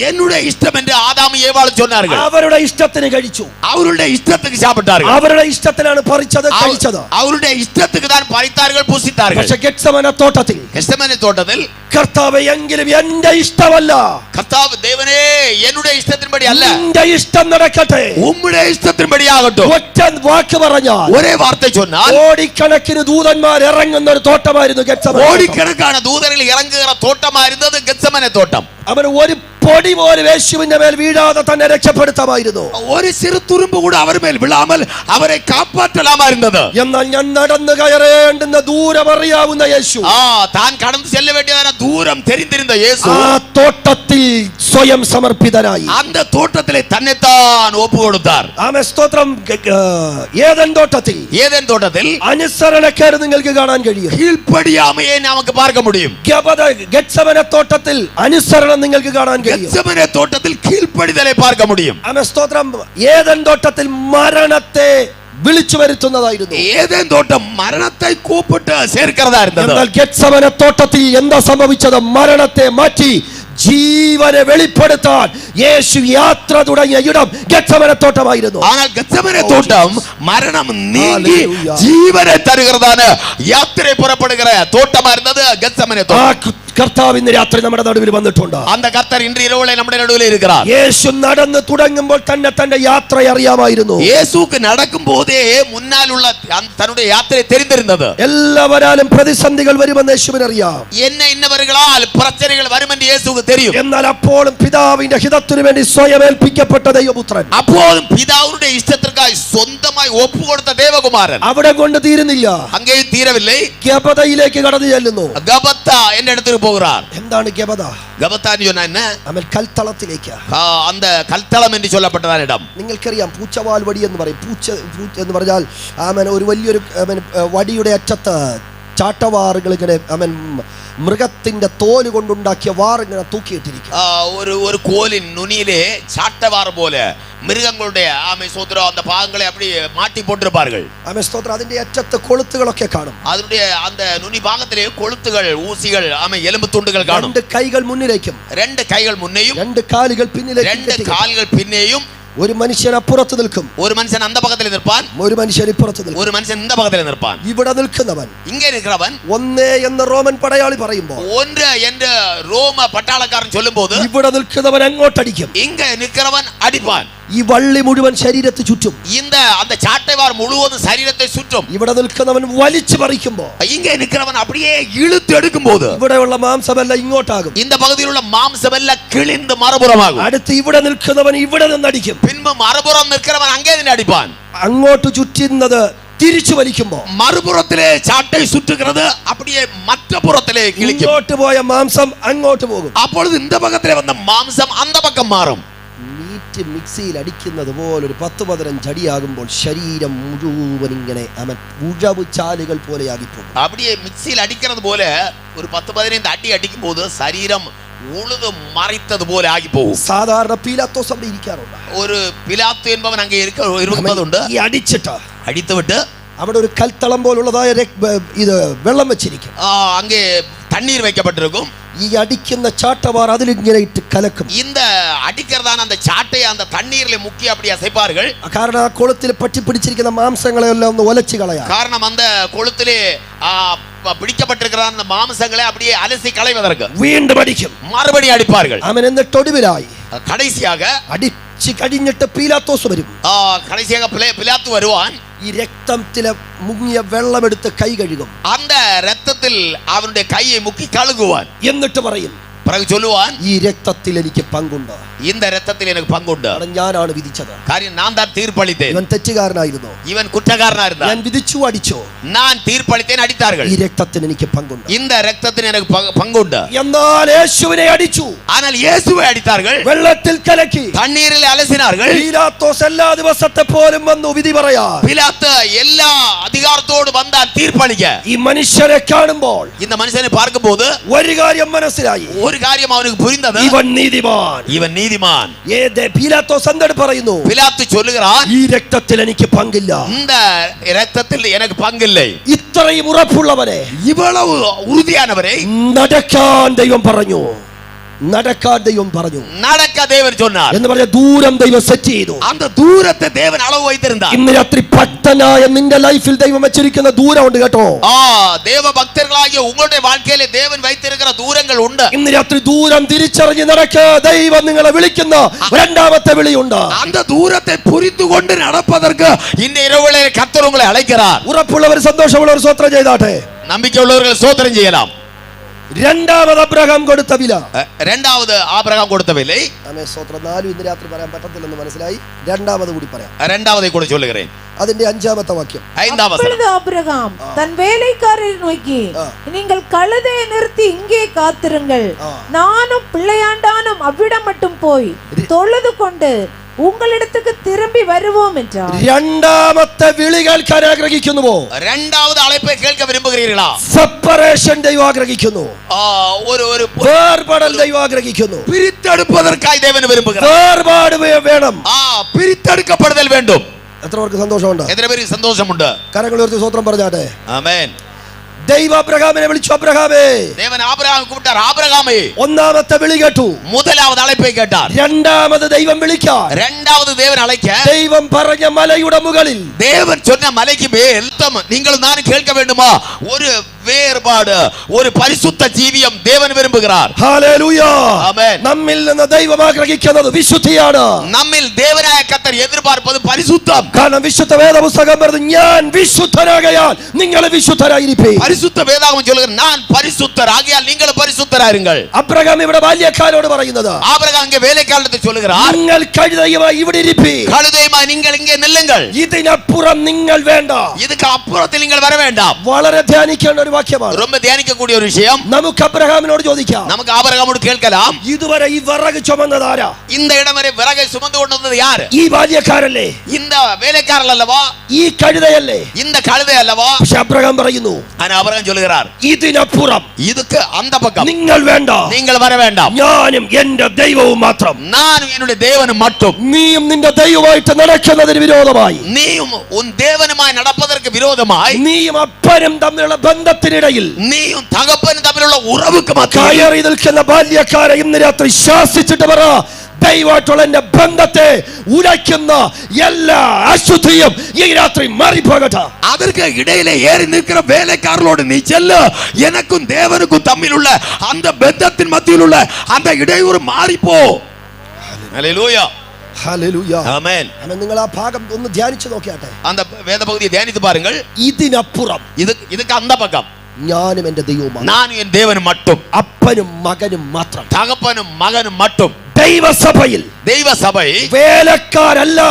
என்னுடைய இஷ்டம் என்று ஆதாமும் ஏவாளும் சொன்னார்கள். അവരുടെ ഇഷ്ടത്തിന് കഴിച്ചു, அவருடைய இஷ்டத்துக்கு சாப்பிட்டார்கள். അവരുടെ ഇഷ്ടത്തിലാണ് പറിച്ചത്, കഴിച്ചത്. அவருடைய இஷ்டத்துக்கு தான் பறித்தார்கள், புசித்தார்கள். പക്ഷേ ഗെത്സമന തോട്ടത്തിൽ, ഗെത്സമനെ തോട്ടത്തിൽ കർത്താവേ എങ്കിലും എന്റെ ഇഷ്ടമല്ല, കർത്താവ് ദേവനേ என்னுடைய ഇഷ്ടത്തിൻപടി അല്ല, നിന്റെ ഇഷ്ടം നടക്കട്ടെ, ഉമ്മുடைய ഇഷ്ടത്തിൻപടി ആകട്ടെ. ഒറ്റ വാക്ക് പറഞ്ഞാൽ, ഒരേ വാർത്ത ചൊന്നാൽ കോടിക്കണക്കിന് ദൂതന്മാർ ഇറങ്ങുന്ന ഒരു തോട്ടമായിരുന്നു ഗെത്സമന. കോടിക്കണക്കാണ് ദൂതர்கள் ഇറങ്ങുന്ന തോട്ടമായിരുന്നത് ഗെത്സമനെ തോട്ടം. അവൻ ഒരു പൊടി പോലും യേശുവിന്റെ മേൽ വീഴാതെ തന്നെ രക്ഷപ്പെടുത്താമായിരുന്നു. ഒരു ചെറു തുരുമ്പ് കൂടെ അവർ മേൽ വീഴാமல் അവരെ കാപ്പാറ്റലാമായിരുന്നത്. എന്നാൽ ഞാൻ നടന്നു കയറേണ്ടുന്ന ദൂരം അറിയാവുന്ന യേശു, താൻ കടന്നു ചെല്ല വേണ്ടിയതാണ് ദൂരം തെരിഞ്ഞിരുന്ന യേശു, ആ തോട്ടത്തിൽ സ്വയം സമർപ്പിതനായി, அந்த തോട്ടത്തിലെ തന്നെത്താൻ ഒപ്പ് കൊടുത്താർ. ആമേൻ, സ്തോത്രം. ഏദൻ തോട്ടത്തിൽ, ഏദൻ തോട്ടത്തിൽ അനുസരണക്കേട് നിങ്ങൾക്ക് കാണാൻ കഴിയും. കീഴ്പടിയാമയെ നമുക്ക് பார்க்க முடியும். ഗെത്സമന തോട്ടത്തിൽ അനുസരണം നിങ്ങൾക്ക് കാണാൻ കഴിയും. ഗെത്സമനെ തോട്ടത്തിൽ കീഴ്പടിതലെ பார்க்க முடியும். ആമേൻ, സ്തോത്രം. ഏദൻ തോട്ടത്തിൽ മരണത്തെ വിളിച്ചു വരുത്തുന്നതായിരുന്നു. ഏദൻ തോട്ടം മരണത്തെ കൂപ്പിട്ട് ചേർക്കുന്നതായിരുന്നു. എന്നാൽ ഗെത്സമന തോട്ടത്തിൽ എന്താ സംഭവിച്ചത്? മരണത്തെ മാറ്റി ജീവനെ വെളിപ്പെടുത്താൻ യേശു യാത്ര തുടങ്ങിയ ഇടം ഗെത്സമന തോട്ടമായിരുന്നു. ஆனால் ഗെത്സമനെ തോട്ടം മരണം നീങ്ങി ജീവനെ തരുகிறதான യാത്രയെ പുറപ്പെടുகிற തോട്ടമായിരുന്നത് ഗെത്സമനെ തോട്ടം. കർത്താവ് ഇന്ന് രാത്രി നമ്മുടെ നടുവിൽ വന്നിട്ടുണ്ട്. அந்த கர்த்தர் இன்று இரவுல നമ്മുടെ നടുവിൽ இருக்கிறார். യേശു നടന്നു തുടങ്ങുമ്പോൾ തന്നെ തന്റെ യാത്ര അറിയാമായിരുന്നു. യേശുക്ക് നടക്കുമ്പോഴേ മുന്നാലുള്ള തന്റെ യാത്രയെ தெரிந்திருந்தது. എല്ലാവരാലും പ്രതിസന്ധികൾ വരുമെന്ന് യേശുവിന് അറിയാം. ഇന്നവர்களால் പ്രശ്നങ്ങൾ വരുമെന്ന് യേശുക്ക് தெரியும். എന്നാൽ അപ്പോഴും പിതാവിന്റെ ഹിതത്തിനു വേണ്ടി സ്വയം ഏൽപ്പിക്കപ്പെട്ട ദൈവപുത്രൻ, അപ്പോഴും പിതാവിന്റെ ഇഷ്ടത്തിനായി സ്വന്തമായി ഒപ്പുകൊടുത്ത ദേവകുമാരൻ അവിടെ കൊണ്ട് തീരുന്നില്ല. അങ്ങേ തീരവില്ലേ, ഗബതയിലേക്ക് കടന്നു ചെല്ലുന്നു. ഗബത്ത എന്റെ അടുത്ത് പോകുறார். എന്താണ് ഗബത? ഗബത്ത എന്ന് പറഞ്ഞാൽ என்ன? അവൻ കൽത്തളത്തിലേക്ക്, அந்த കൽത്തളം എന്ന് ചൊല്ലപ്പെട്ടതാണ് ഇടം. നിങ്ങൾക്കറിയാം, പൂച്ചവാൽ വടി എന്ന് പറയും. പൂച്ച എന്ന് പറഞ്ഞാൽ അവൻ ഒരു വലിയൊരു വടിയുടെ അറ്റത്ത് ചാട്ടവാറുകൾ ഇങ്ങനെ, അവൻ മൃഗത്തിന്റെ തോല് കൊണ്ടുണ്ടാക്കിയ വാർ ഇങ്ങനെ തൂക്കിയിട്ടിരിക്കും. ഒരു കോലിൻ നുനിയിലെ ചാട്ടവാർ പോലെ മൃഗങ്ങളുടെ സോത്രം அந்த ഭാഗങ്ങളെ அப்படி മാറ്റി போட்டிருப்பார்கள். സ്തോത്രം. അതിന്റെ അറ്റത്ത് കൊളുത്തുകളൊക്കെ കാണും. അതിന്റെ அந்த നുനി ഭാഗത്തിലെ കൊളുത്തുകൾ, ഊസികൾ, എലുമ്പ് തുണ്ടുകൾ കാണും. രണ്ട് കൈകൾ മുന്നിലേക്കും, രണ്ട് കൈകൾ മുന്നേയും, രണ്ട് കാലുകൾ പിന്നിലേക്കും, രണ്ട് കാലുകൾ പിന്നെയും. ഒരു മനുഷ്യൻ അപ്പുറത്ത് നിൽക്കും, ഒരു മനുഷ്യൻ അന്ത പക്കത്തിൽ നിർപ്പാൻ, ഒരു മനുഷ്യൻ ഇപ്പുറത്ത് നിൽക്കും, ഒരു മനുഷ്യൻ ഇന്ത പക്കത്തിൽ നിർപ്പാൻ. ഇവിടെ നിൽക്കുന്നവൻ, ഇങ്ങനെ നിൽക്കുന്നവൻ ഒന്നേ എന്ന് റോമൻ പടയാളി പറയുമ്പോൾ, ഒന്ന് എന്ന് റോമ പട്ടാളക്കാരൻ ചൊല്ലുമ്പോൾ, ഇവിടെ നിൽക്കുന്നവൻ അങ്ങോട്ടടിക്കും, ഇങ്ങ നിൽക്കുന്നവൻ അടിപ്പാൻ. ഈ വള്ളി മുഴുവൻ ശരീരത്തെ ചുറ്റും, அந்த சாட்டைவார் முழுவதும் சரீரத்தை சுற்றும். ഇവിടെ നിൽക്കുന്നവൻ വലിച്ചു പറിക്കുമ്പോൾ, இங்கே நிக்கிறவன் அப்படியே இழுத்து எடுக்கும்போது, ഇവിടെയുള്ള മാംസമെല്ലാം ഇങ്ങോട്ടാകും, இந்த பகுதியில் உள்ள மாம்சமெல்லாம் கிழிந்து மறுபுறமாகும். അടുത്ത് ഇവിടെ നിൽക്കുന്നവൻ ഇവിടെ നിന്ന് അടിക്കും, பின்பு மறுபுறம் நிற்கிறவன் அங்கே നിന്ന് അടിപ്പാൻ. അങ്ങോട്ട് ചുറ്റുന്നത് തിരിച്ചു വലിക്കുമ്പോൾ, മറുപുറത്തിലെ ചാട്ടை சுற்றுகிறது அப்படியே மற்ற புறத்திலே கிழிக்கும். ഇങ്ങോട്ട് പോയ മാംസം അങ്ങോട്ട് പോകും. அப்பொழுது இந்த பக்கத்திலே வந்த மாம்சம் அந்த பக்கம் மாறுം. മീറ്റ് മിക്സിയിൽ അടിക്കുന്നത് പോലെ ഒരു 10-15 അടിയാകുമ്പോൾ ശരീരം മുഴുവൻ ഇങ്ങനെ ഉഴവ് ചാലുകൾ പോലെയാകിപ്പോകും. அப்படியே மிக்ஸியில் அடிக்கிறது போல ஒரு 10-15 അടി അടിക്കുമ്പോൾ ശരീരം ഉഴുത് മറിത്തത് പോലെ ആകി പോകും. സാധാരണ പീലാത്തോസ് അവിടെ ഇരിക്കാറുണ്ട്. ഒരു പിലാത്ത് என்பவன் அங்கே இருக்குന്നുണ്ട്. ഈ അടിച്ചിട്ട് അടിത്തുവിട്ട് അവിടെ ഒരു കൽത്തളം പോലുള്ളതായ ഇത് വെള്ളം വെച്ചിരിക്കും. அங்கே தண்ணீர் வைக்கப்பட்டிருக்கும். ഈ അടിക്കുന്ന ചാട്ടവാർ അതിലിങ്ങനെ ഇട്ട് കലക്കും. இந்த அடிக்கிறதான அந்த சாட்டை அந்த தண்ணீரிலே முக்கி அப்படி அசைப்பார்கள். കാരണം ആ കൊളുത്തിൽ പറ്റിപ്പിടിച്ചിരിക്കുന്ന മാംസങ്ങളെല്ലാം ഒന്ന് ഒലച്ചു കളയാം. കാരണം அந்த കൊളുത്തിലെ പിടിക്കപ്പെട്ടിരിക്കുന്ന அந்த മാംസങ്ങളെ அப்படியே അലസി കളയുவதற்கு വീണ്ടും അടിക്കും, മറുപടി അടിപ്പാர்கள். അവൻ എന്നിട്ട് ഒടുവിലായി കடைசியாக അടിച്ച് കഴിഞ്ഞിട്ട് പീലാത്തോസ് വരും. കடைசியாக പിലാത്ത് വരുവാൻ ഈ രക്തത്തിലെ മുങ്ങിയ വെള്ളമെടുത്ത് കൈ കഴുകും. அந்த രക്തത്തിൽ അവന്റെ കൈയെ മുക്കി കഴുകുവാൻ. എന്നിട്ട് പറയും, பிறகு சொல்லுவான், ഈ രക്തത്തിൽ എനിക്ക് പങ്കുണ്ട്. இந்த ரத்தத்தில் எனக்கு பங்குண்டு. കാരണം ഞാനാണ് വിധിച്ചത്. காரியம் நான் தான் தீர்ப்பளித்தேன். ഇവൻ തെറ്റുകാരനായിരുന്നു. இவன் குற்றக்காரனா இருந்தான். ഞാൻ വിധിച്ചു, അടിച്ചു. நான் தீர்ப்பளித்தேன், அடித்தார்கள். ഈ രക്തത്തിന് എനിക്ക് പങ്കുണ്ട്. இந்த ரத்தத்தில் எனக்கு பங்குண்டு. എന്നാൽ യേശുവിനെ അടിച്ചു. ஆனால் இயேசுவை அடித்தார்கள். വെള്ളത്തിൽ കലക്കി தண்ணீரில் அலசினார்கள். പീലാത്തോസ് എല്ലാ ദിവസത്തെ പോലും വന്നു വിധി പറയാൻ. பிலாத்து எல்லா அதிகாரத்தோடு வந்தான் தீர்ப்பளிக்க. ഈ മനുഷ്യരെ കാണുമ്പോൾ இந்த மனுஷனை பார்க்கும்போது ഒരു കാര്യം മനസ്സിലായി. ஒரு காரியம் அவனுக்கு புரிந்தது. ഇവൻ നീതിമാൻ. இவன் நீதிமான். പീലാത്തോസ് എന്താണ് പറയുന്നു? பிலாத்து சொல்லுகிறான், ഈ രക്തത്തിൽ എനിക്ക് പങ്കില്ല. இந்த இரத்தத்தில் எனக்கு பங்கில்லை. ഇത്രയും ഉറപ്പുള്ളവനെ, இவ்வளவு உறுதியானவரை നടക്കാൻ ദൈവം പറഞ്ഞു. നടക്കാൻ ദൈവം പറഞ്ഞു. நடக்க தேவன் சொன்னார். എന്ന് പറഞ്ഞ ദൂരം ദൈവം സെറ്റ് ചെയ്തു. அந்த தூரத்தை தேவன் அளவு வைத்திருந்தார். ഇന്ന് രാത്രി പട്ടനായ നിന്റെ ലൈഫിൽ ദൈവം വെച്ചിരിക്കുന്ന ദൂരം ഉണ്ട് കേട്ടോ. தேவ பக்தர்களாகிய உங்களுடைய வாழ்க்கையில தேவன் வைத்திருக்கிற தூரங்கள் உண்டு. ഇന്ന് രാത്രി ദൂരം തിരിച്ചറിഞ്ഞ് നടക്ക ദൈവം നിങ്ങളെ വിളിക്കുന്ന രണ്ടാമത്തെ വിളിയുണ്ട്. அந்த தூரத்தை புரிந்து கொண்டு நடப்பதற்கு இந்த இரவுல கர்த்தர் உங்களை அழைக்கிறார். ഉറപ്പുള്ളവർ സന്തോഷമുള്ളവർ സ്തോത്രം ചെയ്താട്ടെ. நம்பிக்கை உள்ளவர்கள் ஸ்தோத்திரம் செய்யலாம். രണ്ടാമത് അബ്രഹാം കൊടുത്ത വില. இரண்டாவது ஆபிரகாம் கொடுத்த விலை. സ്തോത്രം. 4 ഇന്ന് രാത്രി പറയാൻ പറ്റത്തില്ലെന്ന് മനസ്സിലായി. രണ്ടാമത് കൂടി പറയാം. இரண்டாவதை கூட சொல்லுகிறேன். അതിന്റെ 5ാമത്തെ വാക്യം. 5ஆம் வசனம். ஆபிரகாம் தன் வேலைக்காரரை நோக்கி, நீங்கள் கழுதையை நிறுத்தி இங்கே காத்திருங்கள், நானும் பிள்ளையாண்டானும் அவ்விடம் மட்டும் போய் தொழுது கொண்டு உங்களிடத்துக்கு திரும்பி வருவோம் என்றார். രണ്ടാമത്തെ വിളി കേൾക്കാൻ ആഗ്രഹിക്കുന്നുവോ? இரண்டாவது அழைப்பை கேட்க விரும்புகிறீர்களா? സെപ്പറേഷൻ ദൈവം ആഗ്രഹിക്കുന്നു. ஒரு വേർപാടൽ ദൈവം ആഗ്രഹിക്കുന്നു. பிரித்தெடுப்பதற்காய் தேவன் விரும்புகிறார். വേർപാട് വേണം. பிரித்தெடுக்கப்படுதல் வேண்டும். എത്ര പേർക്ക് സന്തോഷമുണ്ട്? എത്ര പേർക്ക് സന്തോഷമുണ്ട്? കരങ്ങൾ ഉയർത്തി സ്തോത്രം പറഞ്ഞാട്ടെ. ആമേൻ. ദൈവം അബ്രഹാമിനെ വിളിച്ചു. അബ്രഹാമേ. தேவன் ஆபிரகாமை கூப்பிட்டார். ஆபிரகாமே. ഒന്നാമത്തെ വിളി കേട്ടു. முதலாவது அழைப்பை கேட்டார். രണ്ടാമത് ദൈവം വിളിക്കാൻ. இரண்டாவது தேவன் அழைக்க ദൈവം പറഞ്ഞ മലയുടെ മുകളിൽ, தேவன் சொன்ன மலைக்கு மேல் நீங்கள் நான் கேட்க வேண்டுமா? ஒரு வேறுபாடு, ஒரு பரிசுத்த ஜீவியம் தேவன் விரும்புகிறார். ഹല്ലേലൂയ. ആമേൻ. നമ്മിൽ നിന്ന് ദൈവം ആഗ്രഹിക്കുന്നത് വിശുദ്ധിയാണ്. நம்மில் தேவனாയ கர்த்தர் எதிர்பார்ப்பது பரிசுத்தம். കാരണം വിശുദ്ധ വേദപുസ്തകം പറഞ്ഞു, ഞാൻ വിശുദ്ധനാകയാൽ നിങ്ങൾ വിശുദ്ധരായിരിപ്പീൻ. பரிசுத்த வேதாகமம் சொல்லுகிறது, நான் பரிசுத்தர் ஆகையால் நீங்கள் பரிசுத்தராயிருங்கள். അബ്രഹാം ഇവിടെ ബാല്യക്കാരോട് പറയുന്നത്, ஆபிரகாம் இங்கே வேலைக்காரத்தை சொல்லுகிறார், നിങ്ങൾ കഴുതയുമായി ഇവിടെ ഇരിപ്പീൻ. கழுதையுமாய் நீங்கள் இங்கே நில்லுங்கள். ഇതിനപ്പുറം നിങ്ങൾ വേണ്ട. இதுக்கு அப்புறத்தில் நீங்கள் வர வேண்டாம். വളരെ ധ്യാനിക്കേണ്ട ഒരു വാക്യമാണ്. ரொம்ப தியானிக்கக்கூடிய ஒரு விஷயம். നമുക്ക് അബ്രഹാമിനോട് ചോദിക്കാം, நமக்கு ஆபிரகாமோடு கேட்கலாம், ഇതുവരെ ഈ വിറക് ചുമന്നതാരാ? இந்த இடம் வரை விறகை சுமந்து கொண்டு வந்தது யாரு? ഈ ബാല്യക്കാരല്ലേ? இந்த வேலைக்காரர் அல்லவா? ഈ കഴുതയല്ലേ? இந்த கழுதை அல்லவா? പക്ഷെ അബ്രഹാം പറയുന്നു, ஆனா ஆபிரகாம் சொல்லுகிறார், ഇതിനപ്പുറം இதுக்கு அந்த பக்கம் നിങ്ങൾ വേണ്ട. நீங்கள் வர வேண்டாம். ഞാനും എന്റെ ദൈവവും മാത്രം. நானும் என்னுடைய தேவனும் மட்டும். നീയും നിന്റെ ദൈവമായിട്ട് നടക്കുന്നതിന് വിരോധമായി, நீயும் உன் தேவனுமாய் நடப்பதற்கு விரோதமாய், നീയും അപ്പനും തമ്മിലുള്ള ബന്ധത്തിനിടയിൽ நீயும் தகப்பனும் തമ്മിലുള്ള ഉറവുക്ക് മധ്യേ കയറി നിൽക്കുന്ന ബാല്യക്കാരെ ഇന്ന് രാത്രി ശാസിച്ചിട്ട് പറ, ദൈവമായിട്ടുള്ള എന്റെ ബന്ധത്തെ ഉലയ്ക്കുന്ന എല്ലാ അശുദ്ധിയും ഈ രാത്രി മാറിപ്പോകട്ടെ. அதற்கு இடையிலே ஏறி நிற்கிற வேலைக்காரர்களோடு நீ செல்லு, எனக்கும் தேவனுக்கும் தம்மிலுள்ள அந்த பந்தத்தின் மத்தியில் உள்ள அந்த இடையூறு மாறிப்போ. ஹல்லேலூயா. ഹല്ലേലൂയ. ஆமென். നിങ്ങൾ ആ ഭാഗം ഒന്ന് ധ്യാനിച്ചു നോക്കിയാട്ടെ. அந்த வேத பகுதியை தியானித்து பாருங்கள். ഇതിനപ്പുറം இதுக்கு அந்த பக்கம் ഞാനും എന്റെ ദൈവവുമാണ്. நானும் என் தேவனும் மட்டும். അപ്പനും മകനും മാത്രം. தகப்பனும் மகனும் மட்டும். ദൈവസഭയിൽ தெய்வ சபை വേലക്കാരല്ല,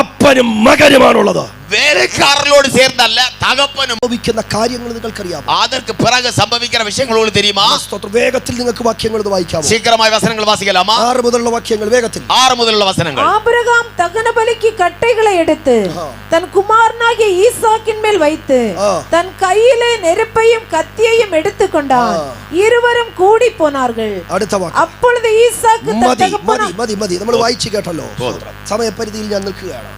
അപ്പനും മകനുമാണുള്ളത്. வேலைக்காரர்களோடு சேர்ந்தல்ல, தகப்பனும். സംഭവിക്കുന്ന കാര്യങ്ങൾ നിങ്ങൾക്കറിയാമോ? அதற்கு பிறகு சம்பவிக்கிற விஷயங்கள் உங்களுக்கு தெரியுமா? വേഗത്തിൽ നിങ്ങൾക്ക് വാക്യങ്ങൾ ഒന്ന് വായിക്കാമോ? சீக்கிரமாய் வசனங்கள் வாசிக்கலாமா? 6 മുതലുള്ള വാക്യങ്ങൾ വേഗത്തിൽ. 6 முதல்ல வசனங்கள். ஆபிரகாம் தகன பலிக்கு கட்டைகளை எடுத்து தன் குமாரனாகிய ஈசாக்கின் மேல் வைத்து தன் கையிலே நெருப்பையும் கத்தியையும் எடுத்துக்கொண்டான். இருவரும் கூடி போனார்கள். അടുത്ത വാക്യം. அப்பொழுது ஈசாக்கு தன் தகப்பனார் മതി നമ്മൾ വായിച്ചു കേട്ടല്ലോ. സമയപരിധിയിൽ ഞാൻ നിൽക്കുകയാണ്.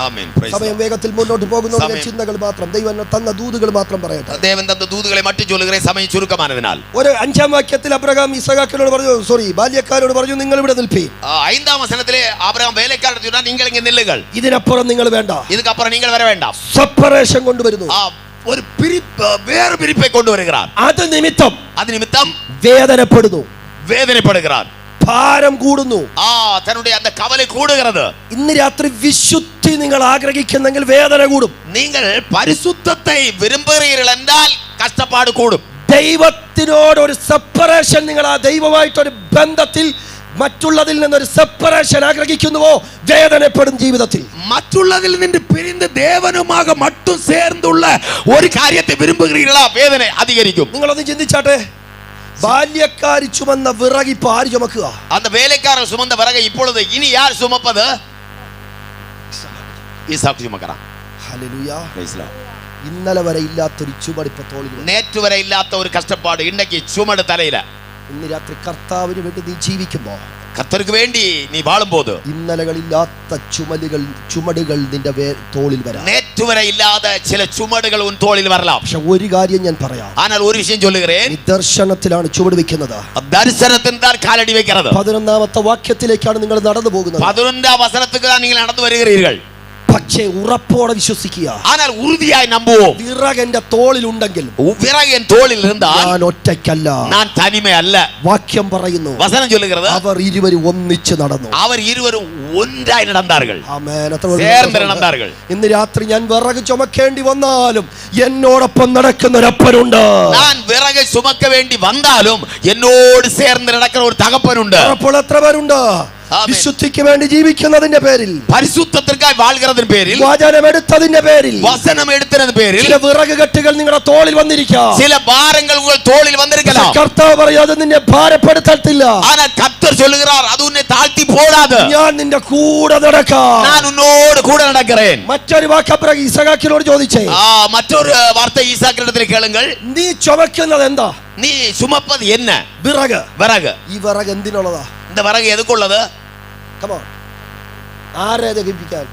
ആമേൻ. പ്രൈസ് സമയം വേഗത്തിൽ മുന്നോട്ട് പോകുന്നതിന്റെ ചിന്തകൾ മാത്രം, ദൈവം തന്ന ദൂതുകൾ മാത്രം പറയട്ടെ. தேவன் தந்த தூதுகளை மட்டும் சொல்லுகிறேன், சமயம் சுருக்கமானதினால். ഒരു 5ാം വാക്യത്തിൽ അബ്രഹാം ഇസഹാക്കിനോട് പറഞ്ഞു, ബാല്യക്കാരോട് പറഞ്ഞു, നിങ്ങൾ ഇവിടെ നിൽപ്പീൻ. 5ஆம் வசனத்திலே ஆபிரகாம் வேலைக்காரர் சொன்னார், நீங்கள் இங்கே நில்லுங்கள். ഇതിനപ്പുറം നിങ്ങൾ വേണ്ട. இதுக்கு அப்புறம் நீங்கள் வர வேண்டாம். സെപ്പറേഷൻ കൊണ്ടുവരുന്നു. ஒரு வேறு பிரிப்பை கொண்டு வருகிறார். അത് നിമിത്തം വേദനപ്പെടുന്നു, வேதனைப்படுகிறார், ഭാരം കൂടുന്നു. தன்னுடைய அந்த கவலை கூடுகிறது. ഇന്ന് രാത്രി വിശുദ്ധി നിങ്ങൾ ആഗ്രഹിക്കുന്നെങ്കിൽ വേദന കൂടും. நீங்கள் பரிசுத்தத்தை விரும்புகிறீர்கள் என்றால் கஷ்டப்பாடு கூடும். ദൈവത്തിനോട് ഒരു സെപ്പറേഷൻ, നിങ്ങൾ ആ ദൈവമായിട്ടൊരു ബന്ധത്തിൽ മറ്റുള്ളതിൽ നിന്നൊരു സെപ്പറേഷൻ ആഗ്രഹിക്കുന്നുവോ, വേദനപ്പെടും ജീവിതത്തിൽ. മറ്റുള്ളതിൽ നിന്ന് പിരിந்து ദേവനുമാക മറ്റും ചേർന്നുള്ള ഒരു കാര്യത്തെ വിരുമ്പുകീകളാ, വേദന അധികരിക്കും. നിങ്ങളൊന്ന് ചിന്തിച്ചാട്ടെ, ബാല്യക്കാരി ചുമന്ന വിറക് ഇപ്പൊ ആര് ചുമക്കുക? அந்த வேலைக்காரர் சுமந்த விறகை இப்பொழுது இனி யார் சுமப்பது? ஈசாக்கு சுமக்கிறான். ഹല്ലേലൂയ. Praise the Lord. ഇന്നലെ വരെ ഇല്ലാത്തൊരു ചുമട് ഇപ്പൊ തോളിൽ. நேற்று வரை இல்லாத ஒரு கஷ்டப்பாடு இன்னைக்கு சுமடு தலையில. ഇന്ന് രാത്രി കർത്താവിന് വേണ്ടി നീ ജീവിക്കുമ്പോ, கர்த்தருக்கு வேண்டி நீ வாழும்போது, ഇന്നലകളില്ലാത്ത ചുമടുകൾ നിന്റെ തോളിൽ വരാം. நேற்று வரை இல்லாத சில சுமடுகள் உன் தோளில் வரலாம். പക്ഷെ ഒരു കാര്യം ഞാൻ പറയാം, ஆனால் ஒரு விஷயம் சொல்லுகிறேன், നീ ദർശനത്തിലാണ് ചുവട് വെക്കുന്നത്. தரிசனத்தின் தான் காலடி வைக்கிறது. 11ാമത്തെ വാക്യത്തിലേക്കാണ് നിങ്ങൾ നടന്നു പോകുന്നത്. 11ஆம் வசனத்துக்கு தான் நீங்கள் நடந்து வருகிறீர்கள். പക്ഷേ ഉറപ്പോടെ വിശ്വസിക്കുക. ஆனால் உறுதியாய் நம்புவோம். വിറക് എന്റെ തോളിൽ ഉണ്ടെങ്കിൽ, விறகு என் தோளில் இருந்தால் ഞാൻ ഒറ്റയ്ക്കല്ല. நான் தனிமை அல்ல. വാക്യം പറയുന്നു, வசனம் சொல்லுகிறது, അവർ ഇരുവരും ഒന്നിച്ച് നടന്നു. அவர் இருவரும் ஒன்றாய் நடந்தார்கள். ആമേൻ. சேர்ந்து நடந்தார்கள். ഇന്ന് രാത്രി ഞാൻ വിറക് ചുമക്കേണ്ടി വന്നാലും എന്നോടൊപ്പം നടക്കുന്ന ഒരപ്പനുണ്ട്. நான் விறகை சுமக்க வேண்டி வந்தாலும் என்னோடு சேர்ந்து நடக்கிற ஒரு தகப்பனுണ്ട്. അപ്പോൾ എത്ര പേരുണ്ട് വിശുദ്ധിക്ക് വേണ്ടി ജീവിക്കുന്നതിന്റെ പേരിൽ, പരിശുദ്ധത്തിനായി வாழ்கிறതിന്റെ പേരിൽ, വചനം എടുത്തതിന്റെ പേരിൽ, വചനം എടുത്തതിന്റെ പേരിൽ ചില വിറക് കെട്ടുകൾ നിങ്ങളുടെ തോളിൽ വന്നിരിക്കാം. ചില ഭാരങ്ങൾ ഉங்கள் தோளில் வந்திருக்கலாம். കർത്താവ് പറയും, അത് നിന്നെ ഭാരപ്പെടുത്തത്തില്ല. ஆனால் கர்த்தர் சொல்லுகிறார், அது உன்னை தாழ்த்தி போடாது. ഞാൻ നിന്റെ കൂടെ നടക്കാം. நான் உன்னோடு கூட நடக்கிறேன். മറ്റൊരു വാക്ക് അബ്രഹാം ഇസഹാക്കിനോട് ചോദിച്ചേ, മറ്റൊരു വാർത്ത ഈസാക്കിനിടത്തിൽ കേളുங்கள். നീ ചുമക്കുന്നത് എന്താ? നീ சுமப்பது என்ன? വിറക്. വിറക്. ഈ വിറക് എന്തിനുള്ളതാ? இந்த വിറക് എതുക്കുള്ളത്? ആരെ ദഹിപ്പിക്കാൻ?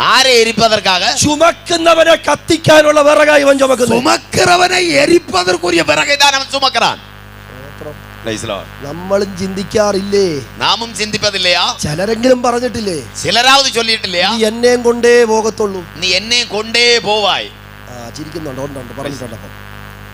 ആരെ എരിപ്പதற்காக? ചുമക്കുന്നവനെ കത്തിക്കാനുള്ള വിറകായി അവൻ ചുമക്കുന്നു. சுமக்கிறவனை எரிப்பதற்குரிய விறகை தான் அவன் சுமக்கிறான். നമ്മളും ചിന്തിക്കാറില്ലേ? നാമും ചിന്തിപ്പതില്ലയാ? ചിലരെങ്കിലും പറഞ്ഞിട്ടില്ലേ? ചിലരാവത് ചൊല്ലിയിട്ടില്ലയാ? നീ എന്നെയും കൊണ്ടേ പോകത്തുള്ളൂ. നീ എന്നെ കൊണ്ടേ പോവായി. ചിരിക്കുന്നുണ്ടോ? ഉണ്ട്, പറഞ്ഞിട്ടുണ്ടോ?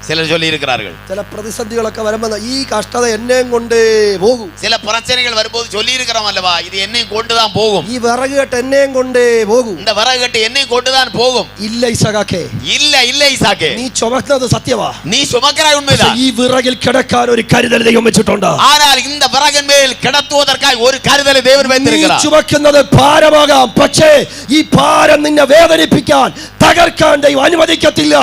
ചിലർ ചൊല്ലിയിരിக்கிறார்கள். ചില പ്രതിസന്ധികളൊക്കെ വരുമ്പോൾ ഈ കഷ്ടത എന്നെയും കൊണ്ടേ പോകും. ചില പ്രശ്നങ്ങൾ വരുമ്പോൾ ചൊല്ലിയിരിக்கிறோம் அல்லவா, இது என்னையும் கொண்டுதான் போகும். ഈ വിറക് കെട്ട് എന്നെയും കൊണ്ടേ പോകും. இந்த விறகு கட்டு என்னையும் கொண்டுதான் போகும். ഇല്ല ഇസഹാക്കേ, இல்ல இல்ல ஈசாக்கே, നീ ചുമക്കുന്നത് സത്യമാ. நீ சுமக்கிறாய் உண்மைதான். ഈ വിറകിൽ കിടക്കാൻ ഒരു കരുതൽ ദൈവം വെച്ചിട്ടുണ്ട്. ஆனால் இந்த விறகின் மேல் கிடத்துவதற்காய் ஒரு கருதலை தேவன் வைத்திருக்கிறார். നീ ചുമക്കുന്നത് ഭാരമാകാം, പക്ഷേ ഈ ഭാരം നിന്നെ വേദനിപ്പിക്കാൻ, തകർക്കാൻ ദൈവം അനുവദിക്കത്തില്ല.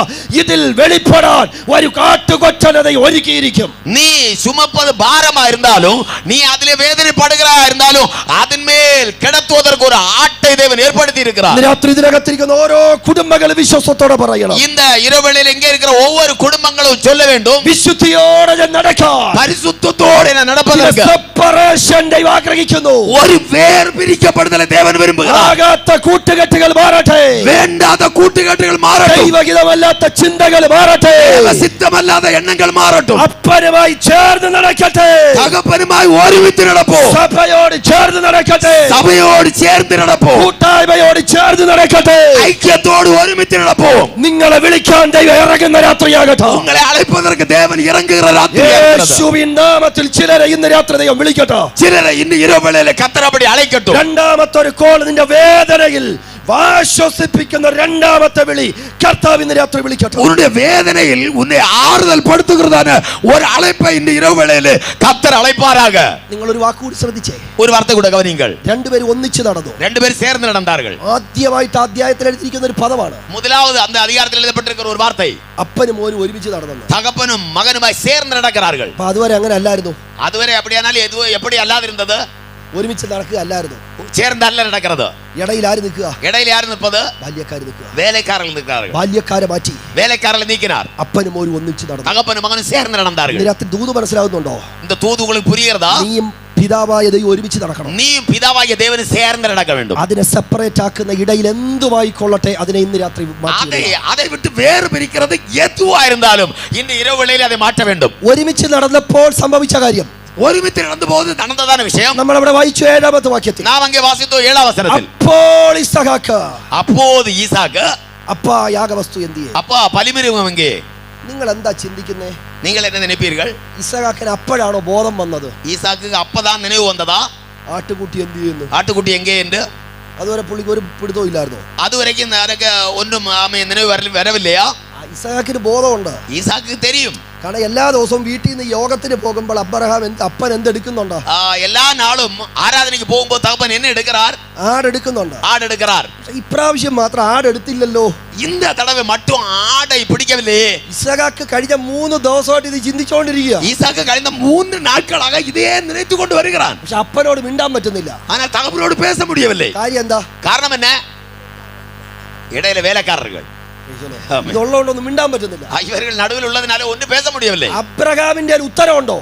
ഇതിൽ വെളിപ്പെടാൻ ഒരു കാട്ടുകൊറ്റനதை ഒരുക്കിയിരിക്കും. നീ சுமப்பது பாரமா இருந்தாலும், நீ அதிலே வேதனைப்படுகிறா இருந்தாலும், அதன் மேல் கிடத்துவதற்கு ஒரு ஆட்டை தேவன் ஏற்படுத்தி இருக்கிறார். രാത്രി ഇതിനകത്തിരിക്കുന്ന ഓരോ കുടുംബങ്ങളും വിശ്വാസത്തോടെ പറയണം, இந்த இரவுவேளையில் எங்கே இருக்கிற ஒவ்வொரு குடும்பங்களும் சொல்ல வேண்டும், വിശുദ്ധിയോടെ ഞാൻ നടക്കാം. பரிசுத்தத்தோடு நான் நடப்பதற்கு സെപ്പറേഷൻ ദൈവം ആഗ്രഹിക്കുന്നു. ഒരു വേർപിരിക്കപ്പെടുതൽ ദേവൻ വിരുമ്പുகிறார். ആകാത്ത കൂട്ടുകെട്ടുകൾ മാറട്ടെ. വേണ്ടാത്ത കൂട്ടുകെട്ടുകൾ മാറട്ടെ. ദൈവഹിതമല്ലാത്ത ചിന്തകൾ മാറട്ടെ. ദൈവഹിതമല്ലാത്ത എണ്ണങ്ങൾ മാറട്ടെ. അപ്പനുമായി ചേർന്ന് നടക്കട്ടെ. തകപ്പനുമായി ഒരുമിച്ച് നടപ്പോ. സഭയോട് ചേർന്ന് നടക്കട്ടെ. സഭയോട് ചേർന്ന് നടപ്പോ. കൂട്ടായ്മയോട് ചേർന്ന് നടക്കട്ടെ. ഐക്യത്തോട് ഒരുമിച്ച് നടപ്പോ. നിങ്ങളെ വിളിക്കാൻ ദൈവം ഇറങ്ങുന്ന രാത്രിയാകട്ടെ. നിങ്ങളെ അழைப்பதற்கு ദേവൻ ഇറങ്ങുന്ന രാത്രിയാകട്ടെ. യേശുവിൻ നാമത്തിൽ ചിലരെ ഇന്ന് രാത്രി ദൈവം വിളിക്കട്ടെ. ചിലരെ ഇന്ന് ഇരവേളയിൽ കർത്തർ അപ്പടി അழைക്കട്ടെ. രണ്ടാമത്തെ ഒരു കോൾ നിന്റെ വേദനയിൽ ആശ്വസിപ്പിക്കുന്ന രണ്ടാമത്തെ വിളി കർത്താവ് ഇന്ന് രാത്രി വിളിക്കട്ടെ. ഉன்னுடைய വേദനയിൽ ഉന്നെ ആറുതൽ പെടുത്തുന്നതാണ് ഒരു അழைப்பை இந்த இரவுவேளையில் കർത്തർ അழைப்பாராக. നിങ്ങൾ ഒരു വാക്കുകൂടി ശ്രദ്ധിച്ചേ. ഒരു വാർത്ത കൂടെ ഗവനിങ്ങൾ. രണ്ടുപേരും ഒന്നിച്ച് നടന്നു. രണ്ടുപേരും ചേർന്ന് നടந்தார்கள். ആദ്യമായിട്ട് അധ്യായത്തിൽ എഴുതിയിരിക്കുന്ന ഒരു പദമാണ്. முதலாவது அந்த அதிகாரத்தில் எழுதப்பட்டிருக்கிற ஒரு வார்த்தை, അപ്പനും മോനും ഒരുമിച്ച് നടന്നു. தகப்பனும் மகனுமாய் சேர்ந்து நடக்கிறார்கள். അപ്പൊ അതുവരെ അങ്ങനെ അല്ലായിരുന്നു. അതുവരെ அப்படியானால் எப்படி அல்லாதிருந்தது? ഒരുമിച്ച് നടക്കുക അല്ലായിരുന്നു. ചേർന്നല്ല നടക്കുന്നത്. ഇടയിൽ ആര് നിൽക്കുക? ഇടയിൽ ആര് നിൽപ്പത്? ബാല്യക്കാര് നിൽക്കുക. വേലക്കാരൻ നിൽക്കാറുകൾ. ബാല്യക്കാരെ മാറ്റി വേലക്കാരൻ നീക്കിനാർ. അപ്പനും മോനും ഒന്നിച്ച് നടന്നു. തകപ്പനും മകനും ചേർന്ന് നടന്നാர்கள். രാത്രി ദൂത് മനസ്സിലാവുന്നുണ്ടോ? இந்த தூதுகளுக்கு புரிகிறதா? നീയും പിതാവായ ദൈവം ഒരുമിച്ച് നടക്കണം. നീയും പിതാവായ ദൈവന് ചേർന്ന് നടക്ക வேண்டும். അതിനെ സെപ്പറേറ്റ് ആക്കുന്ന ഇടയിൽ എന്തുമായി കൊള്ളട്ടെ അതിനെ ഇന്ന് രാത്രി அதை விட்டு வேறு பிரிக்கிறது எதுவாயிருந்தாலும் இந்த இரவுவேளையில் அதை மாற்ற வேண்டும். ഒരുമിച്ച് നടന്നപ്പോൾ സംഭവിച്ച കാര്യം, ഒരുമിച്ച് നടന്നുപോകുന്നത് നടന്നതാണ് വിഷയം. നമ്മൾ അവിടെ വായിച്ചു 7ാമത്തെ വാക്യത്തിൽ. നാം അങ്ങേ വാസിച്ചു 7ാം വചനത്തിൽ. അപ്പോൾ ഇസഹാക്ക്, அப்போது ஈசாக்கு, അപ്പാ യാഗവസ്തു എന്തിയെ? அப்பா பலிமிருகம் எங்கே? നിങ്ങൾ എന്താ ചിന്തിക്കുന്നേ? നിങ്ങൾ என்ன நினைப்பீர்கள்? ഇസഹാക്കിന് അപ്പോഴാണോ ബോധം വന്നത്? ஈசாக்கு அப்பதான் நினைவு வந்ததா? ആട്ടുകുട്ടി എന്ത് ചെയ്യുന്നു? ആട്ടുകുട്ടി എங்கே என்று അതുവരെ പുള്ളിക്ക് ഒരു പിടുത്തവും ഇല്ലായിരുന്നു. അതുവരേക്കും നിനക്ക് ഒന്നും നിனைவு വരവില്ലയാ? ഇസഹാക്കിന് ബോധമുണ്ട്. ஈசாக்கு தெரியும். കാരണം എല്ലാ ദിവസവും വീട്ടിൽ നിന്ന് യോഗത്തിന് പോകുമ്പോൾ അപ്പൻ എന്തെടുക്കുന്നുണ്ടോ? എല്ലാ നാളും ആരാധനയ്ക്ക് പോകുമ്പോൾ തകപ്പൻ എന്നെ എടുക്കാർ, ആടെടുക്കുന്നുണ്ടോ? ആടെടുക്കാർ. ഇപ്രാവശ്യം മാത്രം ആടെടുത്തില്ലല്ലോ. இந்த தடவை மட்டும் ஆடை பிடிக்கவில்லையே. ഇസഹാക്ക് കഴിഞ്ഞ 3 ദിവസമായിട്ട് ഇത് ചിന്തിച്ചുകൊണ്ടിരിക്കുക. ஈசாக்கு കഴിഞ്ഞ 3 நாட்களாக இதே நினைத்து கொண்டு வருகிறான். പക്ഷെ അപ്പനോട് മിണ്ടാൻ പറ്റുന്നില്ല. ஆனால் தகப்பனோடு பேச முடியவில்லை. കാര്യം എന്താ? காரணம் என்ன? இடையில வேலைக்காரர்கள் ഇതുള്ളതുകൊണ്ടൊന്നും മിണ്ടാൻ പറ്റുന്നില്ല. இவர்கள் நடுவில் உள்ளதனால ஒன்றும் பேச முடியவில்லை. അബ്രഹാമിന്റെ ഉത്തരവുണ്ടോ?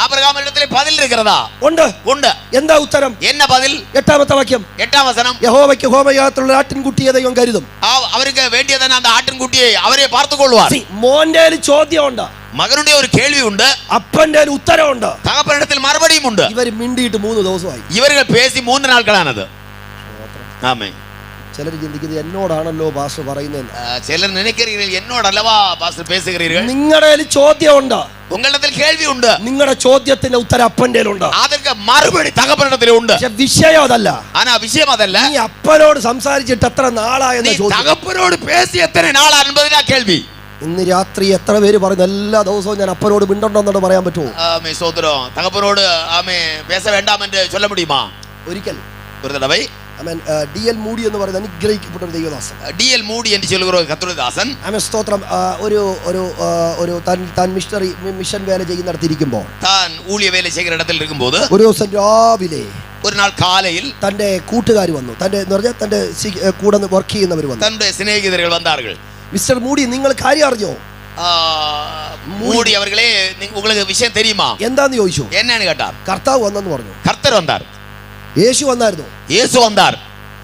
ആബ്രഹാമിന്റെ பதில் இருக்கிறதா? ഉണ്ട്. ഉണ്ട്. എന്താ ഉത്തരം? என்ன பதில்? 8ാമത്തെ വാക്യം. 8ാം വചനം. യഹോവയ്ക്ക് ഹോമയാഗത്തിലുള്ള ആട്ടിൻകുട്ടിയെ ദൈവം കരുതും. അവർക്ക് വേണ്ടിയതാണ് அந்த ആട്ടിൻകുട്ടിയെ അവരെ பார்த்துകൊള്ളുവാർ. മോന്റെ ചോദ്യമുണ്ട്, മകനുടെ ഒരു കേൾവിയുണ്ട്, അപ്പന്റെ ഉത്തരവുണ്ട്, തകപ്പനിടത്തിൽ മറുപടിയും ഉണ്ട്. ഇവർ മിണ്ടിയിട്ട് 3 ദിവസമായി. ഇവர்கள் பேசி 3 നാൾകളാണത്. ആമേൻ. ചിലർ ചിന്തിക്കുന്നത് എന്നോടാണല്ലോ പാസ്റ്റർ പറയുന്നത്. ചിലർ നിனைக்கிறீர்கள் എന്നോടല്ലവാ പാസ്റ്റർ பேசுகிறீர்கள். നിങ്ങളുടെ ചോദ്യമുണ്ട്, ഉங்களிடത്തിൽ കേൾവിയുണ്ട്, നിങ്ങളുടെ ചോദ്യത്തിന്റെ ഉത്തരം അപ്പന്റെ ഉണ്ട്, അതിന്റെ മറുപടി തകപ്പനിടത്തിൽ ഉണ്ട്. പക്ഷെ വിഷയം അതല്ല. ആനാ വിഷയം അതല്ല. നീ അപ്പനോട് സംസാരിച്ചിട്ട് എത്ര നാളായെന്ന് ചോദിച്ചു. തകപ്പനോട് പേசி എത്ര നാളാ എന്നതിനാ കേൾവി. ഇന്ന് രാത്രി എത്ര പേര് പറയുന്നു എല്ലാ ദിവസവും ഞാൻ അപ്പനോട് മിണ്ടോണ്ടെന്നോട് പറയാൻ പറ്റുമോ? ആമേ സോദരോ, തകപ്പനോട് ആമേ പേസ വേണ്ടാമെന്ന് ചൊല്ല മുടിയുമാ? ഒരിക്കൽ ഒരു തടവൈ DL മൂഡി എന്ന് പറയുന്ന അനുഗ്രഹിക്കപ്പെട്ട ഒരു ദൈവദാസൻ, DL മൂഡി എന്ന് ചൊല്ലുന്ന കർത്തൃദാസൻ, സ്തോത്രം, ഒരു താൻ മിഷൻ വേല ചെയ്യുന്നിടത്തിരിക്കുമ്പോൾ, താൻ ഊഴിയ വേല ചെയ്യുന്ന ഇടത്തിൽ ഇരിക്കുമ്പോൾ ഒരു ദിവസം രാവിലെ ഒരു നാൾ കാലയിൽ തന്റെ കൂട്ടുകാർ വന്നു. തന്റെ കൂടെ വർക്ക് ചെയ്യുന്നവർ വന്നു. തന്റെ സ്നേഹിതർ വന്നാர்கள். മിസ്റ്റർ മൂഡി, നിങ്ങൾ കാര്യം അറിഞ്ഞോ? മൂടി അവர்களே உங்களுக்கு விஷயம் தெரியுமா? എന്താന്ന് ചോദിച്ചു. എന്നാണ് കേട്ടാർ? കർത്താവ് വന്നെന്ന് പറഞ്ഞു. കർത്തർ വന്നാർ. യേശു വന്നായിരുന്നു. യേശു വന്നാർ.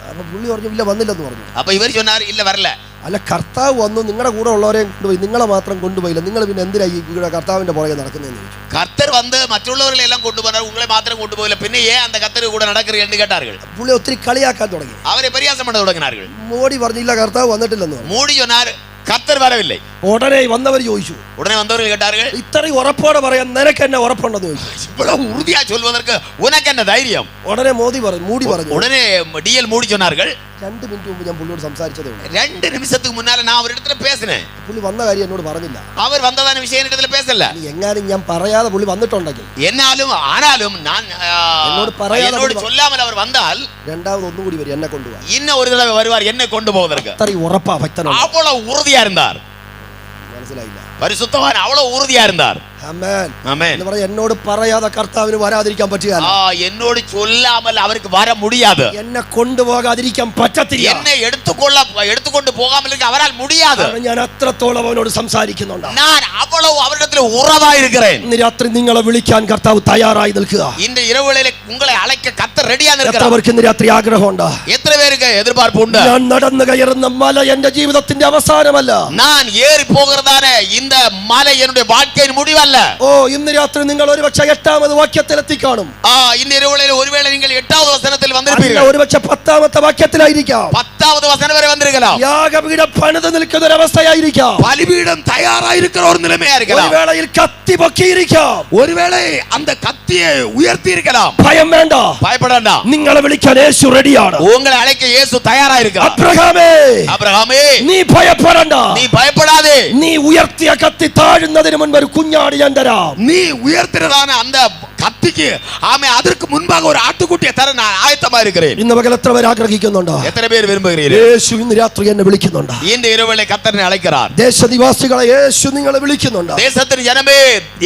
അപ്പൊ പുള്ളി പറഞ്ഞു ഇല്ല വന്നില്ലെന്ന് പറഞ്ഞു. അപ്പൊ ഇവർ சொன்னார் ഇല്ല വരല. അല്ല, കർത്താവ് വന്നു, നിങ്ങളുടെ കൂടെ ഉള്ളവരെയും കൊണ്ടുപോയി, നിങ്ങളെ മാത്രം കൊണ്ടുപോയില്ല. നിങ്ങൾ പിന്നെ എന്തിനാ ഈ കർത്താവിന്റെ പുറകെ നടക്കുന്നതെന്ന് ചോദിച്ചു. കർത്തർ വന്ന് മറ്റുള്ളവരെ എല്ലാം കൊണ്ടുപോകാൻ ഉങ്ങളെ മാത്രം കൊണ്ടുപോയില്ല, പിന്നെ ഏൻ அந்த കർത്തർ കൂടെ നടക്കறீன்னு കേട്ടാர்கள். പുള്ളി ഒത്തിരി കളിയാക്കാൻ തുടങ്ങി. അവരെ പരിഹാസം பண்ண തുടങ്ങിனார்கள். മോഡി പറഞ്ഞില്ല കർത്താവ് വന്നിട്ടില്ലെന്ന് പറഞ്ഞു. മൂടി சொன்னார் கர்த்தர் வரவில்லை. ഉടനെ വന്നവർ ചോദിച്ചു. ഉടനെ വന്നവர்கள் കേട്ടാர்கள் ഇത്രയും ഉറപ്പോടെ പറയാൻ നിനക്ക് എന്നെ ഉറപ്പുണ്ടെന്ന് ചോദിച്ചു. இவ்வளவு உறுதியா சொல்வதற்கு உனக்கு என்ன தைரியம்? ഉടനെ മൂടി പറഞ്ഞു. உடனே DL மூடி சொன்னார்கள் 2 മിനിറ്റ് മുമ്പ് ഞാൻ പുള്ളിയോട് സംസാരിച്ചതേ ഉള്ളൂ. 2 நிமிஷத்துக்கு முன்னால நான் அவரிடத்துல பேசினேன். പുള്ളി വന്ന കാര്യം എന്നോട് പറഞ്ഞില്ല. அவர் வந்ததான விஷயம் என்னிடத்துல பேசல. എങ്ങാനും ഞാൻ പറയാതെ പുള്ളി വന്നിട്ടുണ്ടെങ്കിൽ, എന്നാലും ആനാലും ഞാൻ എന്നോട് சொல்லாமல் அவர் வந்தால் രണ്ടാമത് ഒന്നും കൂടി വരും എന്നെ കൊണ്ടുപോകാൻ. இன்னும் ஒரு தடவை வருவார் என்னை கொண்டு போவதற்கு. അത്രയും ഉറപ്പാ ഭക്തനാണ്. அவ்வளவு உறுதியா இருந்தார். മനസ്സിലായില്ല? പരിശുദ്ധവാൻ അவ்வளவு உறுதியா இருந்தார். ആമേൻ. ആമേൻ. എന്ന് പറഞ്ഞാൽ എന്നോട് പറയാതെ കർത്താവിന് വരാതിരിക്കാൻ പറ്റുകയില്ല. എന്നോട് சொல்லாமல் அவருக்கு வர முடியாது. എന്നെ കൊണ്ടുപോകാതിരിക്കാൻ പറ്റത്തില്ല. എന്നെ എടുത്തുകൊണ്ട് പോകാமல் இருக்க அவரால் முடியாது. ഞാൻ അത്രത്തോളം അവനോട് സംസാരിക്കുന്നുണ്ട്. ഞാൻ அவ்வளவு அவரிடத்தில் உறவாய் இருக்கிறேன். ഇന്ന് രാത്രി നിങ്ങളെ വിളിക്കാൻ കർത്താവ് തയ്യാറായി നിൽക്കുക. இந்த இரவுகளிலே உங்களை அழைக்க கர்த்தர் ரெடியா இருக்கிறார். എത്രവർക്ക് ഇന്ന് രാത്രി ആഗ്രഹമുണ്ട്? എത്ര പേർക്ക് എതിർபார்ப்புണ്ട്? ഞാൻ നടന്നു കയറുന്ന മല എന്റെ ജീവിതത്തിന്റെ അവസാനമല്ല. ഞാൻ ഏറി പോകുന്നതാണ് இந்த മല என்னுடைய வாழ்க்கையின் முடிவல்ல. ഓ, ഇന്ന് രാത്രി നിങ്ങൾ ഒരുപക്ഷെ 8ാമത് വാക്യത്തിൽ എത്തിക്കാണും. இந்த இரவுகளிலே ஒருவேளை நீங்கள் 8வது வசனத்தில் வந்திருப்பீர்கள். ഒരുപക്ഷെ 10ാമത്തെ വാക്യത്തിലായിരിക്കാം. 10வது வசனம் வரை வந்திருக்கலாம். യാഗപീഠം പണിത് നിൽക്കുന്ന ഒരു അവസ്ഥയായിരിക്കാം. ബലിപീഠം തയ്യാറായി இருக்கிற ஒரு நிலைமையா இருக்கலாம். ഒരുവേളയിൽ കത്തി പൊക്കിയിരിക്കാം. ஒருவேளை அந்த கத்தியை உயர்த்தி இருக்கலாம். ഭയം വേണ്ട, பயப்பட வேண்டாம். നിങ്ങളെ വിളിക്കാൻ യേശു റെഡിയാണ്. உங்களை அழைக்க இயேசு தயாரா இருக்கிறார். അബ്രഹാമേ, നീ ഭയപ്പെടണ്ട, നീ ഭയപ്പെടാതെ. നീ ഉയർത്തിയ കത്തി താഴുന്നതിന് മുൻപ് ഒരു കുഞ്ഞാട് ഞാൻ തരാം. നീ ഉയർത്തിയതാണ് அந்த കത്തിക്ക് ആമേ அதற்கு മുൻപാக ഒരു ആട്ടുകുട്ടിയെ തരാൻ ഞാൻ ആയത്തമായി இருக்கிறேன். ഇന്ന് പകൽ എത്ര പേര് ആഗ്രഹിക്കുന്നുണ്ടോ? എത്ര പേര് വിരുമ്പുகிறீர்கள்? യേശു ഇന്ന് രാത്രി എന്നെ വിളിക്കുന്നുണ്ട്. இந்த இரவுல கர்த்தர் அழைக்கிறார். ദേശനിവാസികളെ യേശു നിങ്ങളെ വിളിക്കുന്നുണ്ട്. ദേശത്തിൻ ജനമേ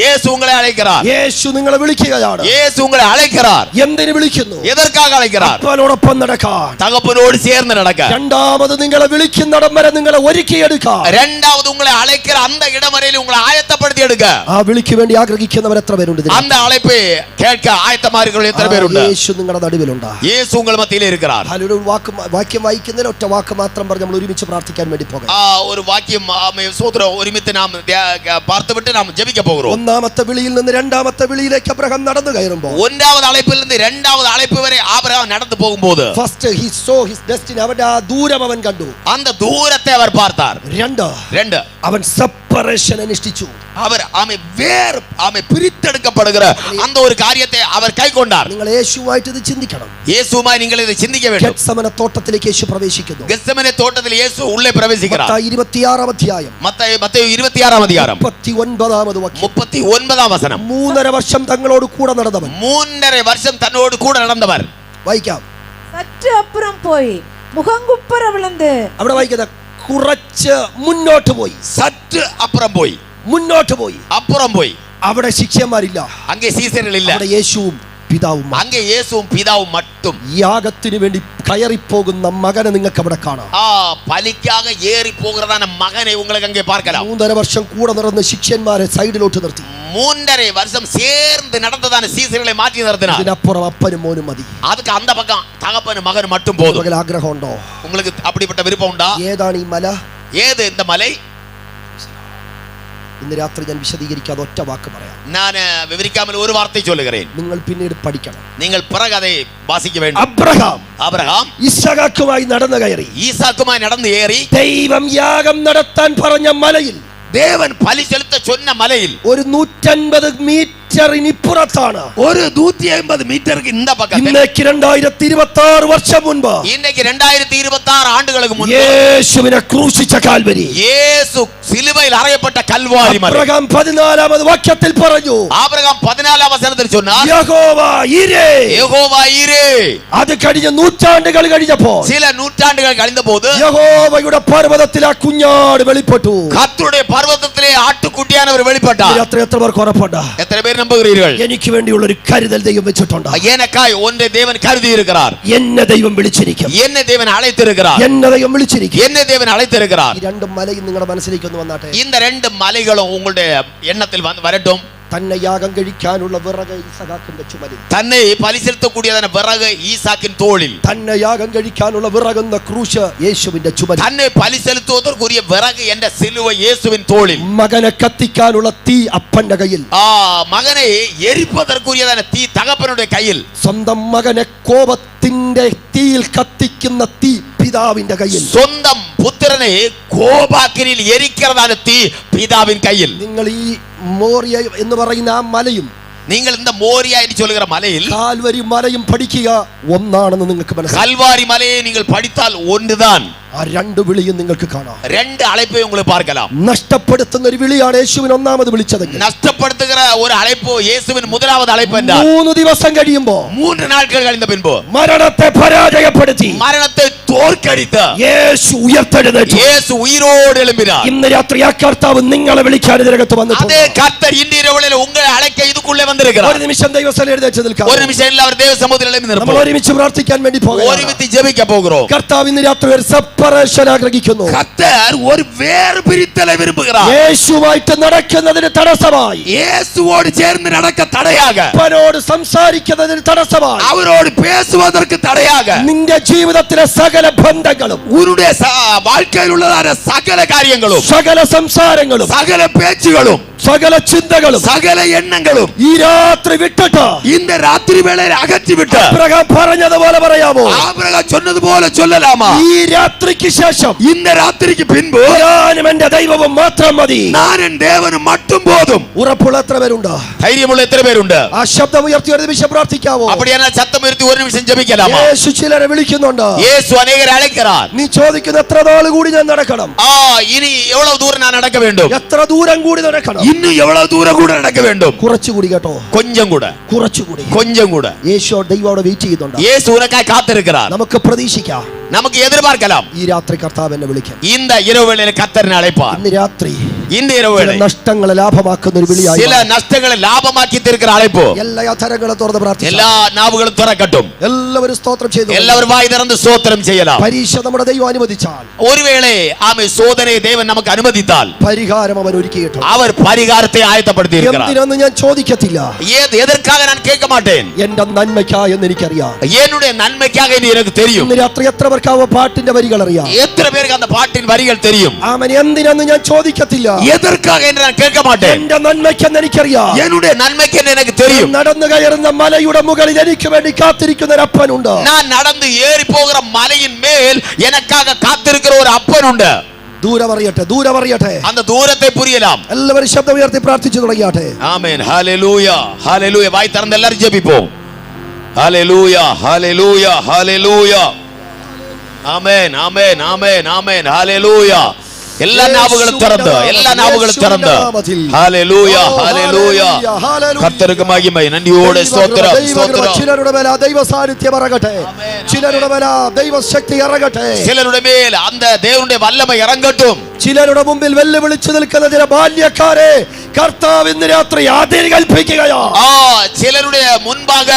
യേശു നിങ്ങളെ അழைக்கிறார். യേശു നിങ്ങളെ വിളിക്കുകയാണ്. യേശു നിങ്ങളെ അழைக்கிறார். എന്തിനു വിളിക്കുന്നു? എதற்காக അழைக்கிறார்? അപ്പനോടൊപ്പം നടക്കാൻ, തകപ്പനോട് ചേർന്ന് നടക്കാൻ. രണ്ടാമത് നിങ്ങളെ വിളിക്കുന്നിടം വരെ നിങ്ങളെ ഒരുക്കിയെടുക്കാൻ, രണ്ടാമത് നിങ്ങളെ അழைக்கிற அந்த இடம் வரையில் உங்களை ஆயத்தப்படுத்தி எடுக்க. ആ വിളിക്ക് വേണ്ടി ആഗ്രഹിക്കുന്നവർ എത്ര പേരുണ്ട്? அந்த அழைப்பை கேட்க ஆயத்தமா இருக்கிறவர்கள் എത്ര പേരുണ്ട്? യേശു നിങ്ങളുടെ നടുവിലുണ്ട്. യേശു ഉங்கள் മധ്യയിൽ இருக்கிறார். വാക്യം വായിക്കുന്നതിന് ഒറ്റ വാക്ക് മാത്രം പറഞ്ഞ് നമ്മൾ ഒരുമിച്ച് പ്രാർത്ഥിക്കാൻ വേണ്ടി പോകാം. ഒരു വാക്യം സോദരം ഒരുമിച്ച് നാം பார்த்துவிட்டு நாம் ஜெபிக்க போகிறோம். ഒന്നാമത്തെ വിളിയിൽ നിന്ന് രണ്ടാമത്തെ വിളിയിലേക്ക് അബ്രഹാം നടന്നു കയറുമ്പോൾ, ഒന്നാമത് അழைപ്പിൽ നിന്ന് രണ്ടാമത് അழைപ്പ് വരെ ആബ്രഹാം നടന്നു പോകുമ്പോൾ, first he saw his destiny, അവന്റെ ആ ദൂരം അവൻ കണ്ടു. அந்த தூரத்தை அவர் பார்த்தார். രണ്ട് രണ്ട് അവൻ സെപ്പറേഷൻ അനുഷ്ഠിച്ചു. அவர் ஆமை பிரித்தெடுக்கப்படுகிற அந்த ஒரு காரியத்தை அவர் கைக்கொண்டார். നിങ്ങൾ യേശുവായിട്ട് ഇത് ചിന്തിക്കണം. இயேசுமாய் நீங்கள் இதை சிந்திக்க வேண்டும். ഗെത്സമന തോട്ടത്തിലേക്ക് യേശു പ്രവേശിക്കുന്നു. கெத்செமனே தோட்டத்தில் இயேசு உள்ளே பிரவேசிக்கிறார். മത്തായി 26 അധ്യായം. மத்தேயு 26 அதிகாரம் 39 വാക്യം. 39 വചനം. 3.5 വർഷം തങ്ങളോട് കൂടെ നടന്നവൻ. 3.5 வருஷம் தன்னோடு கூட நடந்தவர். വായിക്കാം. சற்று அப்புறம் போய் முகங்குப்புற விழுந்து. അവിടെ വായിക്കുന്നത് കുറച്ച് മുന്നോട്ട് പോയി. சற்று அப்புறம் போய். മുന്നോട്ട് പോയി. அப்புறம் போய். അവിടെ ശിഷ്യന്മാരില്ല. அங்கே சீசர்கள் இல்ல. അവിടെ യേശുവും പിതാവും. அங்கே இயேசுவும் பிதாவும் மட்டும். യാഗത്തിന് വേണ്ടി കയറിപ്പോകുന്ന മകനെ നിങ്ങൾക്ക് അവിടെ കാണാം. பலிக்காக ஏறி போகிறதான மகனை உங்களுக்கு அங்கே பார்க்கலாம். 3.5 വർഷം കൂടെ നടന്ന ശിഷ്യന്മാരെ സൈഡിലോട്ട് നിർത്തി. 3.5 வருஷம் சேர்ந்து நடந்ததான சீசர்களை மாற்றி நிறுத்தினார். ഇതിനപ്പുറം അപ്പനും മോനും മതി. அதுக்கு அந்த பக்கம் தகப்பனும் மகனும் மட்டும் போதும். உங்களுக்கு ആഗ്രഹമുണ്ടോ? உங்களுக்கு அப்படிப்பட்ட விருப்பம் உண்டா? ഏതാണ് ഈ മല? ஏது இந்த மலை? ഇന്ന് രാത്രി ഞാൻ വിശദീകരിക്കാതെ ഒറ്റ വാക്ക് പറയാം. நான் விவரிக்காமல் ஒரு வார்த்தை சொல்லுகிறேன். നിങ്ങൾ പിന്നീട് പഠിക്കണം. நீங்கள் பிறகு அதை வாசிக்க வேண்டும். അബ്രഹാം ഇസ്ഹാക്കുമായി നടന്നു കയറി. ஈசாக்குமாய் நடந்து ஏறி ദൈവം യാഗം നടത്താൻ പറഞ്ഞ മലയിൽ, தேவன் பலி செலுத்த சொன்ன மலையில் ഒരു 150 മീറ്ററിനിപ്പുറത്താണ്. ஒரு 150 மீட்டருக்கு இந்த பக்கத்தில் ഇന്നേക്ക് 2026 വർഷം മുൻപ്, இன்னைக்கு 2026 ஆண்டுகளுக்கு முன்பு യേശുവിനെ ക്രൂശിച്ച കാൽവരി, இயேசு சிலுவையில் அறையப்பட்ட கல்வாரி மலை. അബ്രഹാം 14 വാക്യത്തിൽ പറഞ്ഞു, ஆபிரகாம் 14 வசனத்தில் சொன்னார், യഹോവ ഈരേ. யெகோவா ஈரே. അത് കഴിഞ്ഞ നൂറ്റാണ്ടുകൾ കഴിഞ്ഞപ്പോൾ சில நூற்றாண்டுகள் கழிந்த போது യഹോവയുടെ പർവ്വതത്തിൽ ആ കുഞ്ഞാട് വെളിപ്പെട്ടു. கர்த்தருடைய பர்வதத்திலே ஆட்டுக்குட்டியானவர் வெளிப்பட்டார். എത്ര പേർക്ക് ഉറപ്പുണ്ട്? எத்தனை பேர் நம்புகிறீர்கள்? എനിക്ക് വേണ്ടിയുള്ള ഒരു കരുതൽ ദൈവം വെച്ചിട്ടുണ്ട്. எனக்காய் ஒன்றை தேவன் கருதி இருக்கிறார். എന്നെ ദൈവം വിളിച്ചിരിക്കും. என்னை தேவன் அழைத்திருக்கிறார். എന്നെ ദൈവം വിളിച്ചിരിക്കും. என்னை தேவன் அழைத்திருக்கிறார். ഈ രണ്ട് മലയും നിങ്ങളുടെ മനസ്സിലേക്ക് ഒന്ന് വന്നാട്ടെ. இந்த ரெண்டு மலைகளும் உங்களுடைய எண்ணத்தில் வரட்டும். തന്നെ യാഗം കഴിക്കാനുള്ള വിറക് ഈസാക്കിന്റെ ചുമലിൽ, தன்னை பலி செலுத்தக்கூடியதான விறகு ஈசாக்கின் தோளில், തന്നെ യാഗം കഴിക്കാനുള്ള വിറകുന്ന ക്രൂശ് യേശുവിന്റെ ചുമലിൽ, தன்னை பலி செலுத்துவதற்குரிய விறகு என்ற சிலுவை இயேசுவின் தோளில், മകനെ കത്തിക്കാനുള്ള തീ അപ്പന്റെ കയ്യിൽ, மகனை எரிப்பதற்குரியதான தீ தகப்பனுடைய கையில், സ്വന്തം മകനെ കോപത്തിന്റെ തീയിൽ കത്തിക്കുന്ന തീ പിതാവിന്റെ കയ്യിൽ, സ്വന്തം പുത്രനെ കോപാഗ്നിയിൽ എരിக்கிறதான തീ പിതാവിன் கையில். നിങ്ങൾ ഈ മോറിയ എന്ന് പറയുന്ന ആ മലയും நீங்கள் இந்த மோரியா என்று சொல்லுகிற மலையில் കാൽവരി മലയും പഠിക്കുക ഒന്നാണെന്ന് നിങ്ങൾക്ക് മനസ്സിലാക്കാം. கல்வாரி மலையை நீங்கள் படித்தால் ஒன்றுதான். ആ രണ്ട് വിളിയും നിങ്ങൾക്ക് കാണാം. ரெண்டு அழைப்பை உங்களுக்கு பார்க்கலாம். നഷ്ടപ്പെടുത്തുന്ന ഒരു വിളിയാണ് യേശുവിനെ ഒന്നാമത് വിളിച്ചതെങ്കിൽ, നഷ്ടപ്പെടുത്തുகிற ஒரு அழைப்பு இயேசுவின் முதலாவது அழைப்பு என்றால் 3 ദിവസം കഴിയുമ്പോ 3 நாட்கள் கழிந்த பின்பு മരണത്തെ പരാജയപ്പെടുത്തി மரணத்தை தோற்கடித்து യേശു ഉയർത്തെഴുന്നേറ്റു. இயேசு உயிரோடு எழும்பினார். ഇന്ന് രാത്രി ആ കർത്താവ് നിങ്ങളെ വിളിക്കാൻ ഇതിനകത്ത് വന്നിട്ടുണ്ട്. அதே கர்த்தர் இன்று இரவுல உங்களை அழைக்க இதுக்குள்ளே வந்திருக்கிறார். ഒരു നിമിഷം ദൈവസഭയിൽ എഴുന്നേറ്റ് നിൽക്കാം. ஒரு நிமிஷம் எல்லாரும் தேவ சமூகத்தில் எழும்பி നമ്മൾ நிற்போம். ഒരുമിച്ച് പ്രാർത്ഥിക്കാൻ വേണ്ടി പോകുന്നു. ഒരുമിച്ച് ജപിക്കാൻ പോകുகிறோம். കർത്താവ് ഇന്ന് രാത്രി ഒരു സെപ്പറേഷൻ ആഗ്രഹിക്കുന്നു. கர்த்தர் ஒரு வேறு பிரித்தலை விரும்புகிறார். യേശുവായിട്ട് നടക്കുന്നതിന് തടസ്സമായി, இயேசுவோடு சேர்ந்து நடக்க தடையாக, അപ്പനോട് സംസാരിക്കുന്നതിന് തടസ്സമായി, அவரோடு பேசுவதற்கு தடையாக, നിന്റെ ജീവിതത്തിലെ സകല ബന്ധങ്ങളും, உன்னுடைய வாழ்க்கையில் உள்ளதான சகல காரியங்களும், സകല സംസാരങ്ങളും, சகல பேச்சுகளும், സകല ചിന്തകളും, சகல எண்ணங்களும் ഈ രാത്രി വിട്ടിട്ട് இந்த ராத்திரி வேளையில் அகற்றிவிட்டு അബ്രഹാം പറഞ്ഞതുപോലെ പറയാമോ? ஆபிரகாம் சொன்னது போல சொல்லலாமா? ഈ രാത്രിക്ക് ശേഷം இந்த ராத்திரிக்கு பின்பு ഞാനും എന്റെ ദൈവവും മാത്രം മതി. நான் என் தேவனும் மட்டும் போதும். ഉറപ്പുള്ള എത്ര പേരുണ്ട്? ധൈര്യമുള്ള എത്ര പേരുണ്ട്? ആ ശബ്ദം ഉയർത്തി ഒരു നിമിഷം പ്രാർത്ഥിക്കാവോ? அப்படியான சத்தம் உயர்த்தி ஒரு நிமிஷம் ஜெபிக்கலாமா? യേശു ചിലരെ വിളിക്കുന്നുണ്ട്. இயேசு அநேகரை அழைக்கிறார். നീ ചോദിക്കുന്ന എത്ര നാൾ കൂടി ഞാൻ നടക്കണം? இனி எவ்வளவு தூரம் நான் நடக்க வேண்டும்? എത്ര ദൂരം കൂടി നടക്കണം? இன்னும் எவ்வளவு தூரம் கூட நடக்க வேண்டும்? കുറച്ചുകൂടി കേട്ടോ, கொஞ்சம் கூட, കുറച്ചുകൂടി. கொஞ்சம் கூட. യേശു ദൈവത്തോട് വെയിറ്റ് ചെയ്യുന്നുണ്ട്. இயேசு உனக்காய் காத்திருக்கிறார். നമുക്ക് പ്രതീക്ഷിക്കാം. நமக்கு எதிர்பார்க்கலாம். ഈ രാത്രി കർത്താവ് എന്നെ വിളിക്കും. இந்த இரவு வேளையில் கர்த்தர் அழைப்பார். ഇന്ന് രാത്രി இந்த இரவு வேளை നഷ്ടങ്ങളെ ലാഭമാക്കുന്ന ഒരു വിളിയായി, சில നഷ്ടങ്ങളെ ലാഭമാക്കി തീർக்கிற അழைப்பு. എല്ലാ അധരങ്ങളും തുറന്ന് പ്രാർത്ഥിക്കാം. എല്ലാ നാവുകളും തുറക്കട്டும். എല്ലാവരും സ്തോത്രം ചെയ്തു. എല്ലാവരും വായി திறந்து ஸ்தோத்திரம் செய்யலாம். പരീക്ഷ നമ്മുടെ ദൈവം അനുവദിച്ചാൽ, ஒருவேளை ஆமை சோதனை தேவன் நமக்கு அனுமதித்தால் പരിഹാരം അവൻ ഒരുക്കിയിട്ടുണ്ട്. அவர் பரிகாரத்தை ஆயத்தப்படுத்தி இருக்கிறார். എന്തിനെന്ന് ഞാൻ ചോദിക്കത്തില്ല. எதற்காக நான் கேட்க மாட்டேன். എന്റെ നന്മയ്ക്കായി എന്ന് എനിക്കറിയാം. என்னுடைய நன்மைக்காக இது எனக்கு தெரியும். ഇന്ന് രാത്രി എത്ര പേർക്ക് ആ പാട്ടിന്റെ വരികൾ അറിയാം? எத்தனை பேருக்கு அந்த பாட்டின் வரிகள் தெரியும்? അവൻ എന്തിനെന്ന് ഞാൻ ചോദിക്കത്തില്ല. எதற்காக என்று நான் கேட்க மாட்டேன். എന്റെ നന്മയ്ക്കെന്ന് എനിക്കറിയാം. என்னுடைய നന്മയ്ക്ക് എന്ന് எனக்கு தெரியும். നടന്നു കയറുന്ന മലയുടെ മുകളിൽ എനിക്ക് വേണ്ടി കാത്തിരിക്കുന്ന ഒരു അപ്പനുണ്ട്. நான் நடந்து ஏறி போகிற மலையின் மேல் எனக்காக காத்திருக்கிற ஒரு அப்பன் உண்டு. ദൂരമറിയട്ടെ, ദൂരമറിയട്ടെ. அந்த தூரத்தை புரியலாம். എല്ലാവരും ശബ്ദം ഉയർത്തി പ്രാർത്ഥിച്ചു തുടങ്ങിയാട്ടെ. ஆமென். ஹalleluya. ஹalleluya. வாய் திறந்து எல்லாரும் ஜெபிப்போம். ஹalleluya. ஹalleluya. ஹalleluya. ஆமென். ஆமென். ஆமென். ஆமென். ஹalleluya. എല്ലാ നാവുകളും തുറന്ന്, എല്ലാ നാവുകളും തുറന്ന് ഹല്ലേലൂയ, ഹല്ലേലൂയ. കർത്തർക്ക് മഹിമ, നന്ദിയോടെ സ്തോത്രം, സ്തോത്രം. ചിലരുടെ മേൽ ദൈവ സാന്നിധ്യം ഇറങ്ങട്ടെ, ചിലരുടെ മേൽ ദൈവ ശക്തി ഇറങ്ങട്ടെ, ചിലരുടെ മേൽ அந்த தேவனுடைய വല്ലമ ഇറങ്ങட்டும். ചിലരുടെ മുമ്പിൽ വെല്ലുവിളിച്ചു നിൽക്കുന്ന ചില ബാല്യക്കാരെ കർത്താവ് ഇന്ന് രാത്രി അതിര് കൽപ്പിക്കുകയാ. ചിലരുടെ മുൻപാக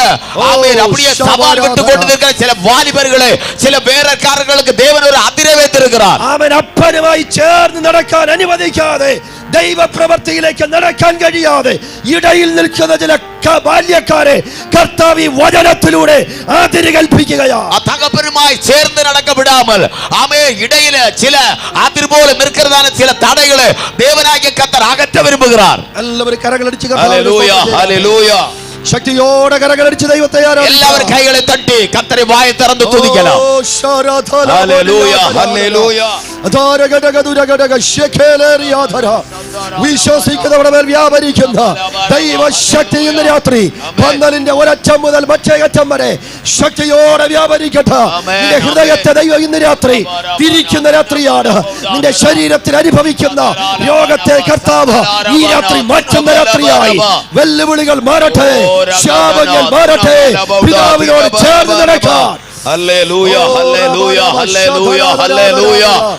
ആമേൻ அப்படியே சவால் விட்டு கொண்டு நிற்கிற சில வாலிபர்களே, சில வேறக்காரர்களுக்கு தேவன் ஒரு அதிரை வைத்திருக்கிறார். ആമേൻ. അപ്പനുമായി ചേർന്ന് നടക്കാൻ അനുവദിക്കാതെ, ദൈവ പ്രവൃത്തിയിലേക്ക് നടക്കാൻ കഴിയാതെ ഇടയിൽ നിൽക്കുന്ന ചില ബാല്യക്കാരെ കർത്താവ് ഈ വചനത്തിലൂടെ അതിര് കൽപ്പിക്കുകയാ. തകപ്പനുമായി ചേർന്ന് നടക്ക വിടാமல் ആമേൻ ഇടയിൽ ചില അതിർ പോലെ നിൽക്കുന്നതാണ് ചില തടകളെ ദേവനാകിയ കർത്താവ് അകറ്റ വിരുമ്പുகிறார். എല്ലാവരും കരങ്ങളടിച്ച് ഹല്ലേലൂയ, ഹല്ലേലൂയ. ശക്തിയോടെ കരങ്ങളടിച്ച് ദൈവത്തെ ആരാധിക്കാം. എല്ലാവരും കൈകളെ തട്ടി കർത്തരെ വായ തുറന്ന് സ്തുതിക്കണം. Hallelujah, hallelujah. വിശ്വസിക്കുന്നവരുടെ മേൽ വ്യാപരിക്കുന്ന ദൈവശക്തി ഇന്ന് രാത്രി പന്തലിന്റെ ഒരറ്റം മുതൽ മറ്റേ അറ്റം വരെ ശക്തിയോടെ വ്യാപരിക്കട്ടെ. നിന്റെ ഹൃദയത്തെ ദൈവം ഇന്ന് രാത്രി തിരിക്കുന്ന രാത്രിയാണ്. നിന്റെ ശരീരത്തിൽ അനുഭവിക്കുന്ന രോഗത്തെ കർത്താവ് ഈ രാത്രി മാറ്റുന്ന രാത്രിയായി. വെല്ലുവിളികൾ മാറട്ടെ, ശാപങ്ങൾ മാറട്ടെ, പിതാവിനോട് ചേർന്ന് നടക്കാൻ. Hallelujah, hallelujah, hallelujah, hallelujah.